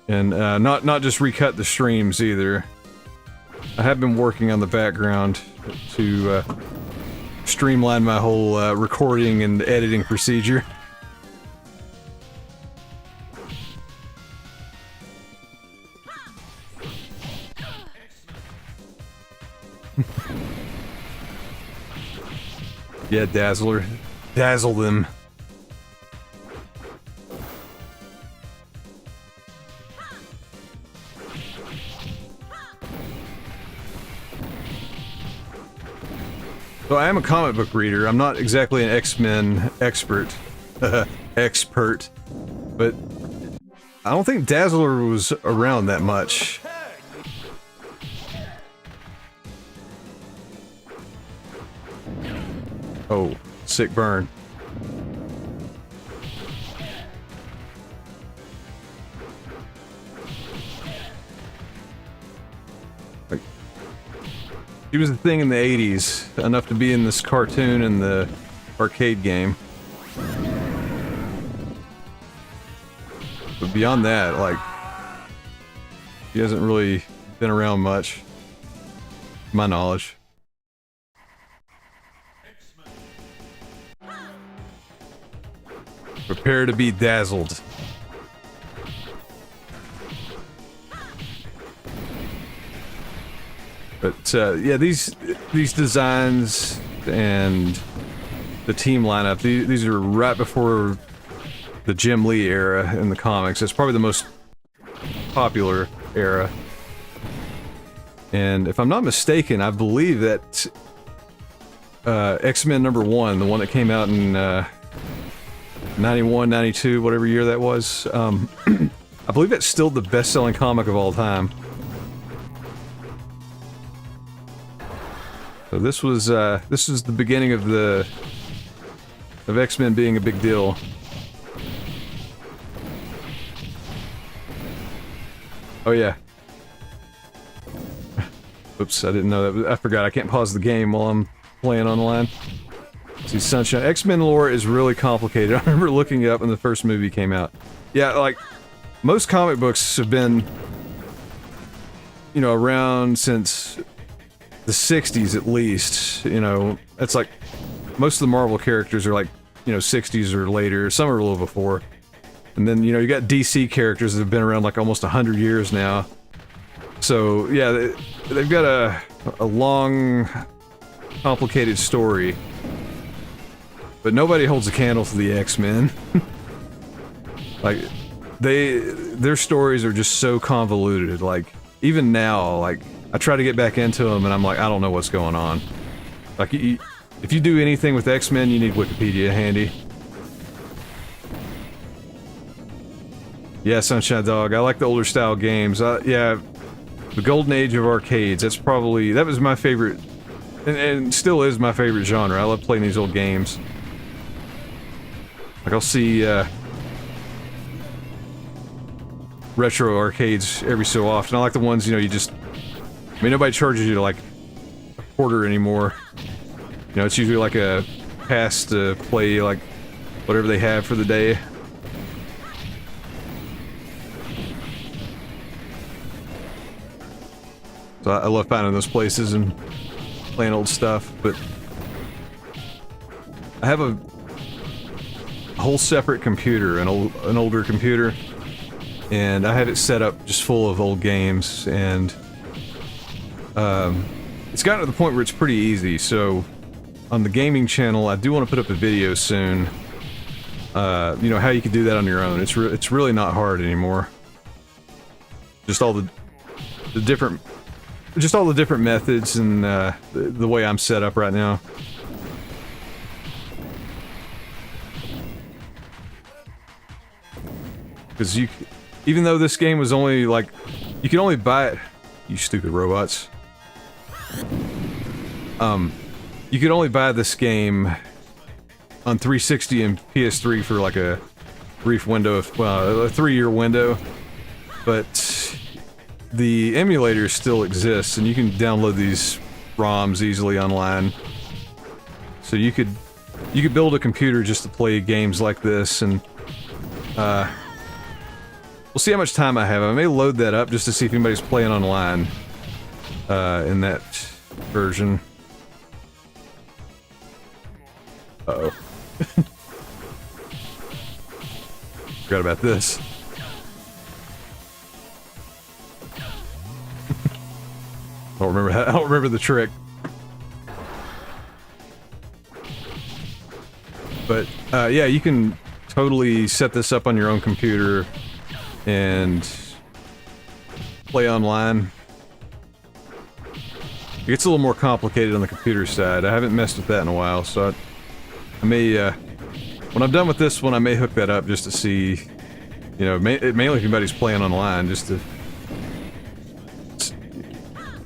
and not just recut the streams either. I have been working on the background to streamline my whole recording and editing procedure. Yeah, Dazzler. Dazzle them. So I am a comic book reader. I'm not exactly an X-Men expert. Expert. But I don't think Dazzler was around that much. Oh, sick burn. He was a thing in the 80s, enough to be in this cartoon and the arcade game. But beyond that, like, he hasn't really been around much, to my knowledge. Prepare to be dazzled. But yeah, these designs and the team lineup, these are right before the Jim Lee era in the comics. It's probably the most popular era. And if I'm not mistaken, I believe that X-Men #1, the one that came out in 91, 92, whatever year that was, I believe that's still the best-selling comic of all time. So this was the beginning of X-Men being a big deal. Oh yeah. Oops, I didn't know that. I forgot. I can't pause the game while I'm playing online. See, Sunshine. X-Men lore is really complicated. I remember looking it up when the first movie came out. Yeah, like, most comic books have been, you know, around since the 60s at least. You know, it's like, most of the Marvel characters are like, you know, 60s or later. Some are a little before. And then, you know, you got DC characters that have been around like almost 100 years now. So, yeah, they've got a long, complicated story. But nobody holds a candle to the X-Men. Like, their stories are just so convoluted. Like, even now, like, I try to get back into them and I'm like, I don't know what's going on. Like, if you do anything with X-Men, you need Wikipedia handy. Yeah, Sunshine Dog, I like the older style games. Yeah, the golden age of arcades, that was my favorite, and still is my favorite genre. I love playing these old games. Like, I'll see, retro arcades every so often. I like the ones, you know, I mean, nobody charges you like a quarter anymore. You know, it's usually like a pass to play, like, whatever they have for the day. So I love finding those places and playing old stuff, but I have a whole separate computer, an older computer, and I have it set up just full of old games, and it's gotten to the point where it's pretty easy. So on the gaming channel, I do want to put up a video soon. You know, how you can do that on your own. It's really not hard anymore. Just all the different methods and the way I'm set up right now. Because even though this game was only like, you can only buy it, you stupid robots. You could only buy this game on 360 and PS3 for like a brief window of, well, a 3-year window, but the emulator still exists, and you can download these ROMs easily online. So you could build a computer just to play games like this, and we'll see how much time I have. I may load that up just to see if anybody's playing online. in that version. Uh-oh. Forgot about this. I don't remember the trick. But yeah, you can totally set this up on your own computer and play online. It gets a little more complicated on the computer side. I haven't messed with that in a while, so I may, when I'm done with this one, I may hook that up just to see, you know, mainly if anybody's playing online, just to...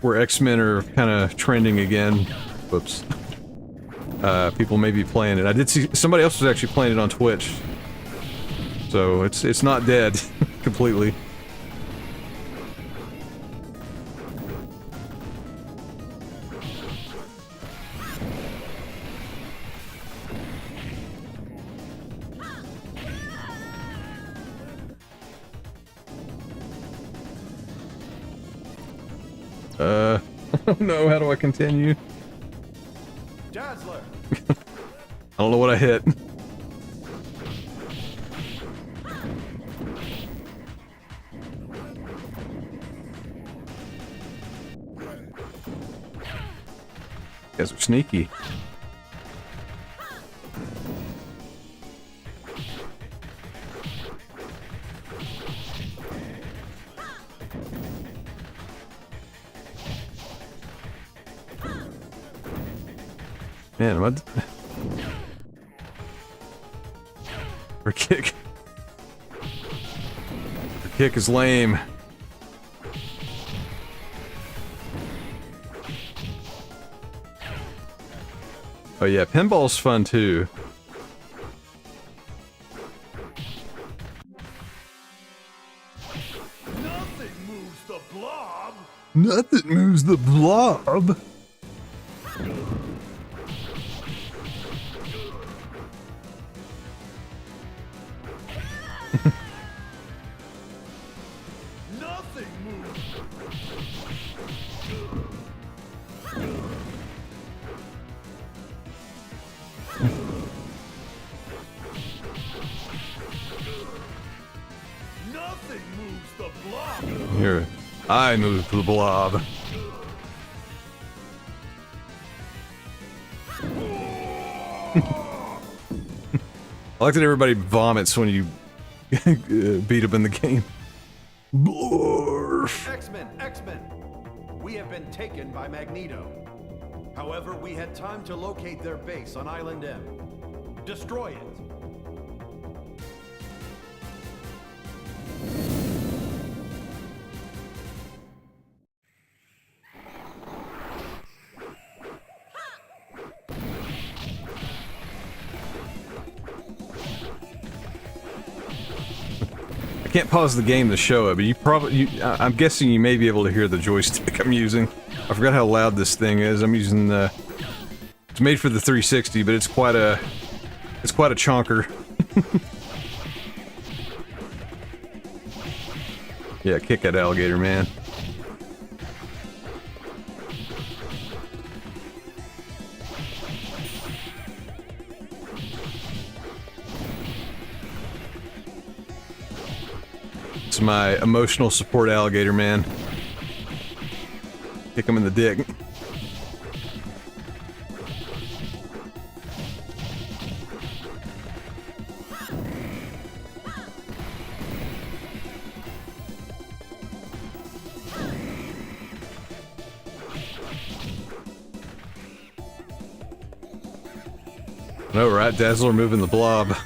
where X-Men are kind of trending again. Whoops. People may be playing it. I did see somebody else was actually playing it on Twitch. So it's not dead completely. I don't know, how do I continue? Dazzler. I don't know what I hit. You guys are sneaky. Man, her kick. Her kick is lame. Oh yeah, pinball's fun too. Nothing moves the blob. Nothing moves the blob. Nothing moves. Nothing moves the blob. Here, I move the blob. I like that everybody vomits when you beat up in the game. X-Men! We have been taken by Magneto. However, we had time to locate their base on Island M. Destroy it. I can't pause the game to show it, but I'm guessing you may be able to hear the joystick I'm using. I forgot how loud this thing is. I'm using the... It's made for the 360, but it's quite a chonker. Yeah, kick that alligator, man. It's my emotional support alligator, man. Kick him in the dick. No, right? Dazzler moving the blob.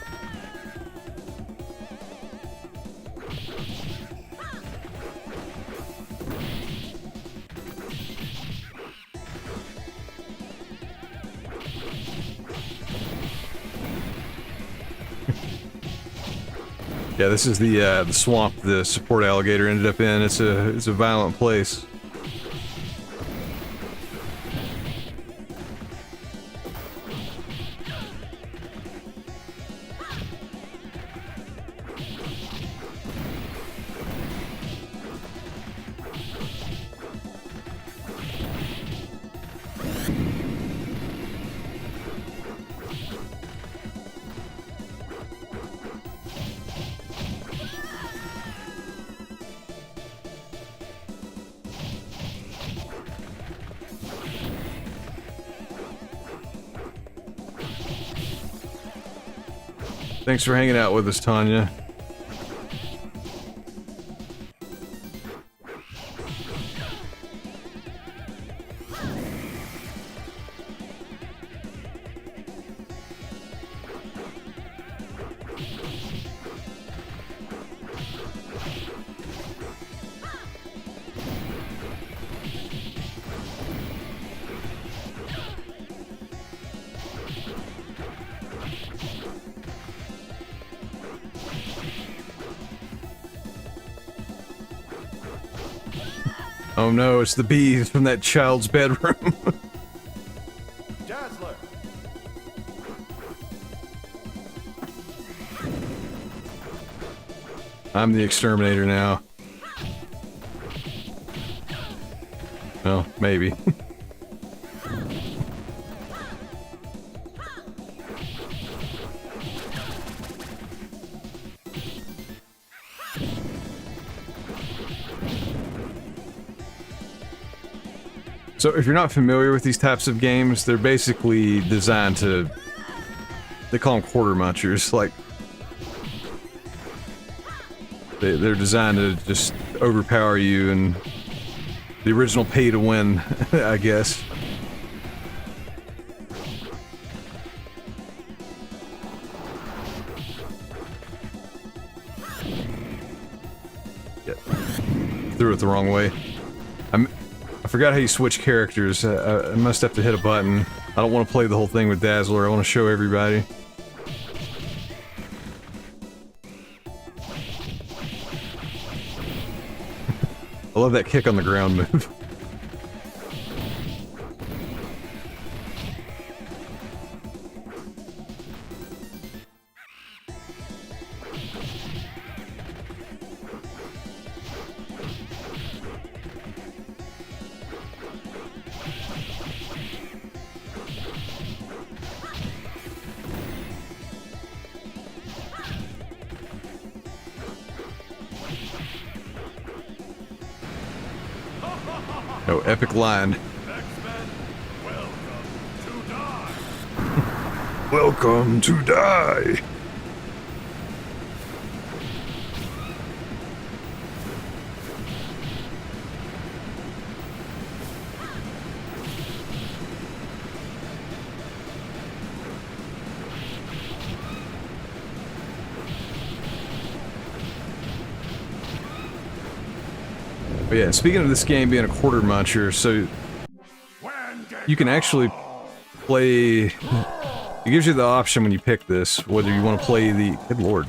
Yeah, this is the swamp the support alligator ended up in. It's a violent place. Thanks for hanging out with us, Tanya. Oh no, it's the bees from that child's bedroom. Dazzler. I'm the exterminator now. Well, maybe. So if you're not familiar with these types of games, they're basically designed to, they call them quarter munchers, like they're designed to just overpower you, and the original pay to win, I guess. Yeah. Threw it the wrong way. I forgot how you switch characters. I must have to hit a button. I don't want to play the whole thing with Dazzler. I want to show everybody. I love that kick on the ground move. Oh, epic line. Welcome to die. But yeah, speaking of this game being a quarter muncher, so you can actually play. It gives you the option when you pick this whether you want to play the. Good lord.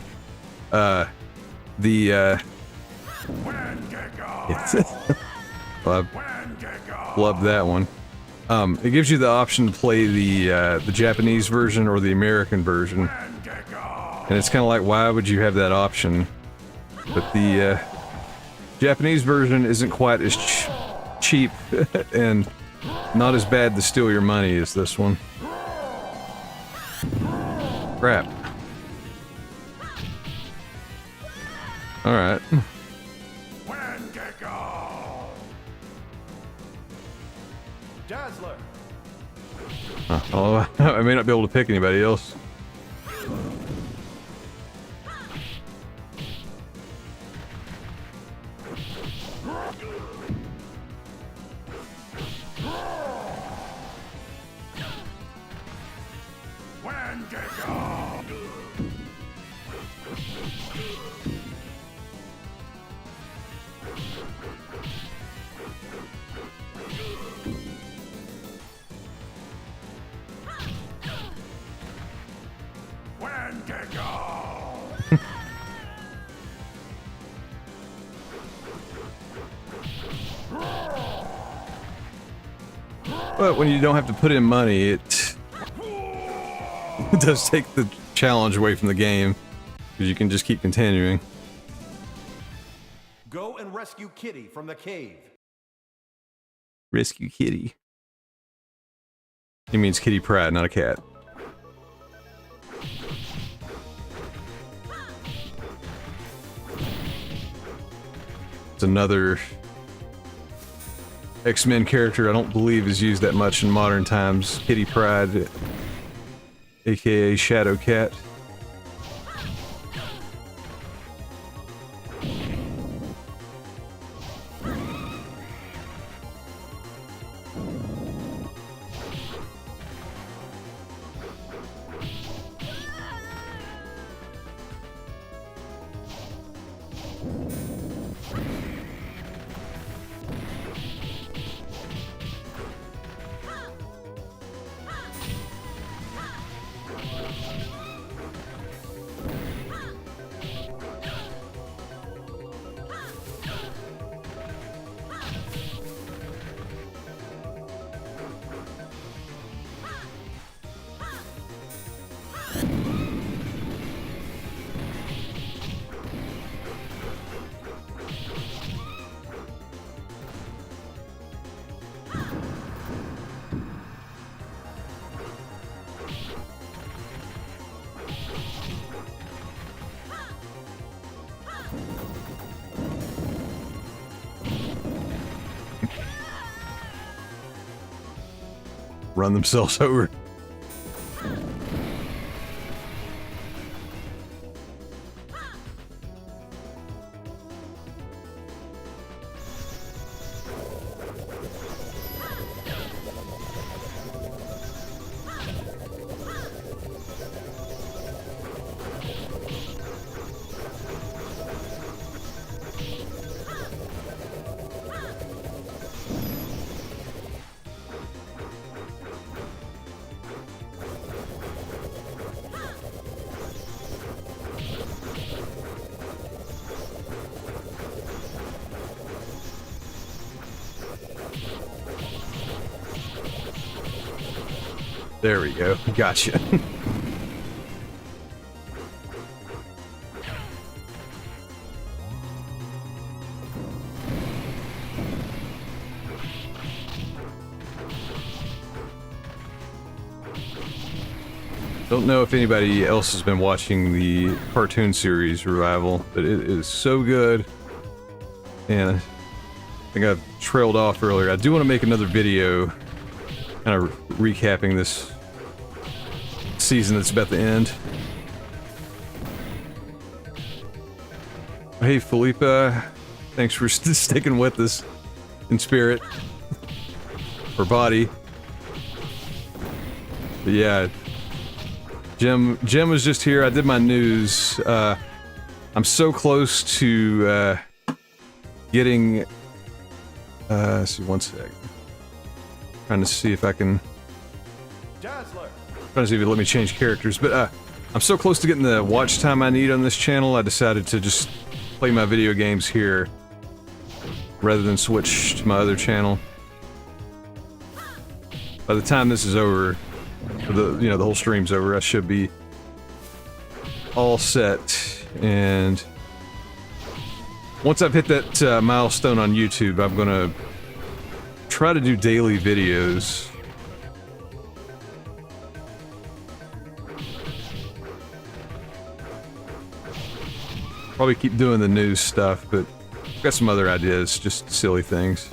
Flub that one. It gives you the option to play the Japanese version or the American version, and it's kind of like, why would you have that option? But the Japanese version isn't quite as cheap and not as bad to steal your money as this one. Crap. Alright. Dazzler. Oh, I may not be able to pick anybody else. But when you don't have to put in money, it does take the challenge away from the game, because you can just keep continuing. Go and rescue Kitty from the cave. Rescue Kitty. He means Kitty Pryde, not a cat. It's another X-Men character I don't believe is used that much in modern times. Kitty Pryde, aka Shadow Cat. run themselves over. There we go. Gotcha. Don't know if anybody else has been watching the cartoon series Revival, but it is so good. And I think I've trailed off earlier. I do want to make another video kind of recapping this season that's about to end. Hey Felipa, thanks for sticking with us in spirit or body. But yeah, Jim was just here. I did my news. I'm so close to getting. Let's see, one sec. Trying to see if I can. Trying to see if it let me change characters, but I'm so close to getting the watch time I need on this channel. I decided to just play my video games here rather than switch to my other channel. By the time this is over, the whole stream's over, I should be all set. And once I've hit that milestone on YouTube, I'm gonna try to do daily videos. Probably keep doing the news stuff, but I've got some other ideas, just silly things.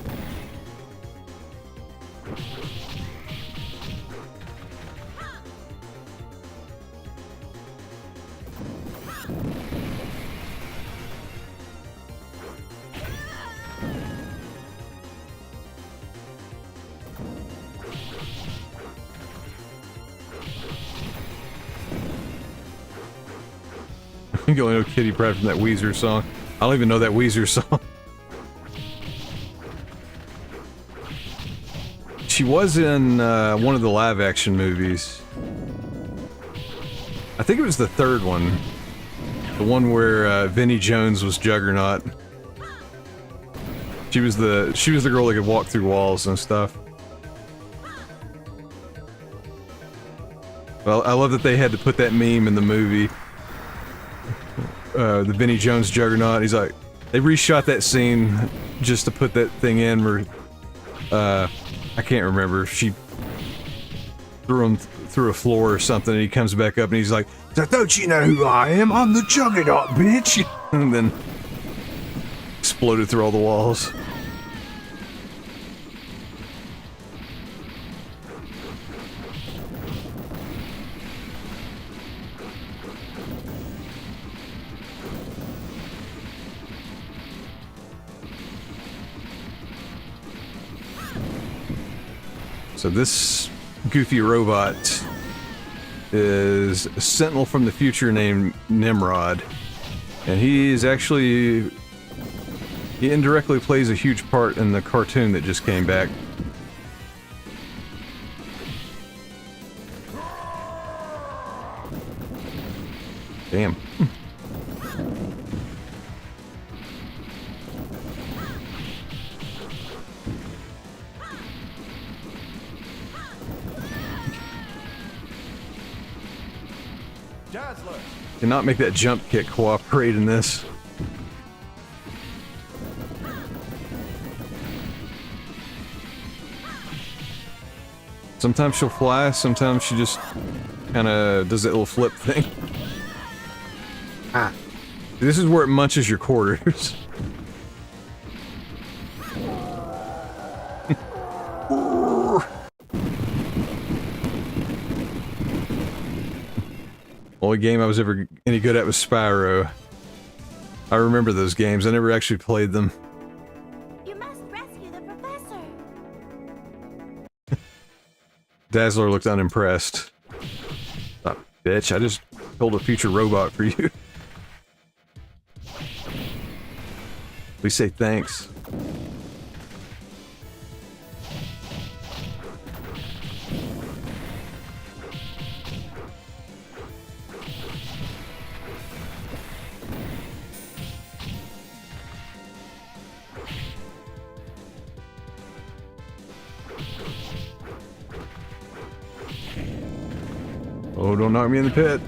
You only know Kitty Pryde from that Weezer song. I don't even know that Weezer song. She was in one of the live-action movies. I think it was the third one. The one where Vinnie Jones was Juggernaut. She was the girl that could walk through walls and stuff. Well, I love that they had to put that meme in the movie. The Vinnie Jones Juggernaut. He's like, they reshot that scene just to put that thing in where, I can't remember. She threw him through a floor or something, and he comes back up and he's like, "Don't you know who I am? I'm the Juggernaut, bitch!" And then exploded through all the walls. So this goofy robot is a sentinel from the future named Nimrod. And he indirectly plays a huge part in the cartoon that just came back. Damn. Cannot make that jump kick cooperate in this. Sometimes she'll fly, sometimes she just kind of does that little flip thing. Ah. This is where it munches your quarters. Only game I was ever any good at was Spyro. I remember those games. I never actually played them. You must rescue the professor. Dazzler looked unimpressed. Oh, bitch, I just built a future robot for you. Please say thanks. Oh, don't knock me in the pit.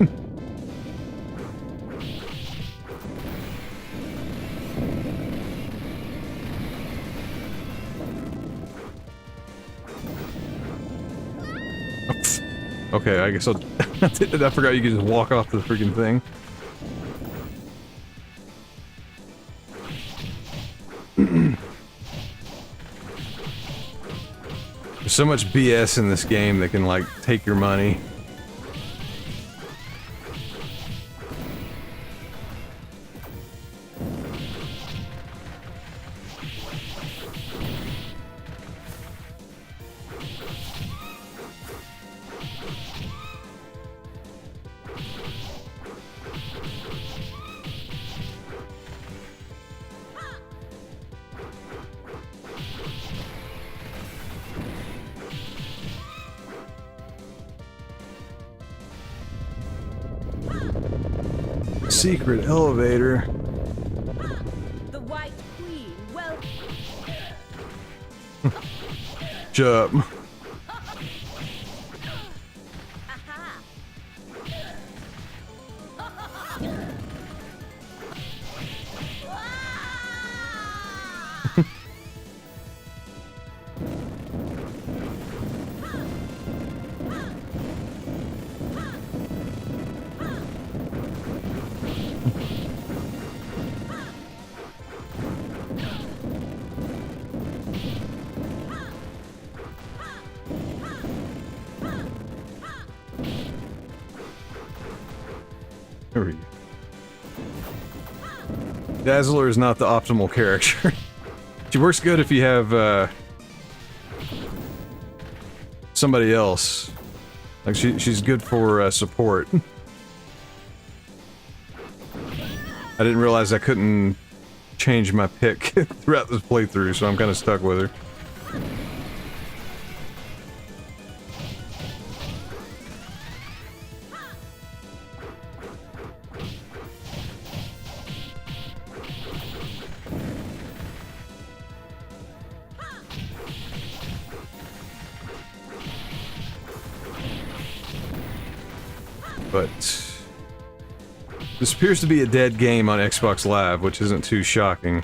Okay, I guess I'll... I forgot you could just walk off the freaking thing. There's so much BS in this game that can, like, take your money. Secret elevator. The White Queen, well... Jump. There we go. Dazzler is not the optimal character. She works good if you have somebody else. Like she's good for support. I didn't realize I couldn't change my pick throughout this playthrough, so I'm kind of stuck with her. But this appears to be a dead game on Xbox Live, which isn't too shocking.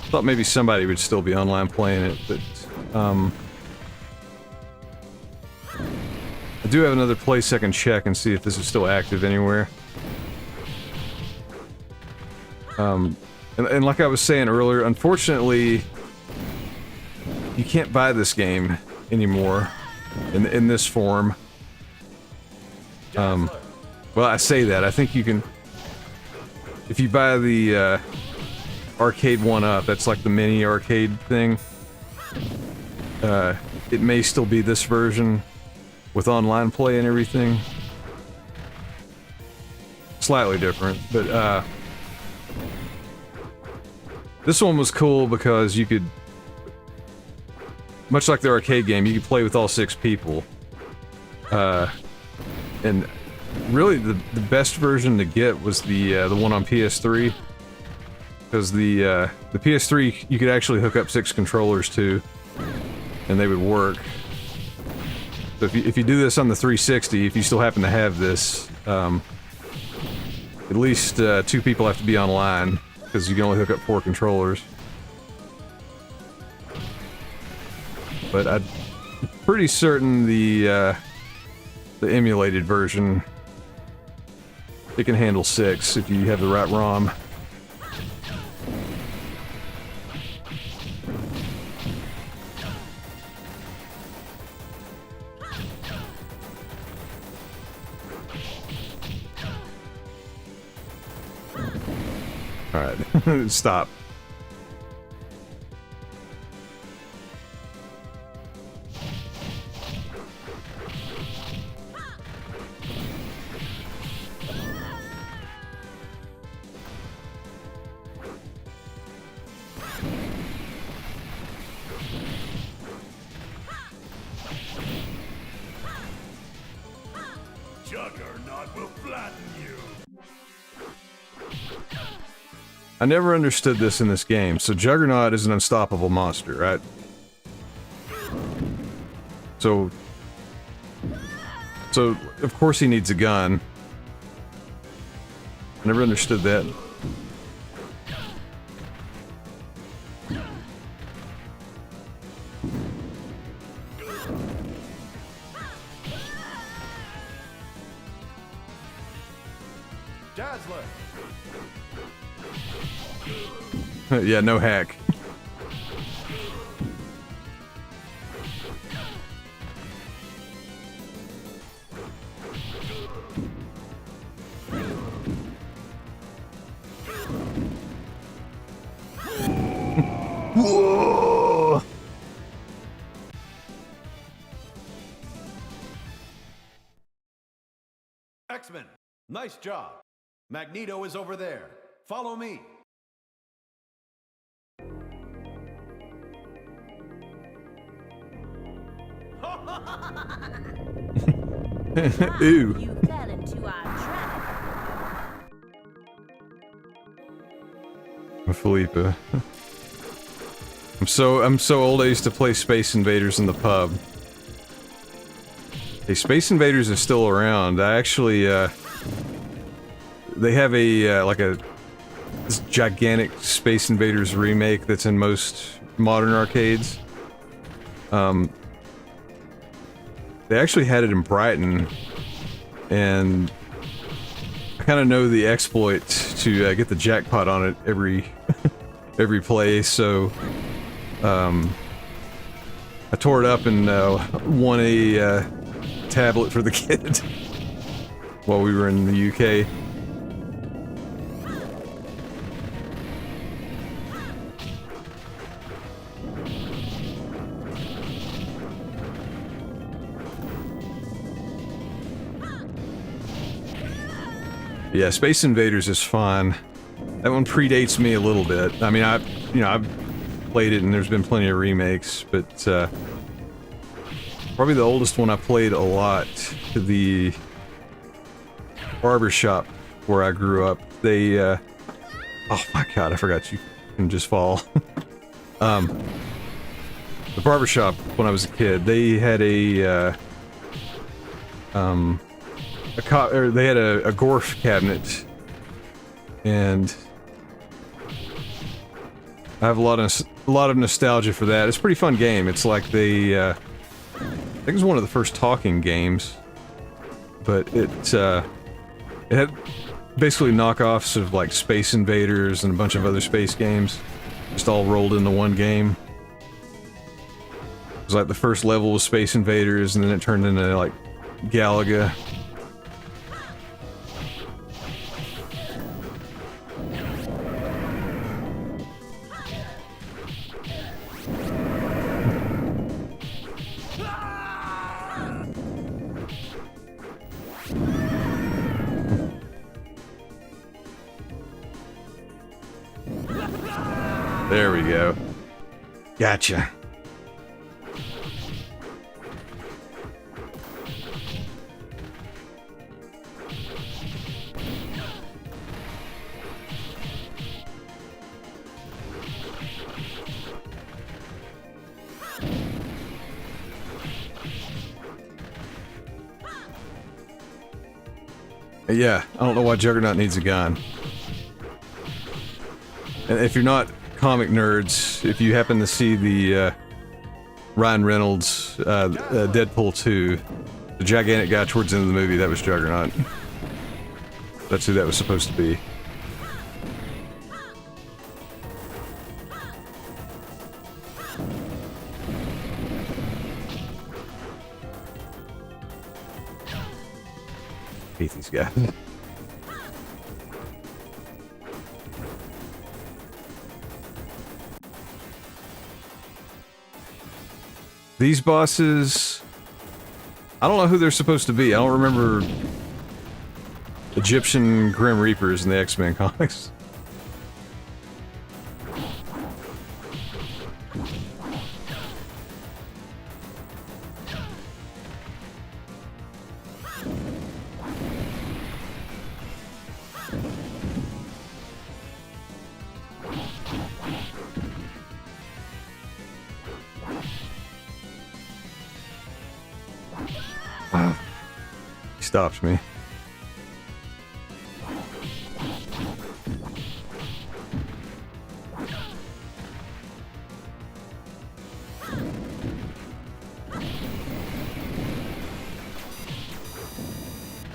Thought maybe somebody would still be online playing it, but I do have another place I can check and see if this is still active anywhere. And like I was saying earlier, unfortunately, you can't buy this game anymore in this form. Well, I say that. I think you can... If you buy the arcade 1-up, that's like the mini arcade thing, it may still be this version with online play and everything. Slightly different, but this one was cool because you could... Much like the arcade game, you could play with all 6 people. And really, the best version to get was the one on PS3, because the PS3 you could actually hook up 6 controllers to, and they would work. So if you do this on the 360, if you still happen to have this, at least 2 people have to be online, because you can only hook up 4 controllers. But I'm pretty certain the emulated version, it can handle 6 if you have the right ROM. Alright, stop. Juggernaut will flatten you. I never understood this in this game. So Juggernaut is an unstoppable monster, right? So of course he needs a gun. I never understood that. Dazzler. Yeah, no hack. Whoa! X-Men, nice job. Magneto is over there. Follow me. Ooh. You fell into our trap. Philippa. I'm so old I used to play Space Invaders in the pub. Hey, Space Invaders is still around. I actually, they have a, this gigantic Space Invaders remake that's in most modern arcades. They actually had it in Brighton, and I kind of know the exploit to get the jackpot on it every play, so I tore it up and won a tablet for the kid while we were in the UK. Yeah, Space Invaders is fun. That one predates me a little bit. I mean, I've played it and there's been plenty of remakes, but probably the oldest one I played a lot, the barbershop where I grew up. They, oh my god, I forgot you can just fall. The barbershop when I was a kid, they had a Gorf cabinet, and I have a lot of nostalgia for that. It's a pretty fun game. It's like they, I think it was one of the first talking games, but it had basically knockoffs of like Space Invaders and a bunch of other space games, just all rolled into one game. It was like the first level was Space Invaders, and then it turned into like Galaga. There we go. Gotcha. Yeah, I don't know why Juggernaut needs a gun. And if you're not comic nerds, if you happen to see the Ryan Reynolds Deadpool 2, the gigantic guy towards the end of the movie, that was Juggernaut. That's who that was supposed to be. Hate these guys. These bosses, I don't know who they're supposed to be. I don't remember Egyptian Grim Reapers in the X-Men comics. He stops me.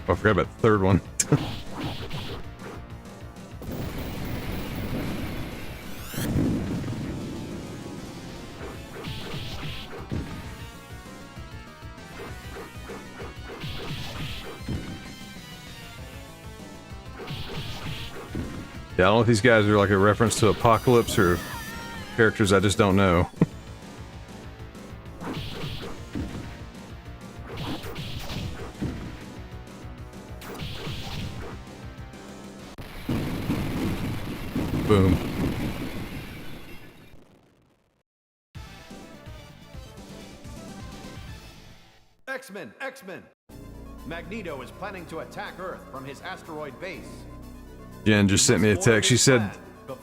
Oh, I forgot about the third one. Yeah, I don't know if these guys are like a reference to Apocalypse or characters I just don't know. Boom. X-Men! X-Men! Magneto is planning to attack Earth from his asteroid base. Jen just sent me a text. She said,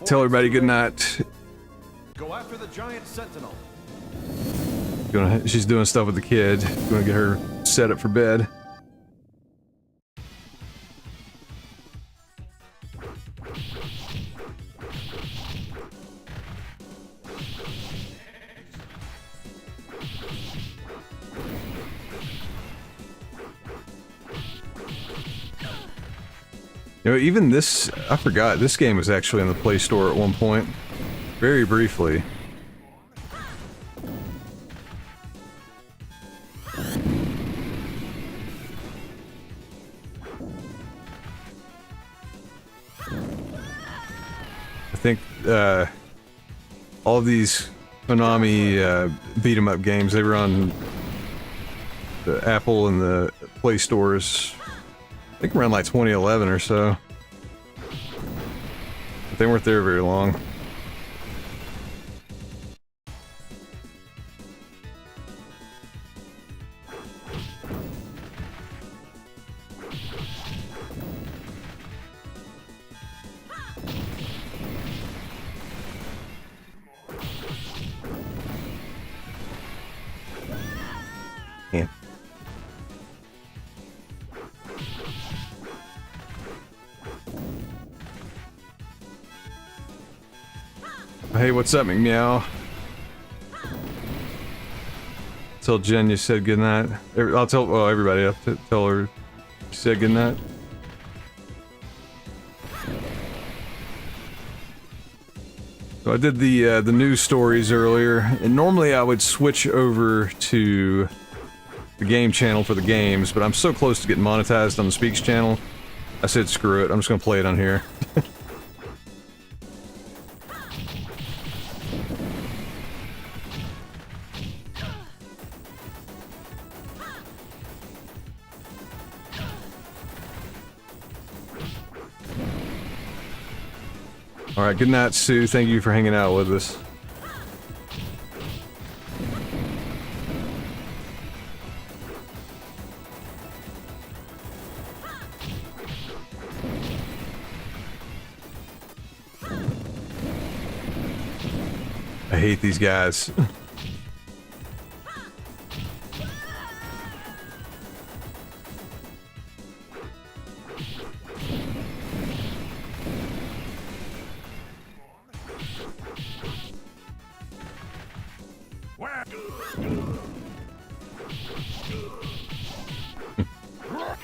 tell everybody good night. Go after the giant sentinel. She's doing stuff with the kid. Gonna get her set up for bed. You know, even this, I forgot, this game was actually in the Play Store at one point. Very briefly. I think, all of these Konami, beat-em-up games, they were on the Apple and the Play Stores, I think around like 2011 or so. But they weren't there very long. Yeah. Hey, what's up, McMeow? Tell Jen you said goodnight. I'll tell, well, everybody, I'll tell her you said goodnight. So I did the news stories earlier, and normally I would switch over to the game channel for the games, but I'm so close to getting monetized on the Speaks channel, I said screw it, I'm just gonna play it on here. Alright, good night, Sue. Thank you for hanging out with us. I hate these guys.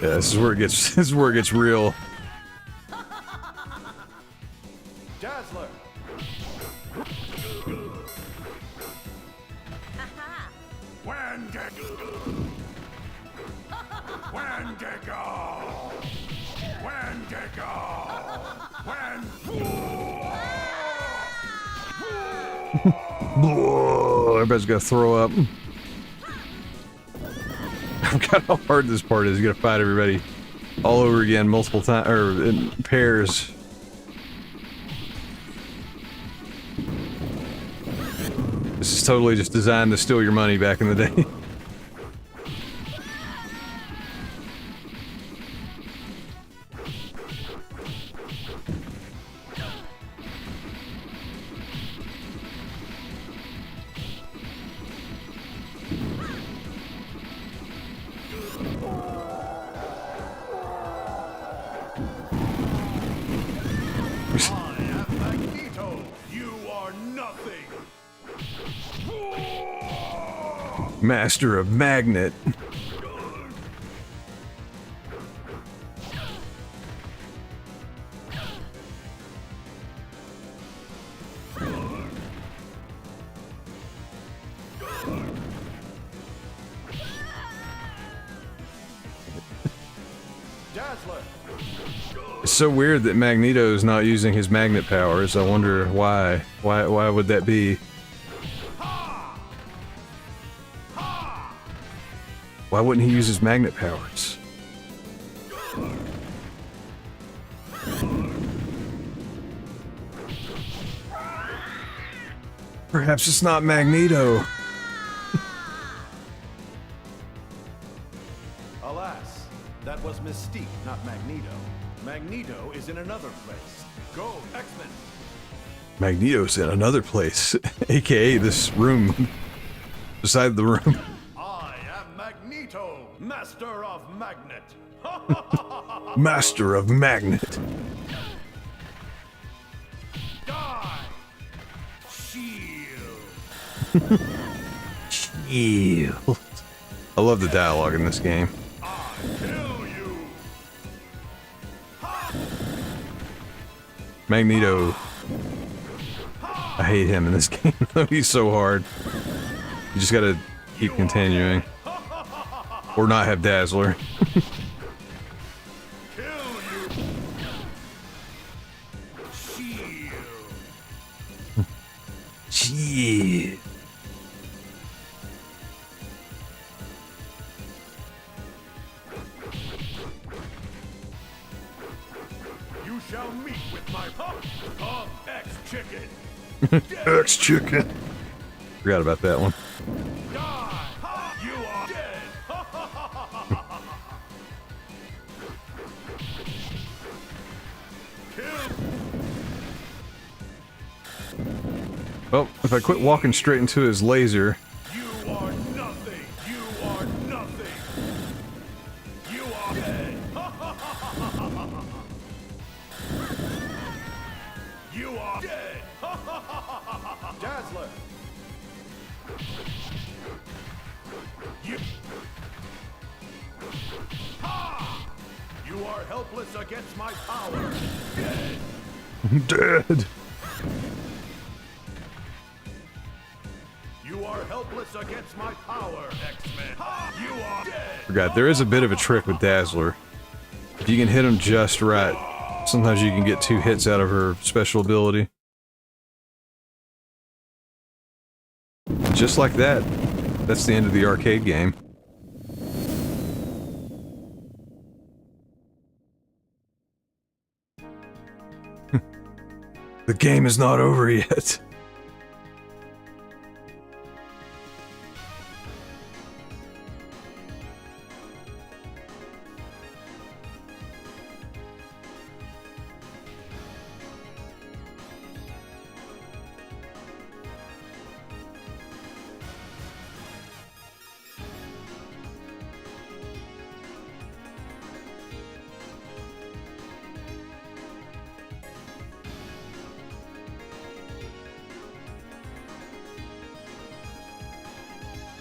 Yeah, this is where it gets real. Dazzler. Everybody's gonna throw up. forgot how hard this part is. You gotta fight everybody all over again, multiple times, or in pairs. This is totally just designed to steal your money back in the day. Master of Magnet. It's so weird that Magneto's not using his magnet powers. I wonder why. Why would that be? Why wouldn't he use his magnet powers? Perhaps it's not Magneto. Alas, that was Mystique, not Magneto. Magneto is in another place. Go, X-Men! Magneto's in another place, aka this room beside the room. I am Magneto, Master of Magnet. Master of Magnet. Die! Shield. I love the dialogue in this game. Magneto. I hate him in this game. He's so hard. You just gotta keep continuing. Or not have Dazzler. Shield. You shall meet with my X-Chicken. X-Chicken. Forgot about that one. You are dead. Well, if I quit walking straight into his laser. You are nothing. You are nothing. You are dead. You are dead. Dazzler. You are helpless against my power. Dead. Dead. You are helpless against my power, X-Men. You are dead. Forgot, there is a bit of a trick with Dazzler. If you can hit him just right, sometimes you can get 2 hits out of her special ability. Just like that. That's the end of the arcade game. The game is not over yet.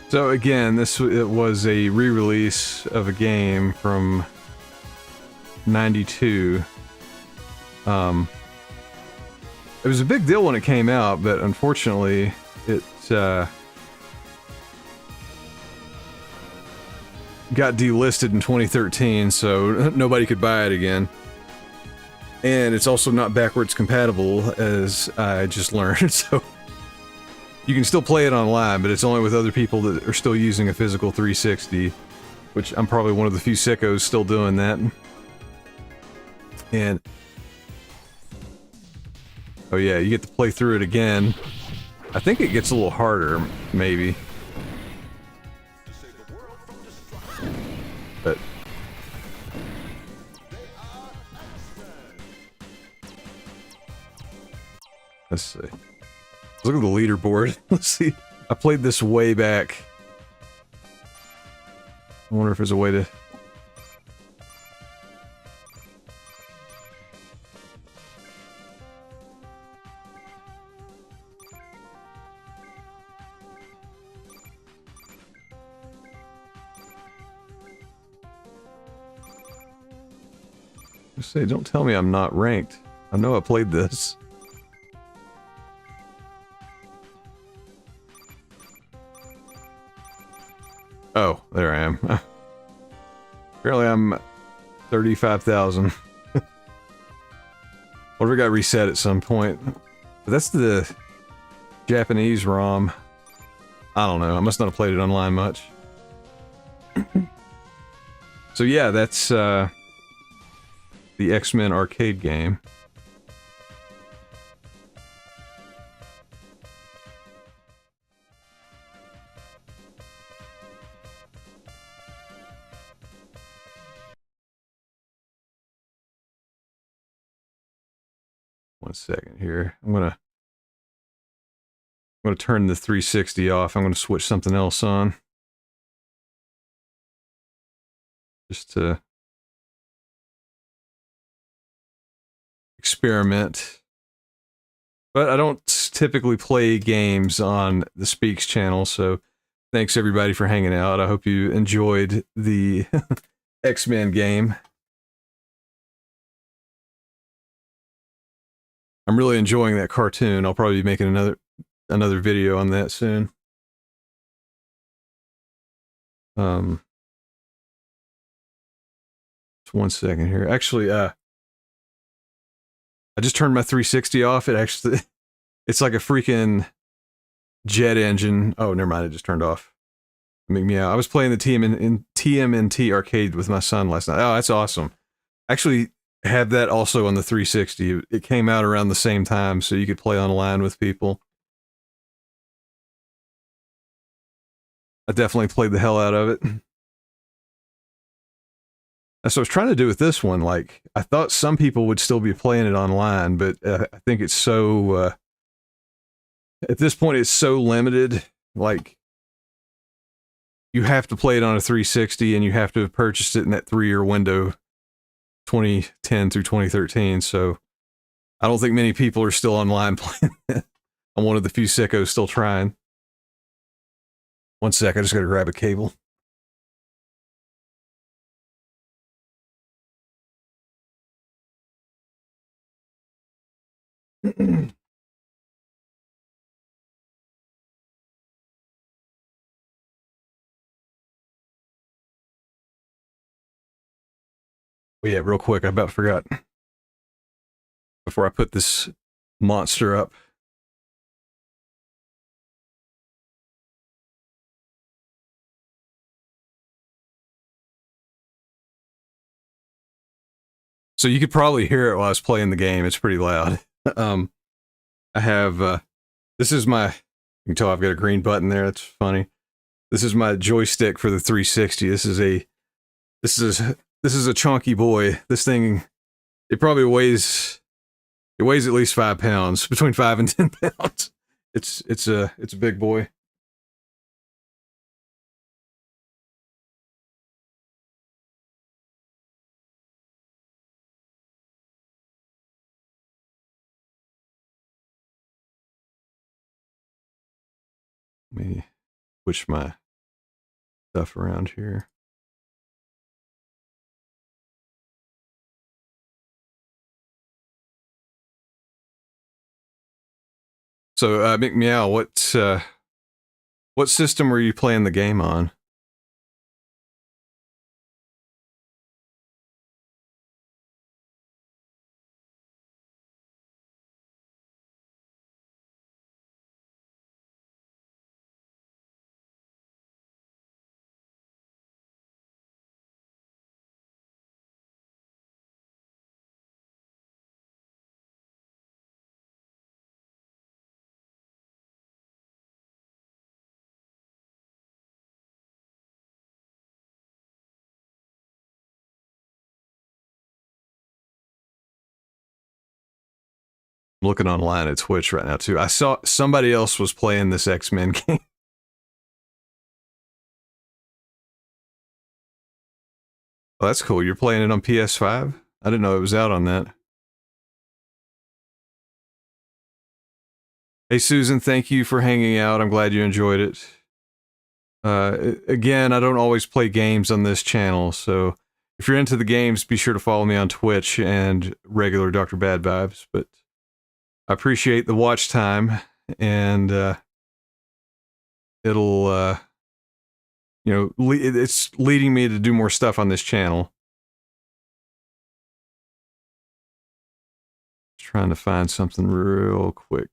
So again, it was a re-release of a game from '92. It was a big deal when it came out, but unfortunately, it got delisted in 2013, so nobody could buy it again. And it's also not backwards compatible, as I just learned, so you can still play it online, but it's only with other people that are still using a physical 360, which I'm probably one of the few sickos still doing that. And oh yeah, you get to play through it again. I think it gets a little harder, maybe. But let's see. Look at the leaderboard. Let's see. I played this way back. I wonder if there's a way to... Let's see, don't tell me I'm not ranked. I know I played this. Oh, there I am. Apparently I'm 35,000. What if it got reset at some point? But that's the Japanese ROM. I don't know. I must not have played it online much. So yeah, that's the X-Men arcade game. One second here. I'm gonna turn the 360 off. I'm gonna switch something else on. Just to experiment. But I don't typically play games on the Speaks channel, so thanks everybody for hanging out. I hope you enjoyed the X-Men game. I'm really enjoying that cartoon. I'll probably be making another video on that soon. Just one second here. Actually, I just turned my 360 off. It's like a freaking jet engine. Oh, never mind. It just turned off. Make me out. I was playing the TMNT arcade with my son last night. Oh, that's awesome. Actually, have that also on the 360. It came out around the same time, so you could play online with people. I definitely played the hell out of it. That's what I was trying to do with this one. Like, I thought some people would still be playing it online, but I think it's so... at this point, it's so limited. Like, you have to play it on a 360, and you have to have purchased it in that 3-year window, 2010 through 2013, so I don't think many people are still online playing it. I'm one of the few sickos still trying. One sec, I just gotta grab a cable. Well, yeah, real quick, I about forgot. Before I put this monster up. So you could probably hear it while I was playing the game. It's pretty loud. I have, this is my, you can tell I've got a green button there. That's funny. This is my joystick for the 360. This is a chunky boy. This thing, it probably weighs at least 5 pounds, between 5 and 10 pounds. It's a big boy. Let me switch my stuff around here. So, McMeow, what system were you playing the game on? I'm looking online at Twitch right now too. I saw somebody else was playing this X-Men game. Oh, that's cool. You're playing it on PS5? I didn't know it was out on that. Hey, Susan, thank you for hanging out. I'm glad you enjoyed it. Again, I don't always play games on this channel, so if you're into the games, be sure to follow me on Twitch and regular Dr. Bad Vibes. But I appreciate the watch time, and it'll, you know, it's leading me to do more stuff on this channel. Just trying to find something real quick.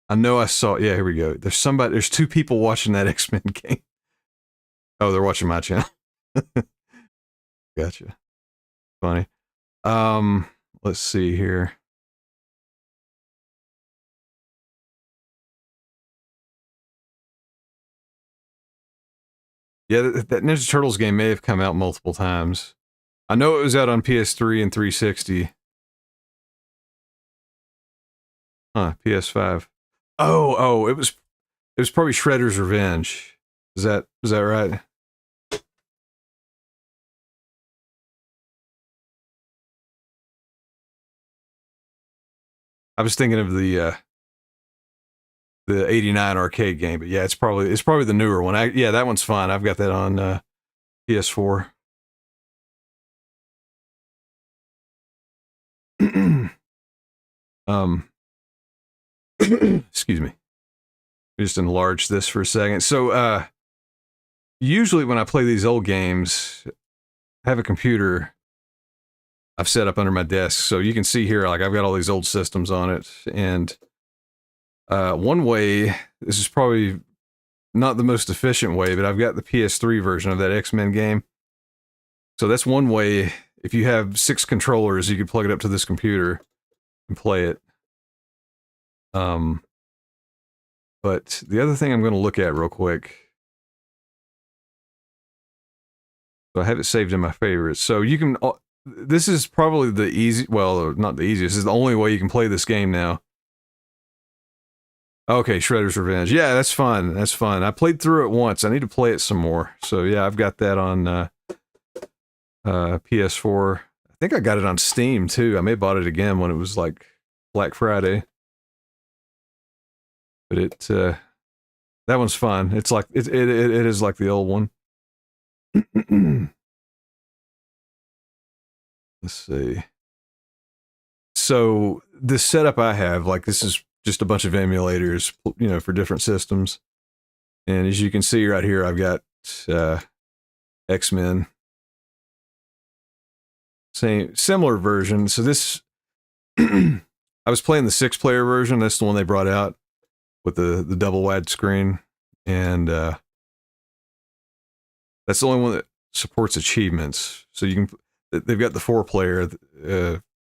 I know I saw, yeah, here we go. There's two people watching that X-Men game. Oh, they're watching my channel. Gotcha. Funny. Let's see here. Yeah, that Ninja Turtles game may have come out multiple times. I know it was out on PS3 and 360. Huh, PS5. Oh, it was probably Shredder's Revenge. Is that right? I was thinking of the 89 arcade game, but yeah, it's probably the newer one. Yeah, that one's fine. I've got that on PS4. Excuse me. We just enlarge this for a second. So, usually when I play these old games, I have a computer I've set up under my desk. So you can see here, like I've got all these old systems on it. And one way, this is probably not the most efficient way, but I've got the PS3 version of that X-Men game. So that's one way. If you have 6 controllers, you can plug it up to this computer and play it. But the other thing I'm going to look at real quick. So I have it saved in my favorites. So you can, this is probably the easy, well, not the easiest, this is the only way you can play this game now. Okay, Shredder's Revenge. Yeah, that's fun. That's fun. I played through it once. I need to play it some more. So yeah, I've got that on PS4. I think I got it on Steam too. I may have bought it again when it was like Black Friday. But that one's fun. It's like it is like the old one. Let's see. So this setup I have, like this is just a bunch of emulators, you know, for different systems. And as you can see right here, I've got X-Men. Similar version. So this, I was playing the 6-player version. That's the one they brought out with the double wide screen. And that's the only one that supports achievements. So you can, they've got the 4-player.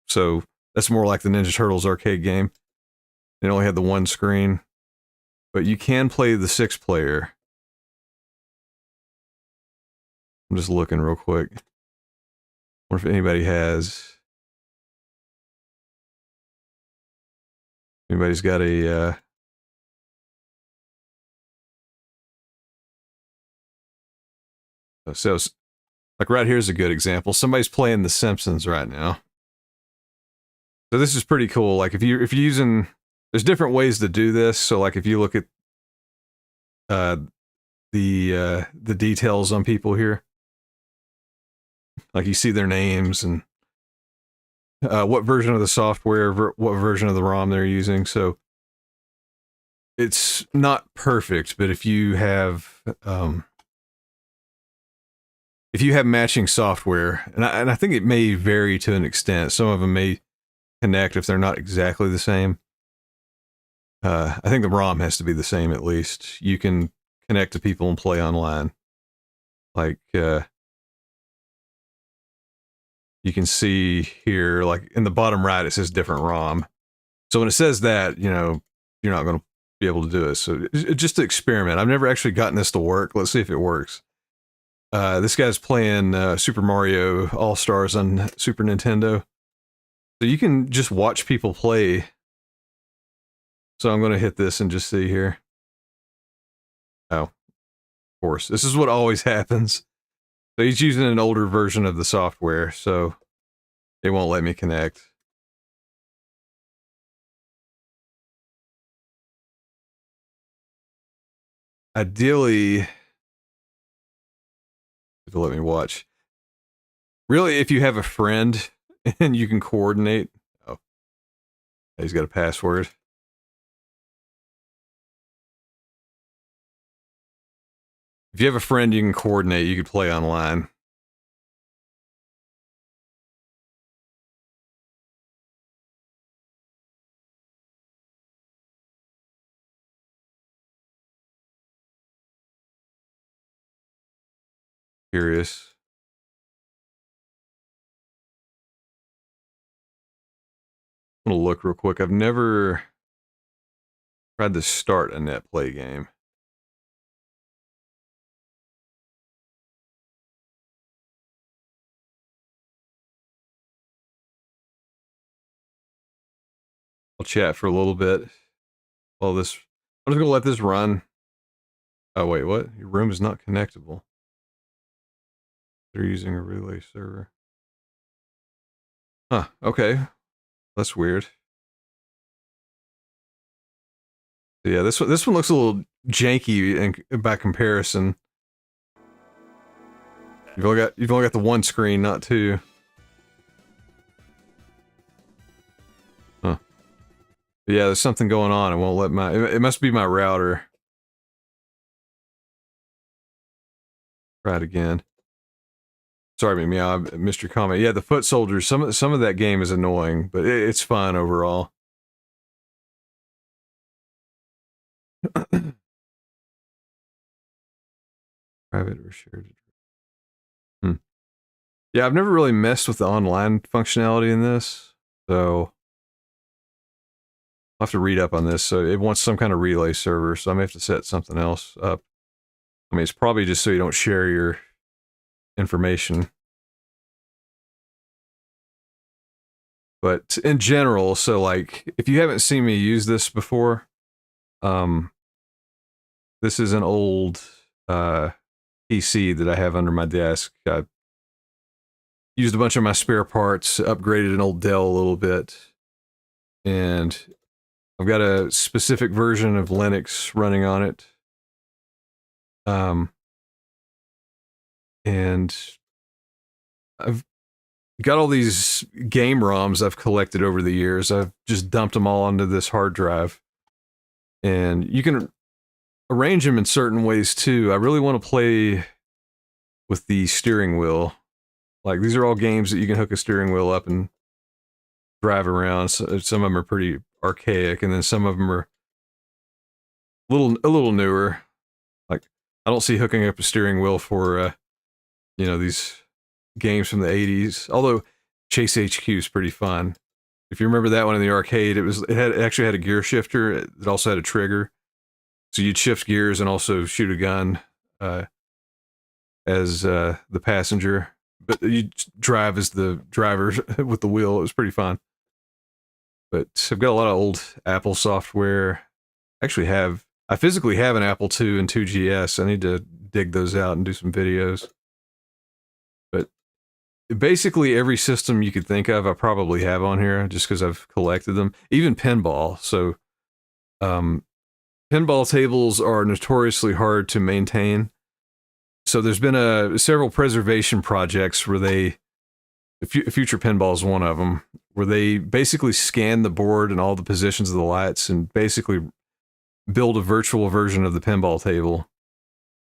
So that's more like the Ninja Turtles arcade game. They only had the one screen, but you can play the 6-player. I'm just looking real quick. Wonder if anybody has. Anybody's got a. So, like right here's a good example. Somebody's playing The Simpsons right now. So this is pretty cool. Like if you're using, there's different ways to do this. So like if you look at the details on people here, like you see their names and what version of the software, what version of the ROM they're using. So it's not perfect, but if you have matching software, and I think it may vary to an extent. Some of them may connect if they're not exactly the same. I think the ROM has to be the same at least. You can connect to people and play online. Like, you can see here, like in the bottom right, it says different ROM. So when it says that, you know, you're not going to be able to do it. So just to experiment. I've never actually gotten this to work. Let's see if it works. This guy's playing Super Mario All-Stars on Super Nintendo. So you can just watch people play. So I'm going to hit this and just see here. Oh, of course. This is what always happens. So he's using an older version of the software, so it won't let me connect. Ideally, to let me watch. Really, if you have a friend and you can coordinate. Oh, he's got a password. If you have a friend you can coordinate, you could play online. Curious. I'm gonna look real quick. I've never tried to start a NetPlay game. I'll chat for a little bit. Well, I'm just gonna let this run. Oh wait, what? Your room is not connectable. They're using a relay server. Huh, okay. That's weird. Yeah, this one looks a little janky by comparison. You've only got the one screen, not two. Huh. But yeah, there's something going on. It won't let it must be my router. Try it again. Sorry, Meow, I missed your comment. Yeah, the foot soldiers, some of that game is annoying, but it's fun overall. Private or shared. Yeah, I've never really messed with the online functionality in this, so I'll have to read up on this. So it wants some kind of relay server, so I may have to set something else up. I mean, it's probably just so you don't share your information. But in general, so like, if you haven't seen me use this before, this is an old PC that I have under my desk. I used a bunch of my spare parts, upgraded an old Dell a little bit, and I've got a specific version of Linux running on it. And I've got all these game ROMs I've collected over the years. I've just dumped them all onto this hard drive. And you can arrange them in certain ways too. I really want to play with the steering wheel. Like, these are all games that you can hook a steering wheel up and drive around. So, some of them are pretty archaic, and then some of them are a little newer. Like, I don't see hooking up a steering wheel for, these games from the 80s. Although Chase HQ is pretty fun. If you remember that one in the arcade, it actually had a gear shifter. It also had a trigger, so you'd shift gears and also shoot a gun as the passenger. But you drive as the driver with the wheel. It was pretty fun. But I've got a lot of old Apple software. I physically have an Apple II and 2GS. I need to dig those out and do some videos. But basically every system you could think of, I probably have on here just because I've collected them. Even pinball. So pinball tables are notoriously hard to maintain. So there's been several preservation projects where Future Pinball is one of them, where they basically scan the board and all the positions of the lights and basically build a virtual version of the pinball table.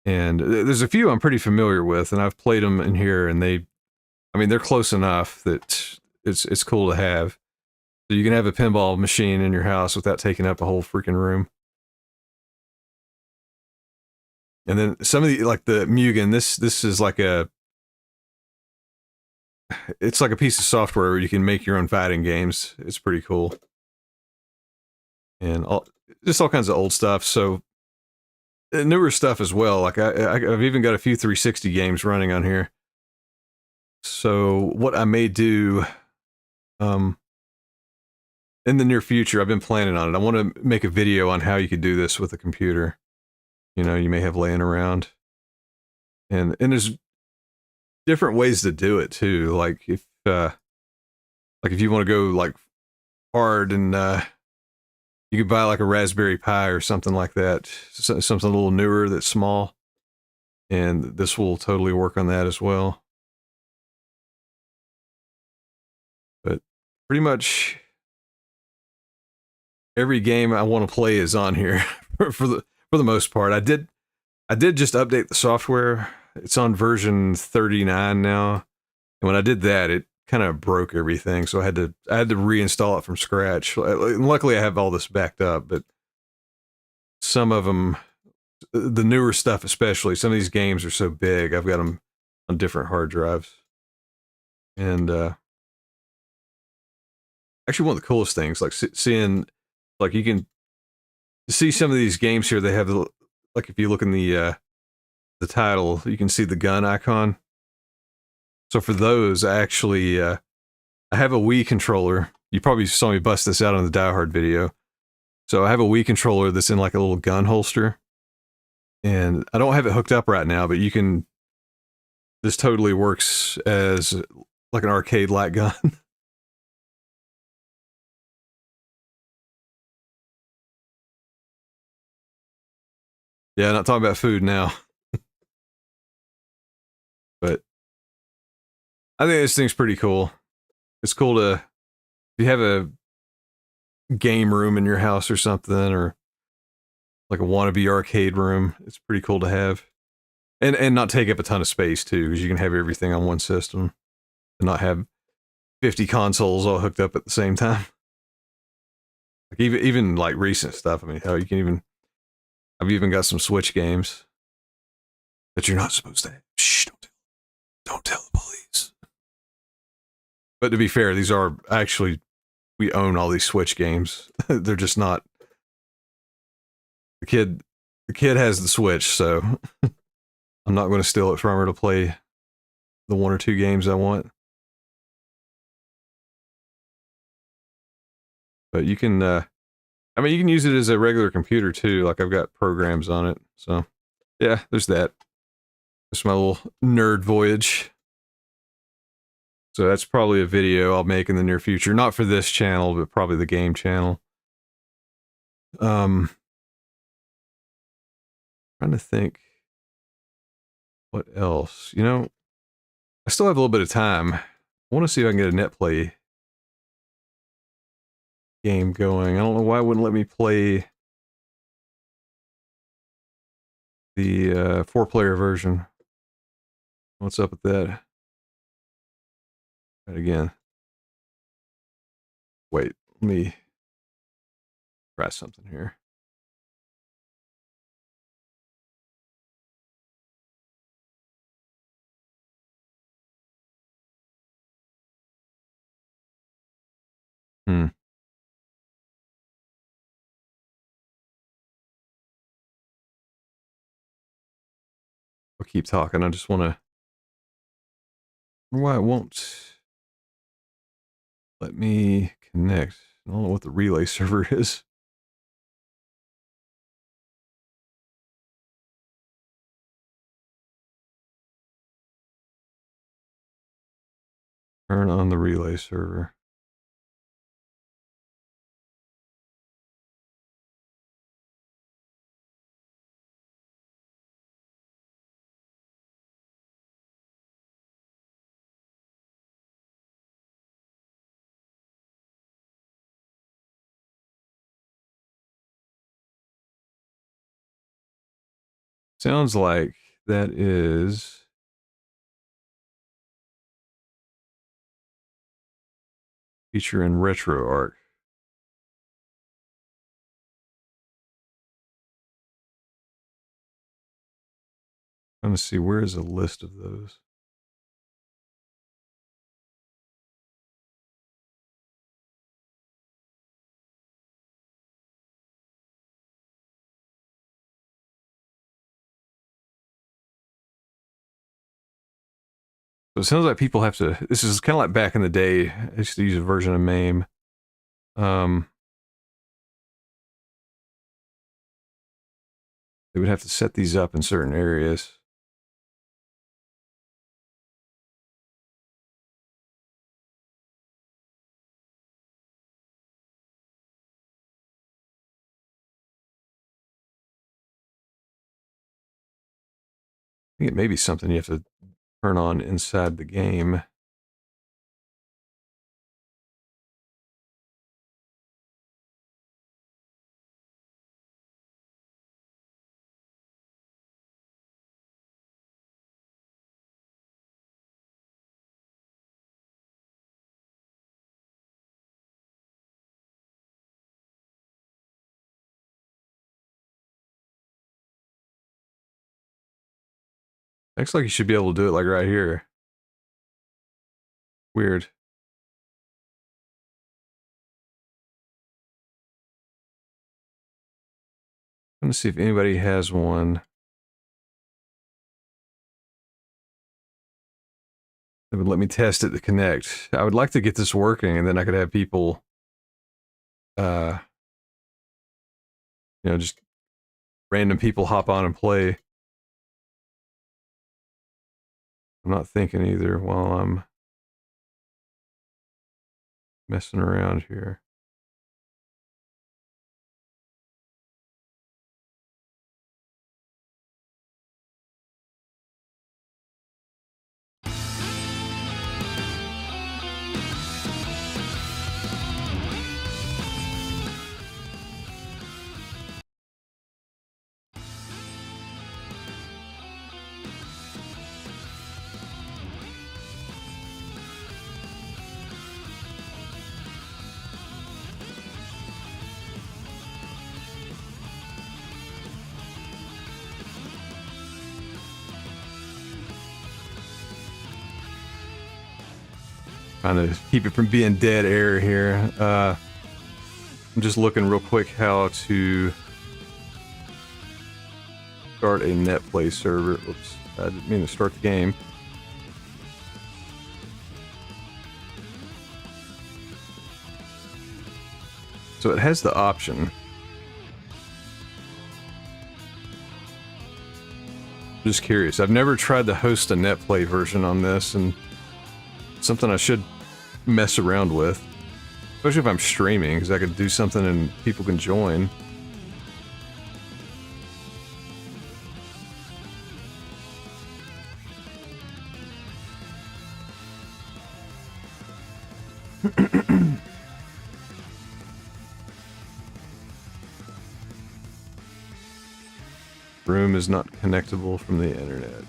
And there's a few I'm pretty familiar with, and I've played them in here, and they're close enough that it's cool to have. So you can have a pinball machine in your house without taking up a whole freaking room. And then some of like the Mugen, this is like it's like a piece of software where you can make your own fighting games. It's pretty cool. And just all kinds of old stuff. So newer stuff as well. Like I've even got a few 360 games running on here. So what I may do, in the near future, I've been planning on it. I want to make a video on how you could do this with a computer. You know, you may have laying around. And there's different ways to do it too. Like if you want to go like hard and you could buy like a Raspberry Pi or something like that, something a little newer that's small, and this will totally work on that as well. But pretty much every game I want to play is on here for the most part. I did just update the software. It's on version 39 now, and when I did that, it kind of broke everything, so I had to reinstall it from scratch. Luckily, I have all this backed up, but some of them, the newer stuff especially, some of these games are so big, I've got them on different hard drives. And actually, one of the coolest things, like seeing, like you can see some of these games here, they have, like if you look in the title, you can see the gun icon. So for those, I actually, I have a Wii controller. You probably saw me bust this out on the Die Hard video. So I have a Wii controller that's in like a little gun holster. And I don't have it hooked up right now, but you can, this totally works as like an arcade light gun. Yeah, not talking about food now. But I think this thing's pretty cool. It's cool to, if you have a game room in your house or something, or like a wannabe arcade room, it's pretty cool to have. And not take up a ton of space too, because you can have everything on one system and not have 50 consoles all hooked up at the same time. Like even like recent stuff. I mean, hell, you can even, I've even got some Switch games that you're not supposed to have. Shh, don't tell the police. But to be fair, these are actually, we own all these Switch games. They're just not, the kid has the Switch, so I'm not going to steal it from her to play the 1 or 2 games I want. But you can, I mean, you can use it as a regular computer too. Like I've got programs on it. So yeah, there's that. That's my little nerd voyage. So that's probably a video I'll make in the near future. Not for this channel, but probably the game channel. Trying to think what else. You know, I still have a little bit of time. I want to see if I can get a NetPlay game going. I don't know why it wouldn't let me play the 4-player version. What's up with that? Right again. Wait, let me try something here. I'll keep talking. I just want to. Why it won't let me connect. I don't know what the relay server is. Turn on the relay server. Sounds like that is feature in RetroArch. Trying to see where is a list of those. So it sounds like people have to, this is kind of like back in the day, I used to use a version of MAME. They would have to set these up in certain areas. I think it may be something you have to turn on inside the game. Looks like you should be able to do it like right here. Weird. I'm gonna see if anybody has one that would let me test it to connect. I would like to get this working, and then I could have people, you know, just random people hop on and play. I'm not thinking either while I'm messing around here. Trying to keep it from being dead air here. I'm just looking real quick how to start a NetPlay server. Oops, I didn't mean to start the game. So it has the option. Just curious. I've never tried to host a NetPlay version on this, and something I should mess around with, especially if I'm streaming, because I could do something and people can join. Room is not connectable from the internet.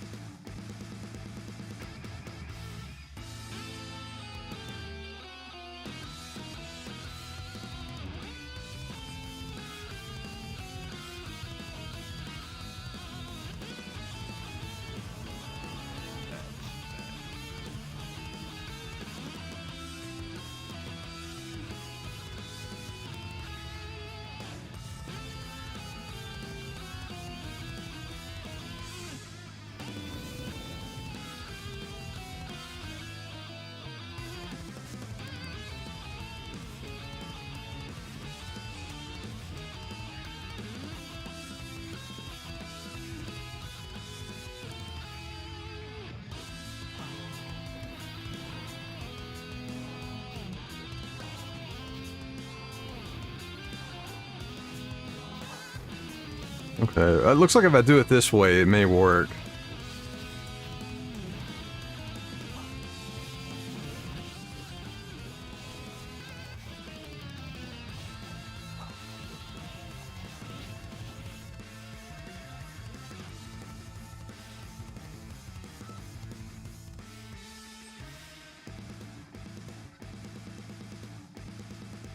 Okay, it looks like if I do it this way, it may work.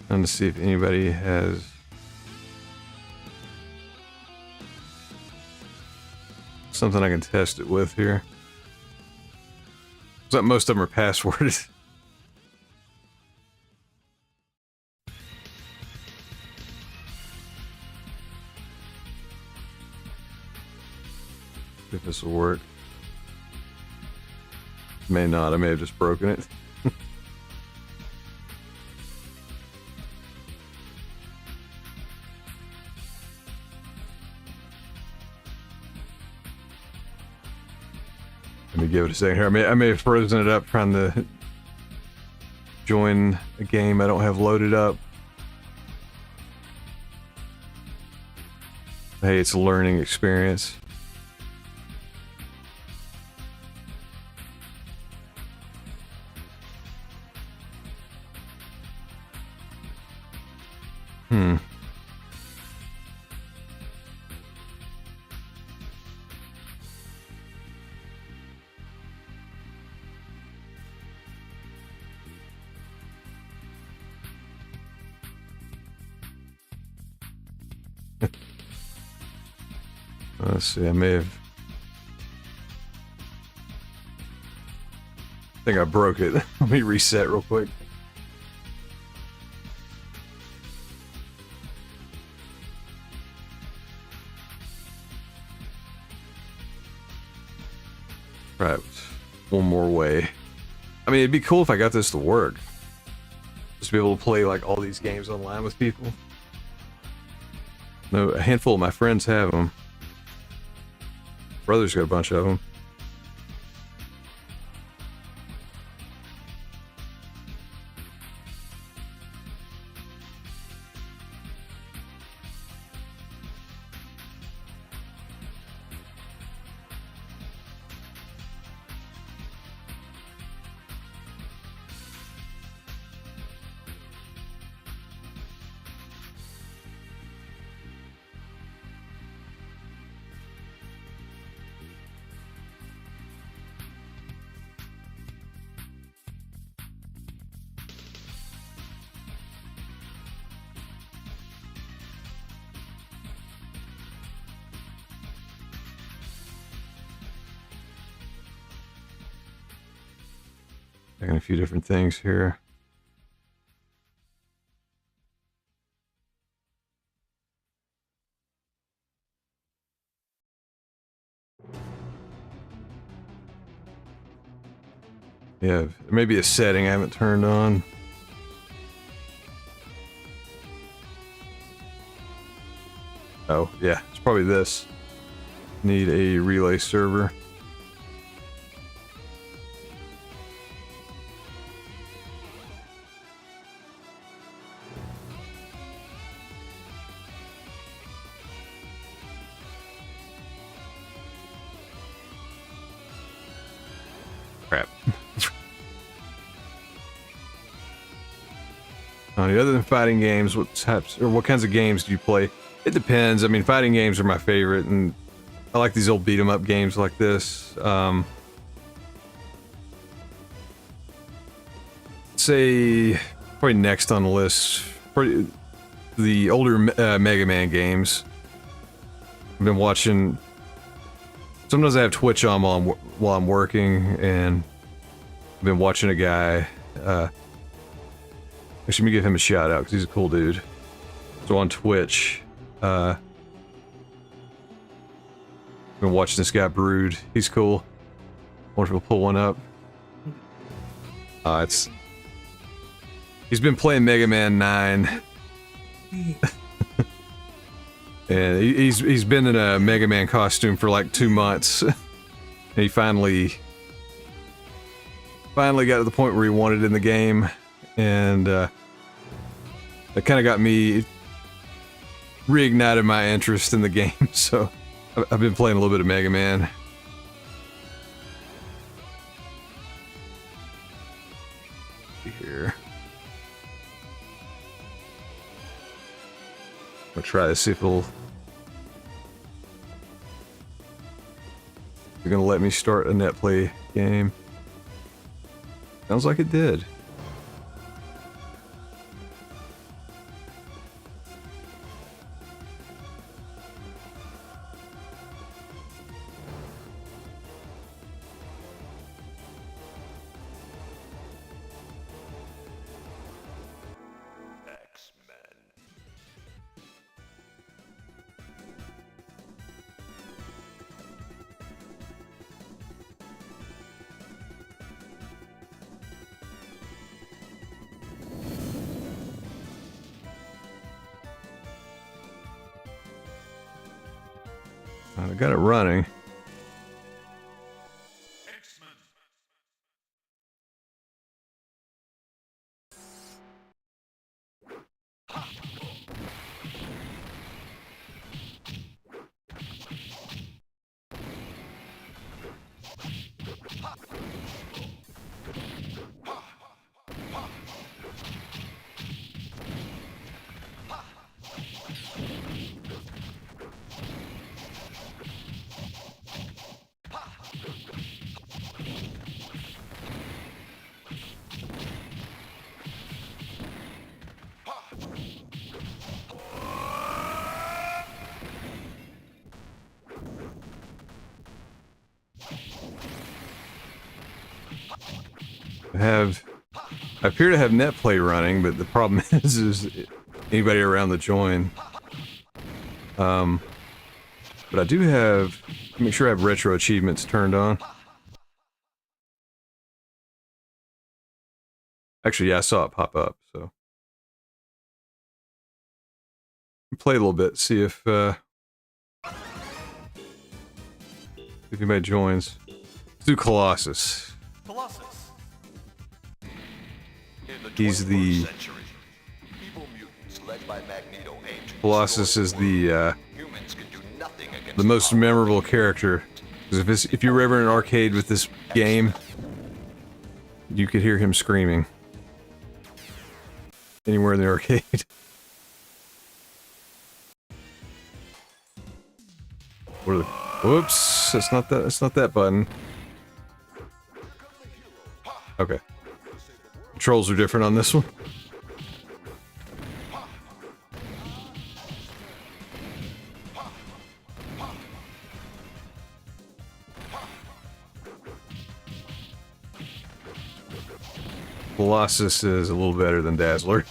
Trying to see if anybody has something I can test it with here. Looks like most of them are passworded. If this will work. May not, I may have just broken it. Let me give it a second here. I may have frozen it up trying to join a game I don't have loaded up. Hey, it's a learning experience. Let's see, I think I broke it. Let me reset real quick. Right, one more way. I mean, it'd be cool if I got this to work. Just be able to play like all these games online with people. No, a handful of my friends have them. Brother's got a bunch of them. Checking a few different things here. Yeah, there may be a setting I haven't turned on. Oh, yeah, it's probably this. Need a relay server. Crap. Other than fighting games, what kinds of games do you play? It depends. I mean, fighting games are my favorite, and I like these old beat 'em up games like this. Say probably next on the list, probably the older Mega Man games. I've been watching. Sometimes I have Twitch on while I'm working, and I've been watching a guy. Actually, let me give him a shout out because he's a cool dude. So on Twitch, been watching this guy Brood. He's cool. Wonder if we'll pull one up. He's been playing Mega Man 9. And he's been in a Mega Man costume for like 2 months. And he finally got to the point where he wanted in the game. And that kind of got me, reignited my interest in the game. So I've been playing a little bit of Mega Man. Here. I'm gonna try to see if they're gonna let me start a NetPlay game. Sounds like it did. I got it running. I appear to have NetPlay running, but the problem is anybody around to join. But I do have, make sure I have retro achievements turned on. Actually, yeah, I saw it pop up, so. Play a little bit, see if anybody joins. Let's do Colossus. Colossus. He's the Colossus is the most memorable character. Because if you were ever in an arcade with this game, you could hear him screaming anywhere in the arcade. What are the, whoops! That's not that. That's not that button. Okay. Controls are different on this one. Colossus is a little better than Dazzler.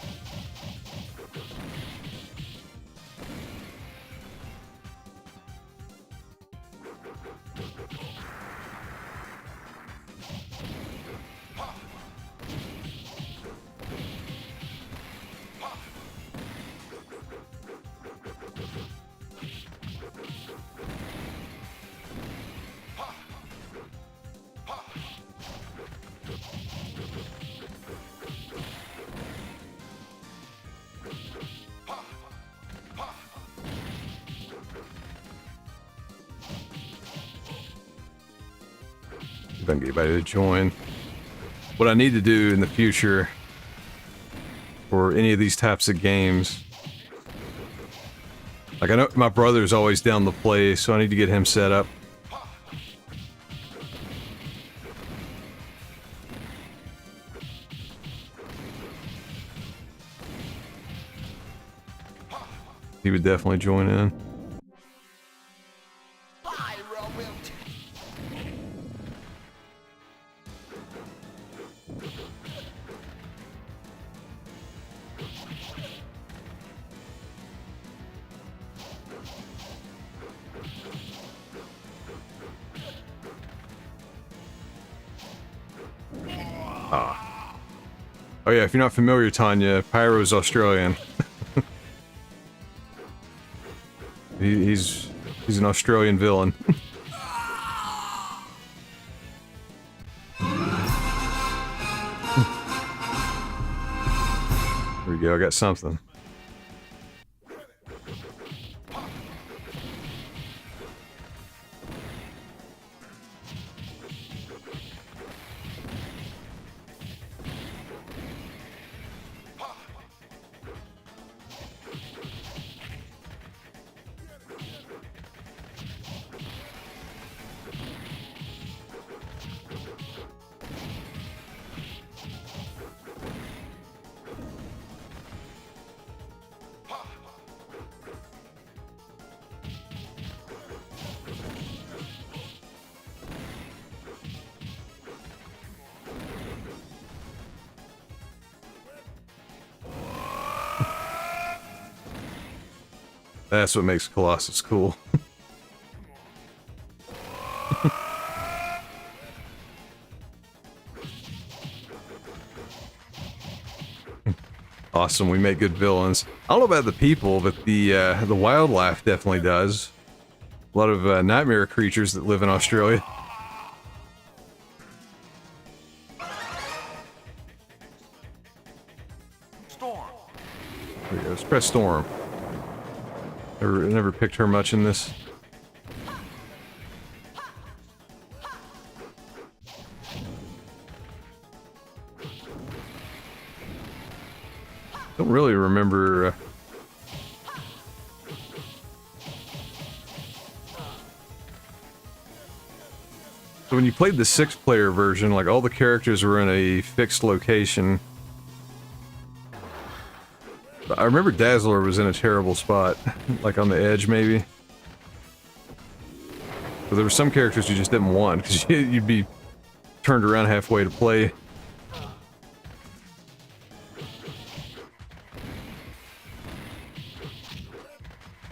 If I can get anybody to join. What I need to do in the future for any of these types of games, like I know my brother's always down to play, so I need to get him set up. He would definitely join in. Oh yeah, if you're not familiar, Tanya, Pyro's Australian. he's an Australian villain. There we go, I got something. That's what makes Colossus cool. Awesome, we make good villains. I don't know about the people, but the wildlife definitely does. A lot of nightmare creatures that live in Australia. Storm. There we go, let's press Storm. Never picked her much in this. Don't really remember. So when you played the 6-player version, like all the characters were in a fixed location. I remember Dazzler was in a terrible spot, like on the edge maybe. But there were some characters you just didn't want, because you'd be turned around halfway to play.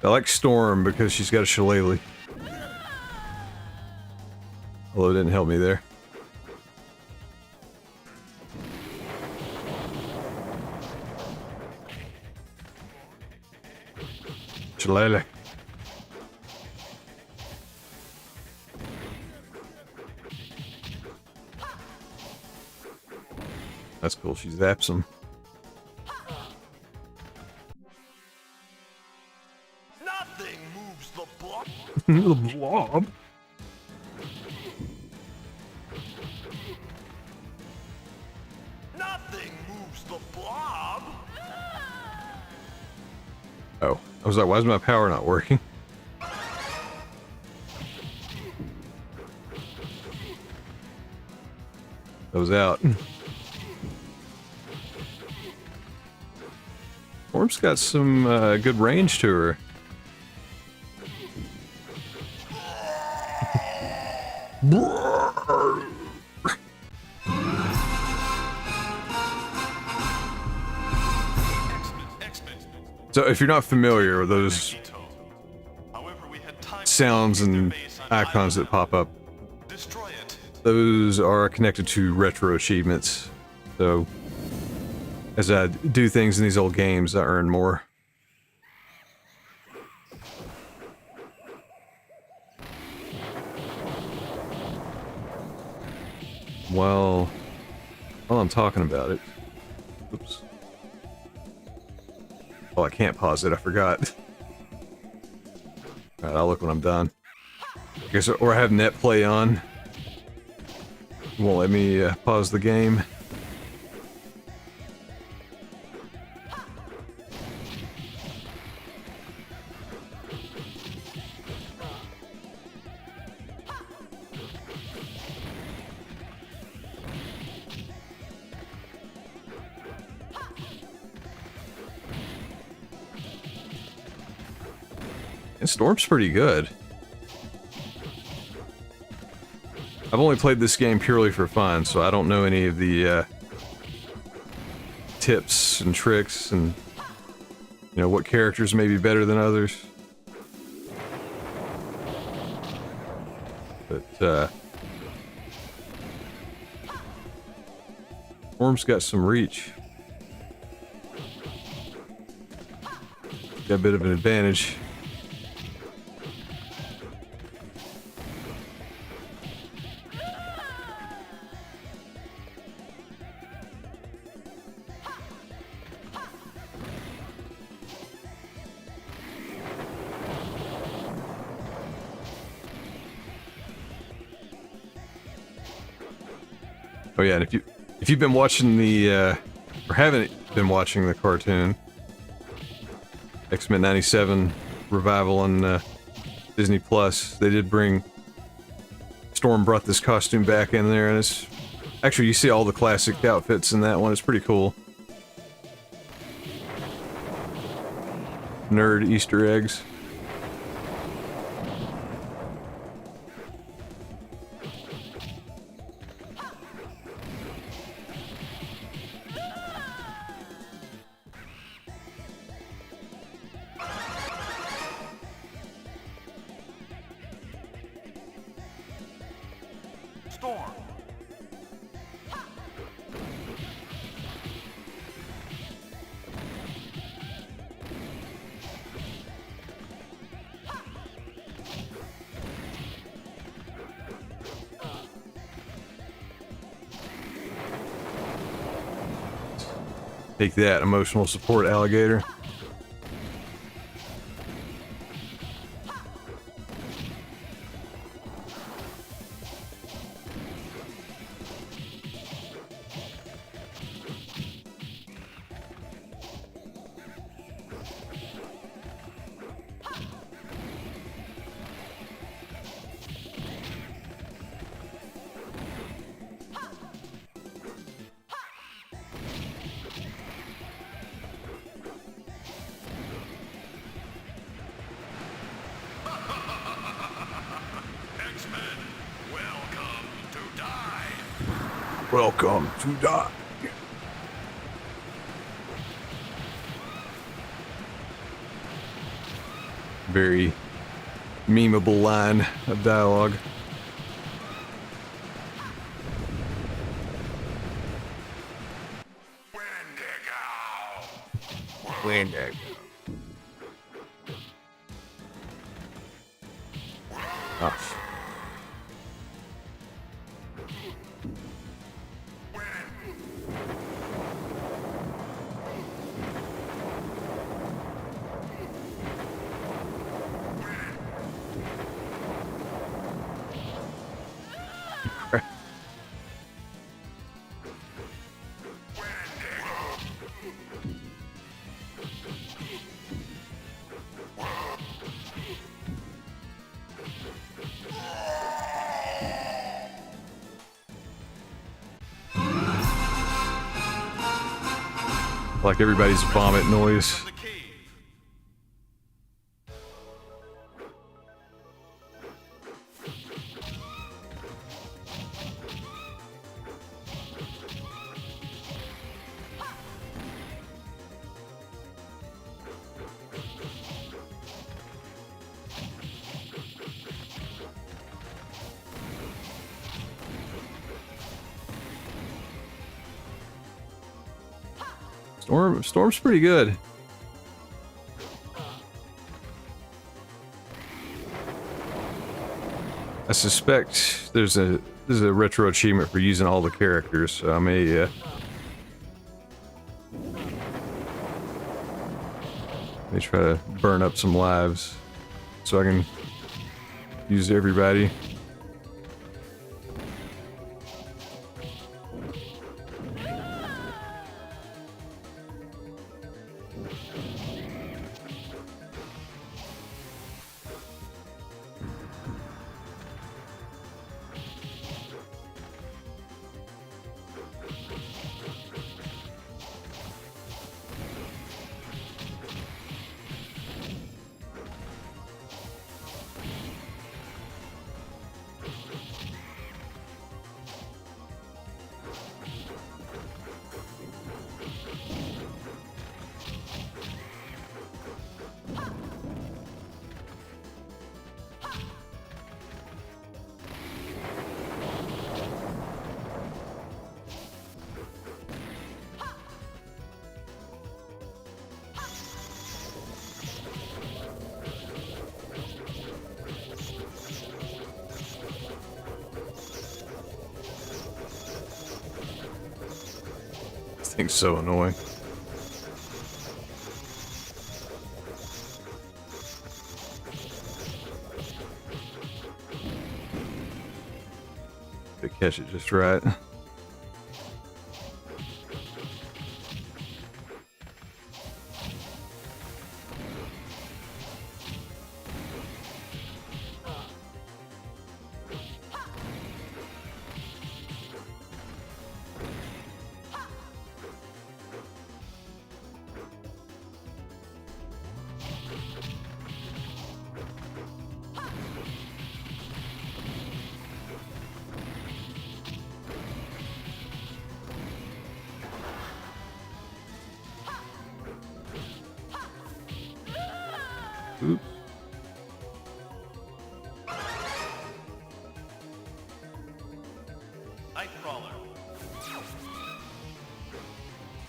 I like Storm because she's got a shillelagh. Although it didn't help me there. Shillelagh. That's cool. She zaps him. Nothing moves the blob. The blob. Nothing moves the blob. Oh, I was like, why is my power not working? That was out. Storm's got some good range to her. So if you're not familiar with those sounds and icons that pop up, those are connected to retro achievements. So as I do things in these old games, I earn more. While I'm talking about it. Oops. Oh, I can't pause it. I forgot. Alright, I'll look when I'm done. I guess, or I have net play on. It won't let me pause the game. And Storm's pretty good. I've only played this game purely for fun, so I don't know any of the tips and tricks and, you know, what characters may be better than others. But, Storm's got some reach. Got a bit of an advantage. Oh yeah, and if you've been watching the or haven't been watching the cartoon, X-Men 97 revival on Disney Plus, they did bring Storm brought this costume back in there, and it's actually, you see all the classic outfits in that one. It's pretty cool. Nerd Easter eggs. Storm. Take that, emotional support alligator. Welcome to die. very memeable line of dialogue. Wendigo. Oh. Like everybody's vomit noise. Storm's pretty good. I suspect there's a retro achievement for using all the characters, so I may try to burn up some lives so I can use everybody. This thing's so annoying. To catch it just right. Oops.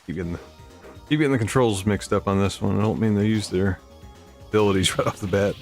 Keep getting the controls mixed up on this one. I don't mean to use their abilities right off the bat.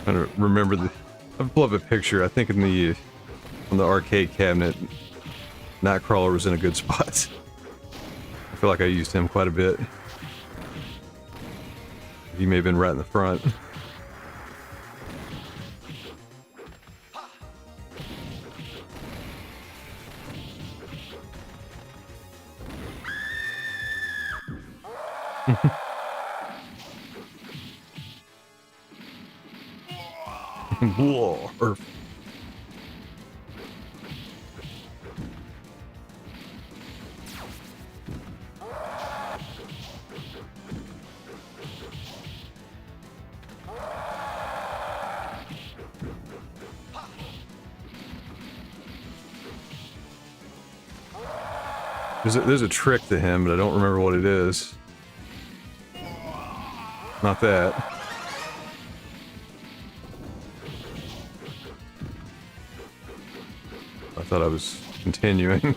I don't remember I've pulled up a picture. I think on the arcade cabinet, Nightcrawler was in a good spot. I feel like I used him quite a bit. He may have been right in the front. Whoa. There's a trick to him, but I don't remember what it is. Not that. I thought I was continuing.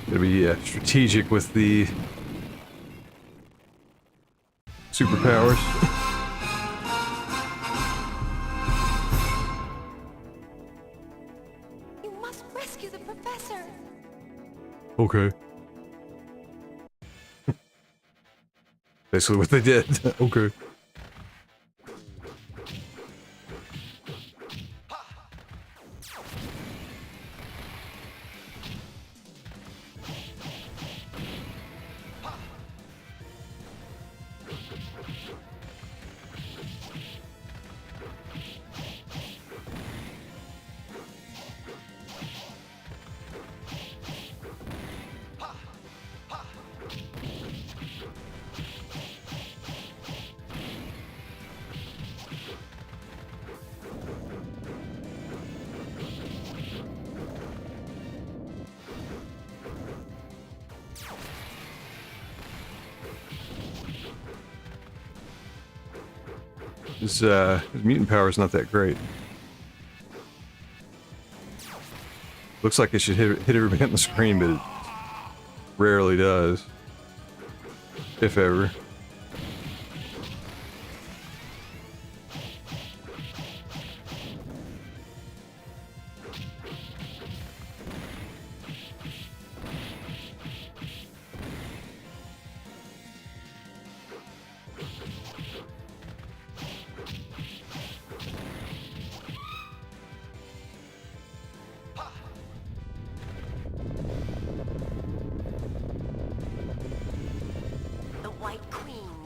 Gotta be strategic with the superpowers. You must rescue the professor. Okay. Basically what they did. Okay. His mutant power is not that great. Looks like it should hit everybody on the screen, but it rarely does. If ever.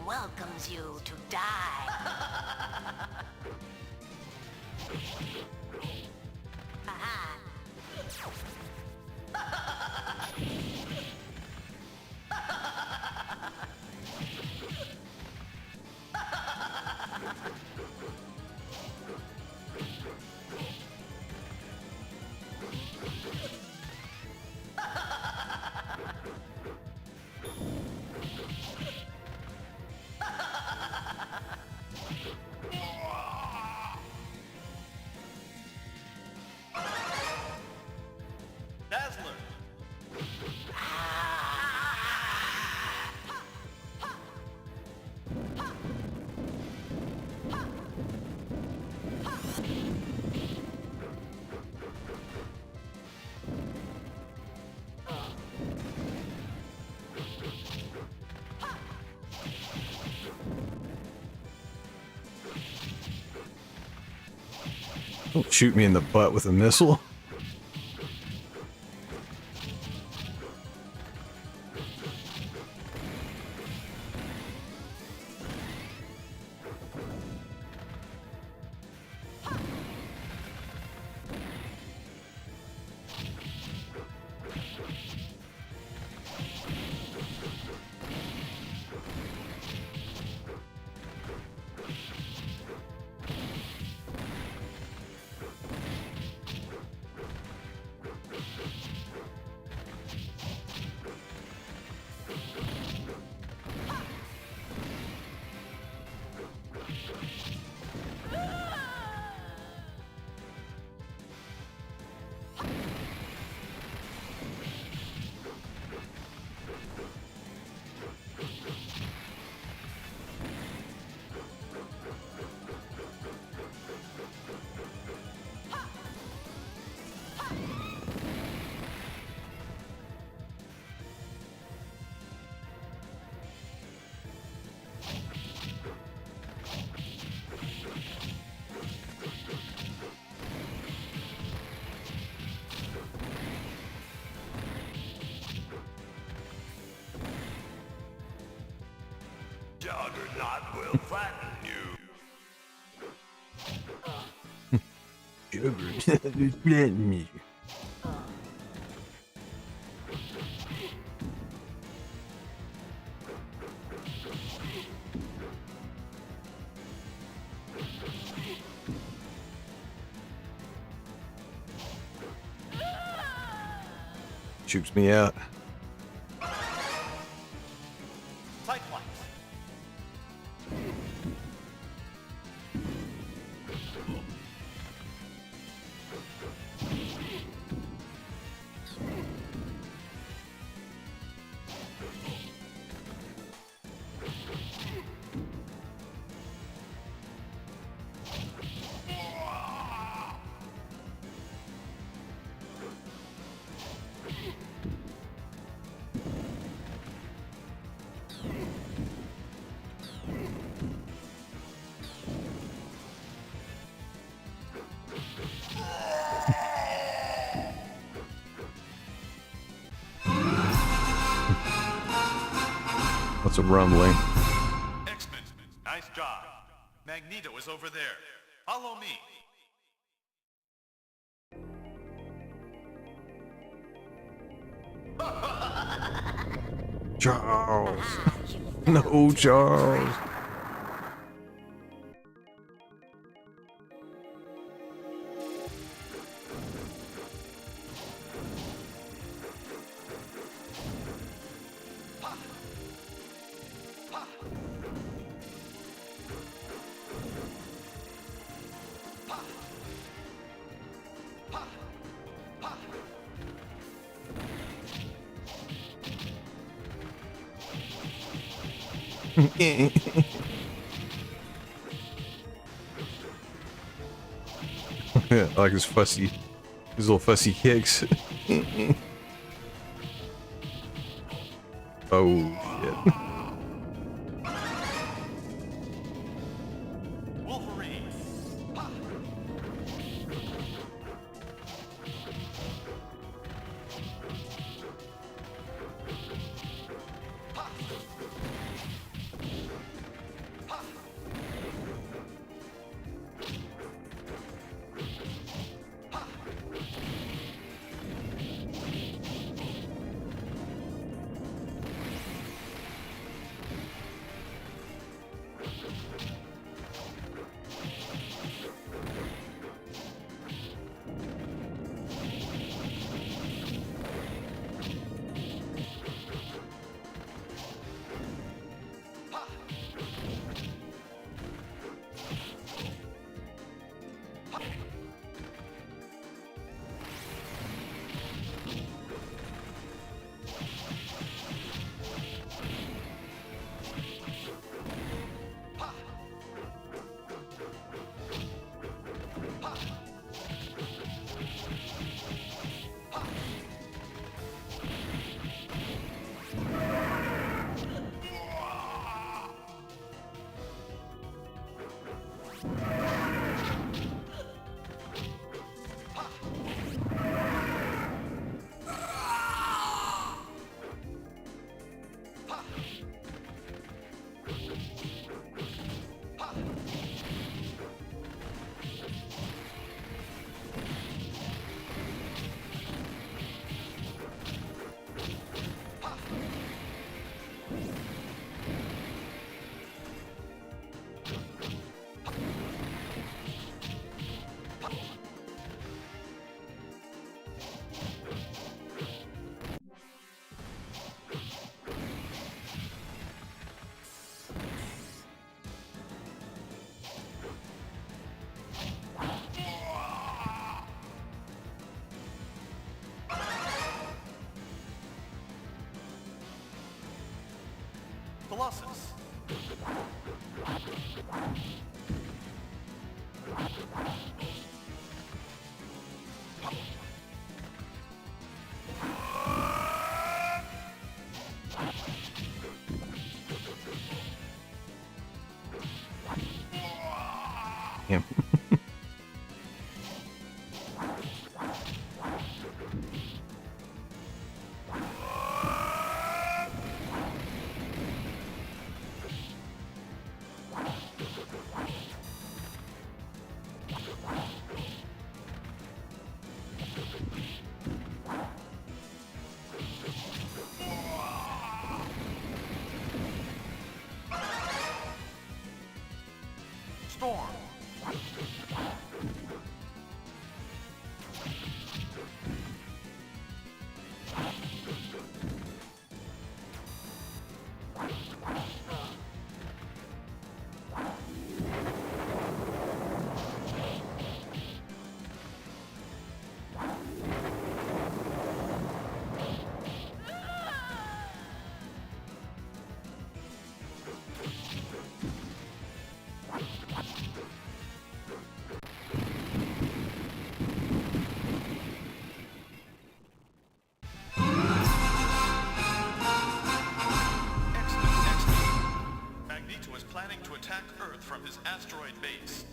Welcomes you to die. Don't shoot me in the butt with a missile. Juggernaut will flatten you. Juggernaut will flatten me. Shoots me out. Cyclops. What's a rumbling? X-Men, nice job. Magneto is over there. Follow me. Charles. No, Charles. I like his little fussy kicks. Oh shit. Wolverine. Colossus. Him. Storm. Magneto is planning to attack Earth from his asteroid base.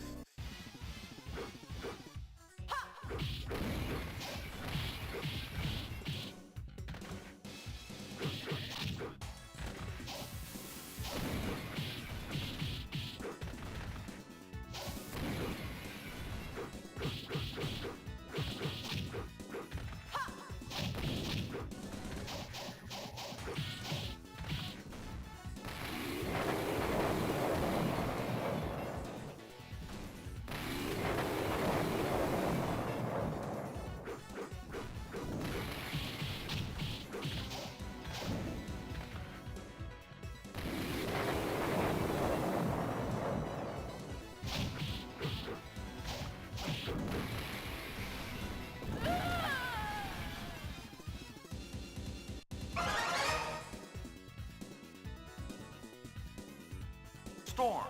Storm.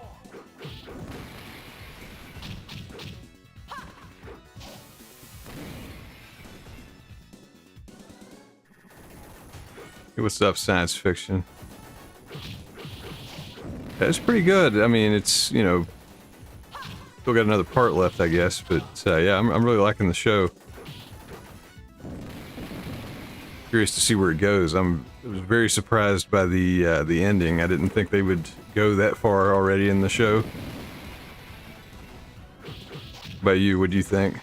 Hey, what's up, science fiction? That's pretty good. I mean, it's, you know, still got another part left, I guess, but yeah, I'm really liking the show. Curious to see where it goes. I was very surprised by the ending. I didn't think they would go that far already in the show. What about you? What do you think?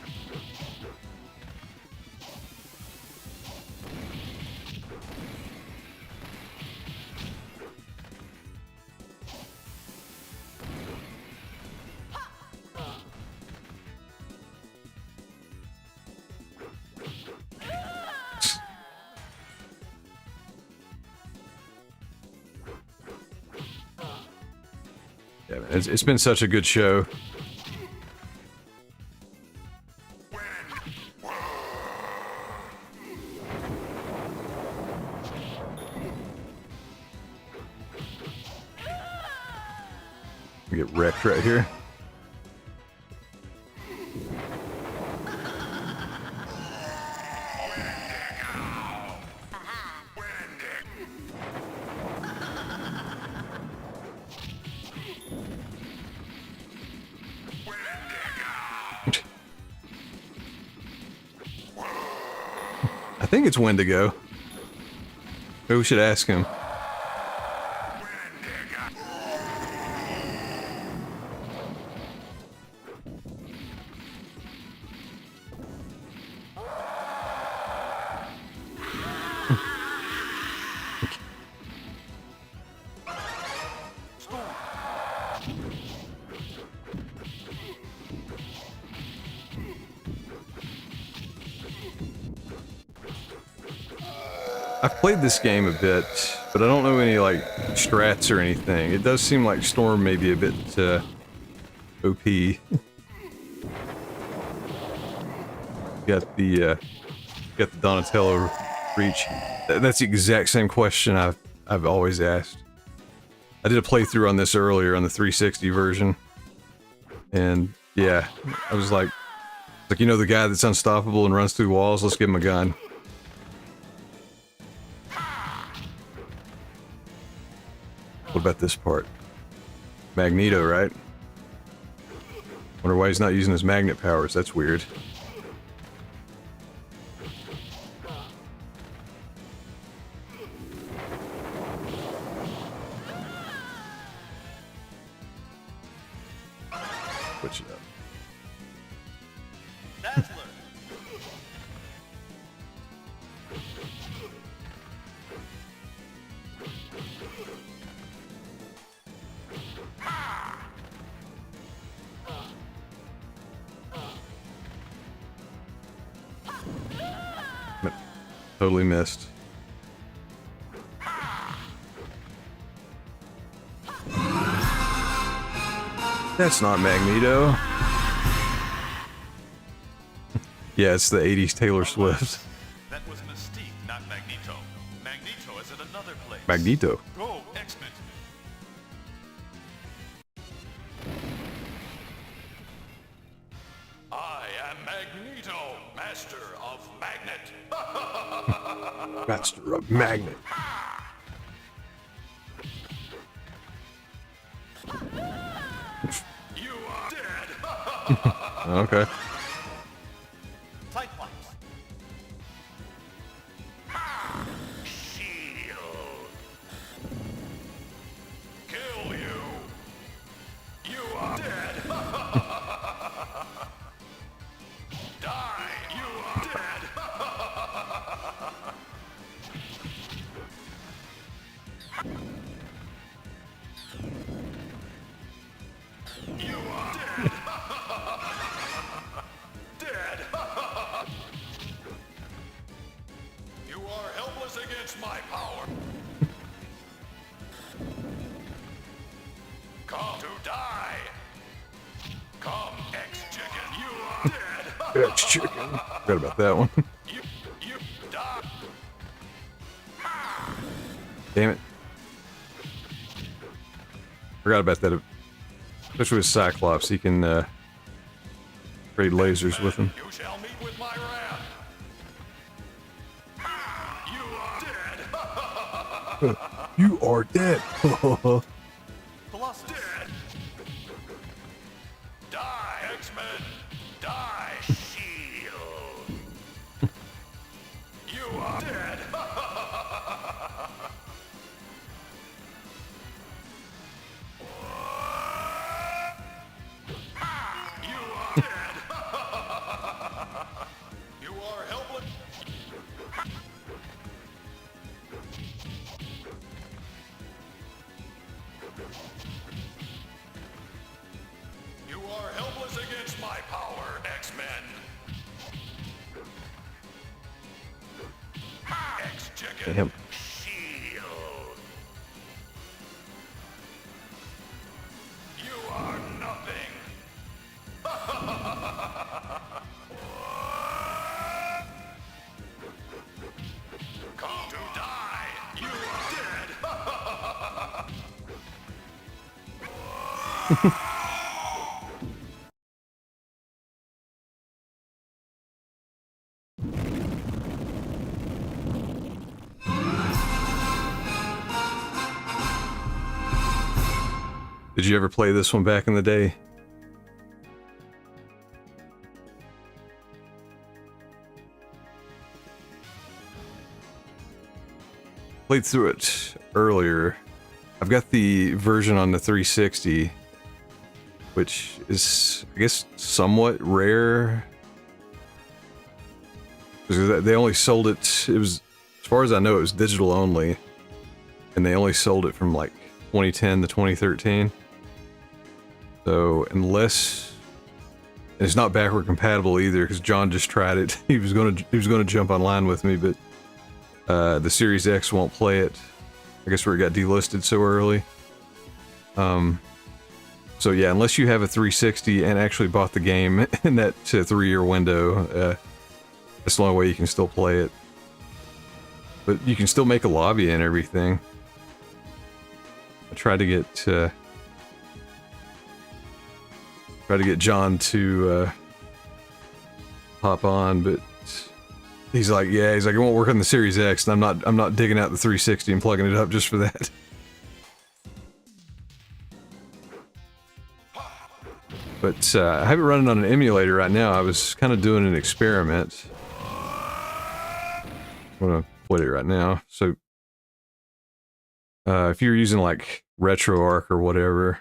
Yeah, man, it's been such a good show. We get wrecked right here. I think it's Wendigo. Maybe we should ask him. I've played this game a bit, but I don't know any like strats or anything. It does seem like Storm may be a bit OP. Got the Donatello reach. That's the exact same question I've always asked. I did a playthrough on this earlier on the 360 version, and yeah, I was like, you know, the guy that's unstoppable and runs through walls. Let's give him a gun. What about this part? Magneto, right? Wonder why he's not using his magnet powers. That's weird. Switch it up. Totally missed. That's not Magneto. Yeah, it's the 80s Taylor Swift. That was Mystique, not Magneto. Magneto is at another place. Magneto. Go, X-Men. I am Magneto, master of magnet. Master of Magnet. You are dead. Okay. Cyclops. Shield. Kill you. You are dead. Die. You are dead. You are dead. Dead. You are helpless against my power. Come to die. Come, X-Chicken. You are dead. X-Chicken. Forgot about that one. You die. Damn it. Forgot about that. Especially with Cyclops, he can trade lasers with him. You shall meet with my wrath. You are dead. You are dead. Colossus. Dead. Die, X-Men. Die, Shield. You are dead. You are dead. You are helpless. You are helpless against my power, X-Men. X-Chicken. Damn. Shield. You are nothing. Come to die. You are dead. Did you ever play this one back in the day? Played through it earlier. I've got the version on the 360, which is, I guess, somewhat rare. Because they only sold it, it was, as far as I know, it was digital only. And they only sold it from like 2010 to 2013. So unless, and it's not backward compatible either, because John just tried it. He was gonna jump online with me, but the Series X won't play it. I guess where it got delisted so early. So yeah, unless you have a 360 and actually bought the game in that 3-year window, that's the only way you can still play it. But you can still make a lobby and everything. I tried to get John to hop on, but he's like, it won't work on the Series X, and I'm not digging out the 360 and plugging it up just for that. But I have it running on an emulator right now. I was kind of doing an experiment. I'm gonna play it right now. So if you're using like RetroArch or whatever,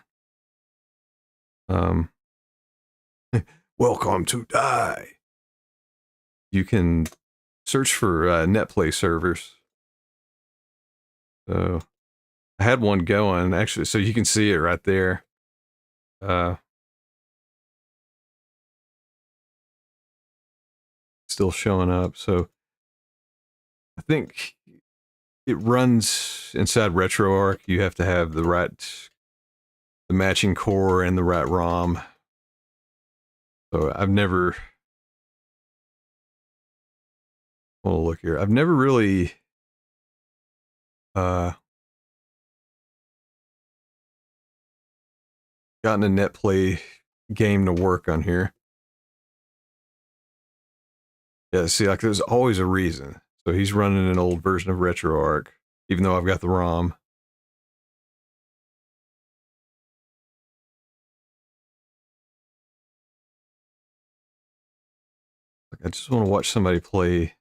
welcome to die. You can search for NetPlay servers. So I had one going actually, so you can see it right there. Still showing up. So I think it runs inside RetroArch. You have to have the matching core and the right ROM. So I've never. Hold on, look here. I've never really. Gotten a NetPlay game to work on here. Yeah, see, like there's always a reason. So he's running an old version of RetroArch, even though I've got the ROM. Like, I just want to watch somebody play.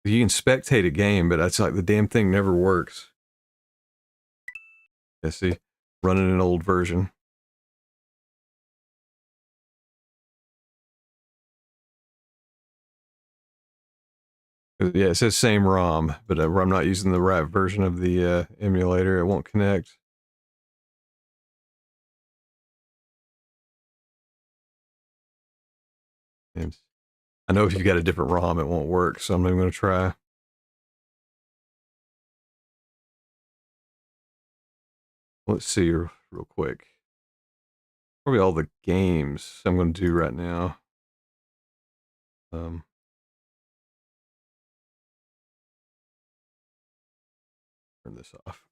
You can spectate a game, but it's like the damn thing never works. Yeah, see, running an old version. Yeah, it says same ROM, but I'm not using the right version of the emulator. It won't connect. And I know if you've got a different ROM, it won't work, so I'm not even going to try. Let's see real quick. Probably all the games I'm going to do right now. Turn this off.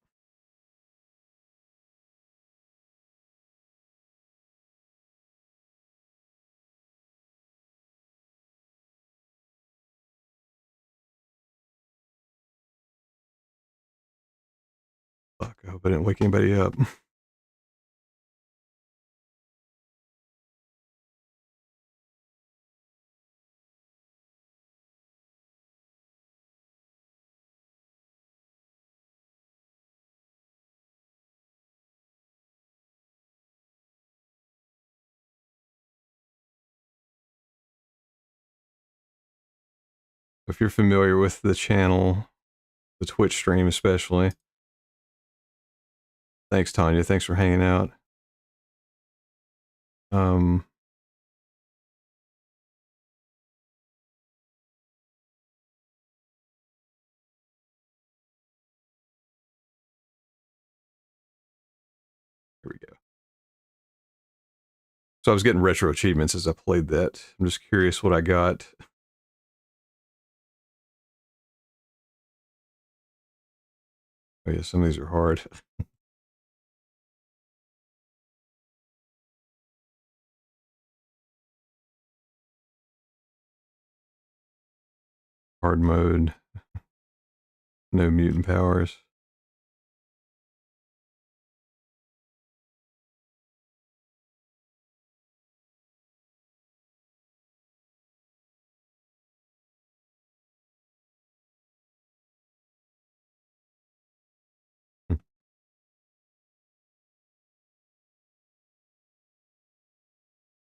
Fuck, I hope I didn't wake anybody up. If you're familiar with the channel, the Twitch stream especially. Thanks, Tanya. Thanks for hanging out. Here we go. So I was getting retro achievements as I played that. I'm just curious what I got. Oh yeah, some of these are hard. Hard mode. No mutant powers.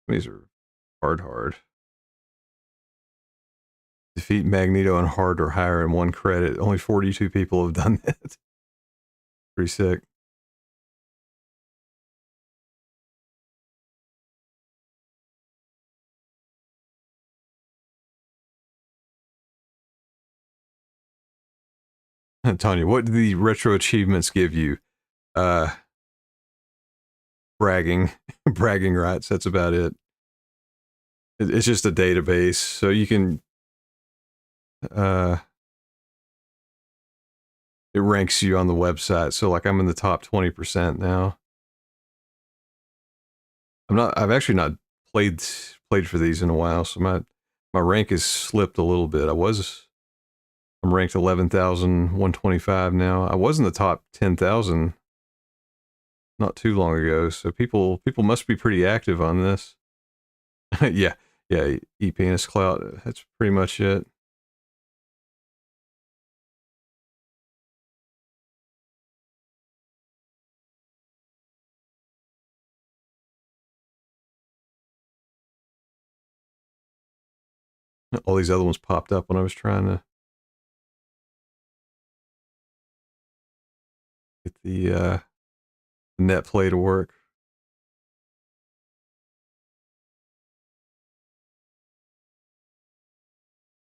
These are hard. Defeat Magneto on hard or higher in 1 credit. Only 42 people have done that. Pretty sick. Tanya, what do the retro achievements give you? Bragging. Bragging rights, that's about it. It's just a database, so you can it ranks you on the website. So like I'm in the top 20% now. I've actually not played for these in a while, so my rank has slipped a little bit. I'm ranked 11,125 now. I was in the top 10,000 not too long ago, so people must be pretty active on this. yeah, ePenis Clout, that's pretty much it. All these other ones popped up when I was trying to get the NetPlay to work.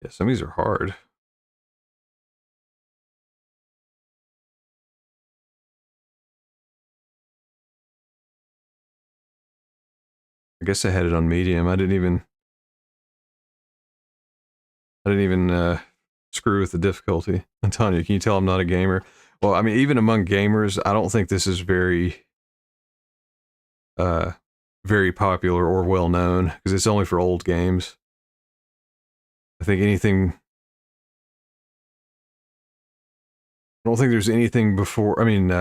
Yeah, some of these are hard. I guess I had it on medium. I didn't even screw with the difficulty. Antonio, can you tell I'm not a gamer? Well, I mean, even among gamers, I don't think this is very very popular or well known because it's only for old games. I think anything. I don't think there's anything before. I mean,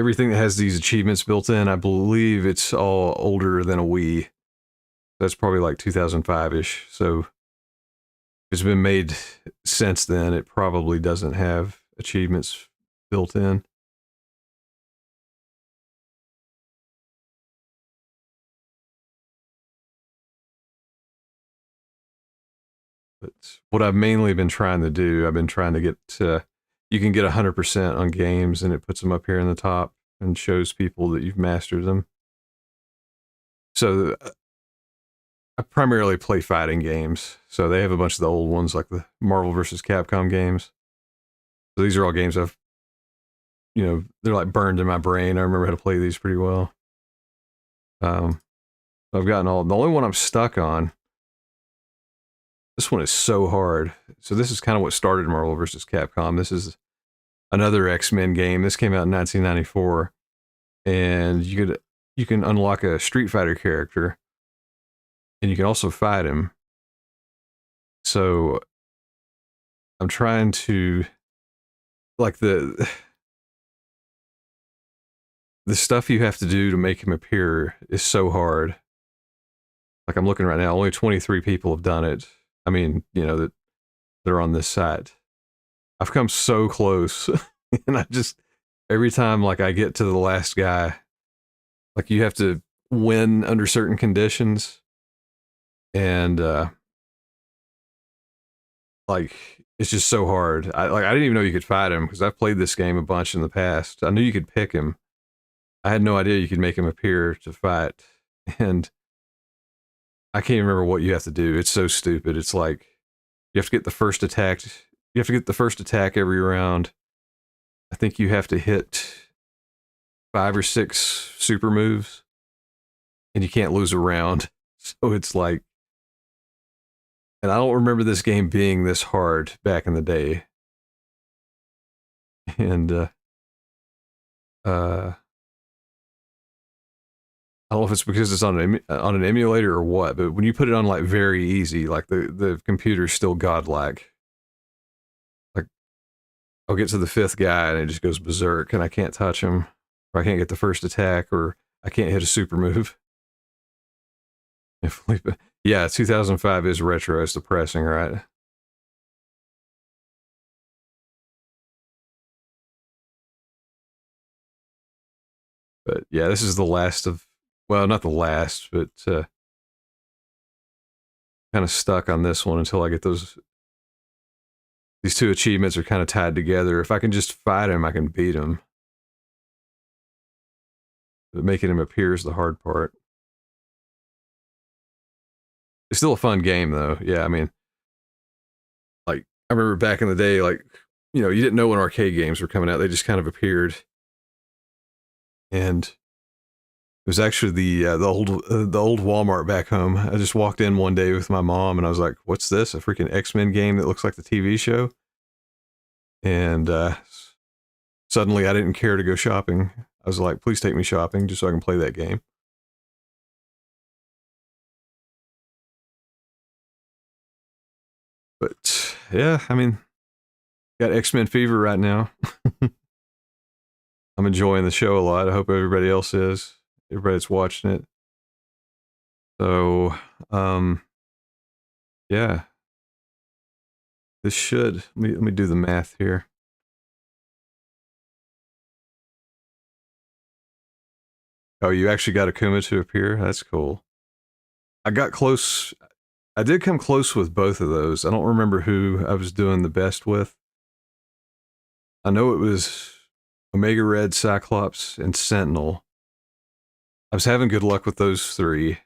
everything that has these achievements built in, I believe it's all older than a Wii. That's probably like 2005-ish. So if it's been made since then, it probably doesn't have achievements built in. But what I've mainly been trying to do, I've been trying to get you can get 100% on games, and it puts them up here in the top and shows people that you've mastered them. So I primarily play fighting games. So they have a bunch of the old ones, like the Marvel vs. Capcom games. So these are all games I've, they're like burned in my brain. I remember how to play these pretty well. I've gotten all, the only one I'm stuck on, this one is so hard. So this is kind of what started Marvel vs. Capcom. This is another X-Men game. This came out in 1994, and you can unlock a Street Fighter character, and you can also fight him. So I'm trying to, like, the stuff you have to do to make him appear is so hard. Like, I'm looking right now, only 23 people have done it. I mean, that they're on this site. I've come so close, and I just, every time, like, I get to the last guy, like, you have to win under certain conditions, and like, it's just so hard. I didn't even know you could fight him, because I've played this game a bunch in the past. I knew you could pick him. I had no idea you could make him appear to fight, and I can't remember what you have to do. It's so stupid. It's like, you have to get the first attack. You have to get the first attack every round. I think you have to hit 5 or 6 super moves, and you can't lose a round. So it's like, and I don't remember this game being this hard back in the day. And I don't know if it's because it's on an emulator or what, but when you put it on like very easy, like the computer's still godlike. Like, I'll get to the 5th guy and it just goes berserk, and I can't touch him, or I can't get the first attack, or I can't hit a super move. Yeah, 2005 is retro. It's depressing, right? But yeah, this is the last of, well, not the last, but kind of stuck on this one until I get these 2 achievements are kind of tied together. If I can just fight him, I can beat him. But making him appear is the hard part. It's still a fun game, though. Yeah, I mean, like, I remember back in the day, like, you didn't know when arcade games were coming out. They just kind of appeared. And it was actually the old Walmart back home. I just walked in one day with my mom, and I was like, "What's this? A freaking X-Men game that looks like the TV show?" And suddenly, I didn't care to go shopping. I was like, "Please take me shopping, just so I can play that game." But yeah, I mean, got X-Men fever right now. I'm enjoying the show a lot. I hope everybody else is. Everybody that's watching it. So, yeah. This should, let me do the math here. Oh, you actually got Akuma to appear? That's cool. I got close. I did come close with both of those. I don't remember who I was doing the best with. I know it was Omega Red, Cyclops, and Sentinel. I was having good luck with those 3.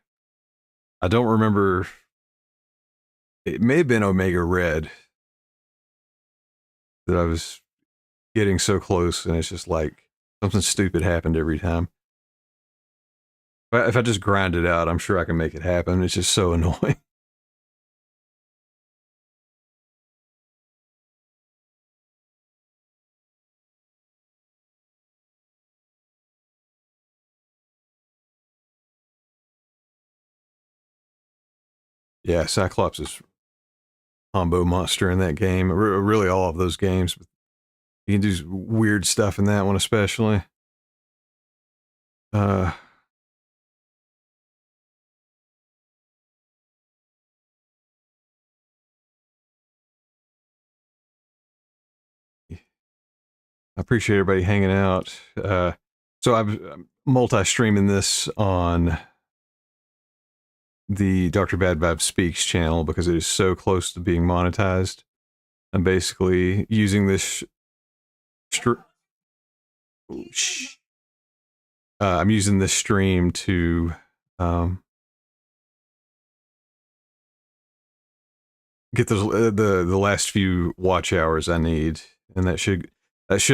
I don't remember It may have been Omega Red that I was getting so close, and it's just like something stupid happened every time. If I just grind it out, I'm sure I can make it happen. It's just so annoying. Yeah, Cyclops is combo monster in that game. Really, all of those games. You can do weird stuff in that one, especially. I appreciate everybody hanging out. So I'm multi-streaming this on the Dr. Bad Vibe Speaks channel because it is so close to being monetized. I'm basically using this I'm using this stream to get the last few watch hours I need, and that should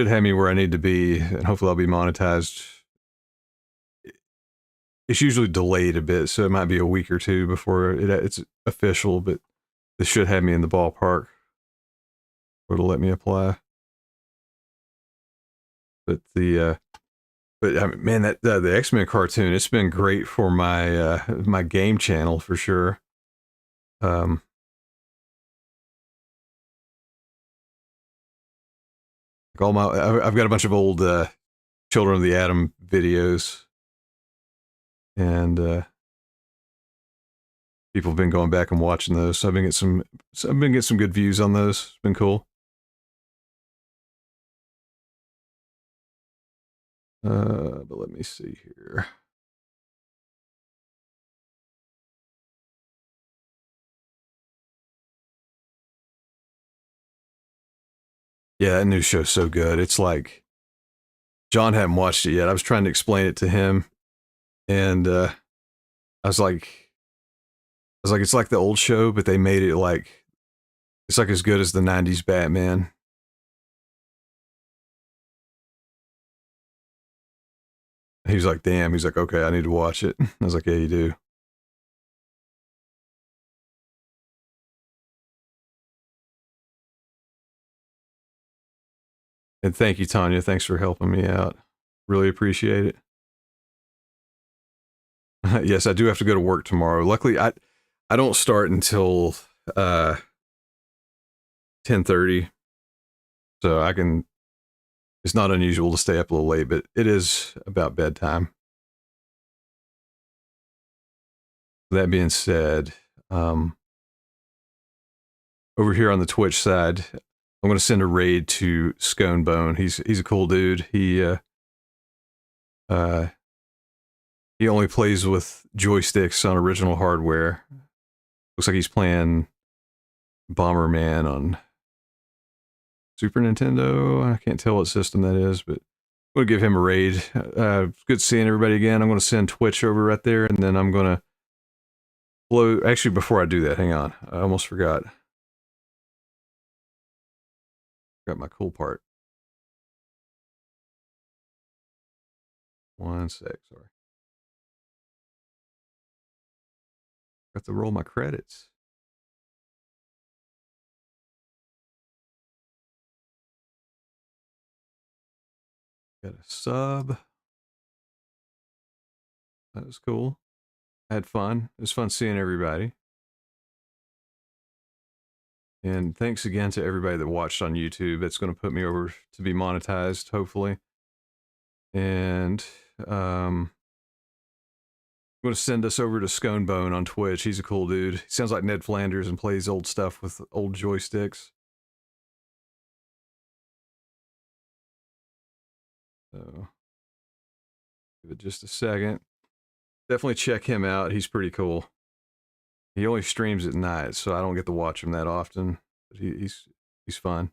have me where I need to be, and hopefully I'll be monetized. It's usually delayed a bit, so it might be a week or two before it's official, but this should have me in the ballpark where it'll let me apply. But man, that the X-Men cartoon, it's been great for my my game channel for sure. I've got a bunch of old Children of the Atom videos, and people have been going back and watching those. So I've been getting some good views on those. It's been cool. But let me see here. Yeah, that new show's so good. It's like John hadn't watched it yet. I was trying to explain it to him, and I was like, it's like the old show, but they made it like it's like as good as the '90s Batman. He was like, damn. He's like, okay, I need to watch it. I was like, yeah, you do. And thank you, Tanya. Thanks for helping me out. Really appreciate it. Yes, I do have to go to work tomorrow. Luckily, I don't start until 10:30, so I can. It's not unusual to stay up a little late, but it is about bedtime. That being said, over here on the Twitch side, I'm going to send a raid to Scone Bone. He's a cool dude. He only plays with joysticks on original hardware. Looks like he's playing Bomberman on Super Nintendo. I can't tell what system that is, but I'm going to give him a raid. Good seeing everybody again. I'm going to send Twitch over right there, and then I'm going to blow. Actually, before I do that, hang on. I almost forgot. Got my cool part. One sec, sorry. Got to roll my credits. Got a sub. That was cool. I had fun. It was fun seeing everybody. And thanks again to everybody that watched on YouTube. That's going to put me over to be monetized, hopefully. And I'm going to send us over to Scone Bone on Twitch. He's a cool dude. He sounds like Ned Flanders and plays old stuff with old joysticks. So, give it just a second. Definitely check him out. He's pretty cool. He only streams at night, so I don't get to watch him that often. But he's fun.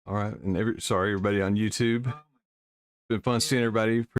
All right, and sorry everybody on YouTube. It's been fun seeing everybody.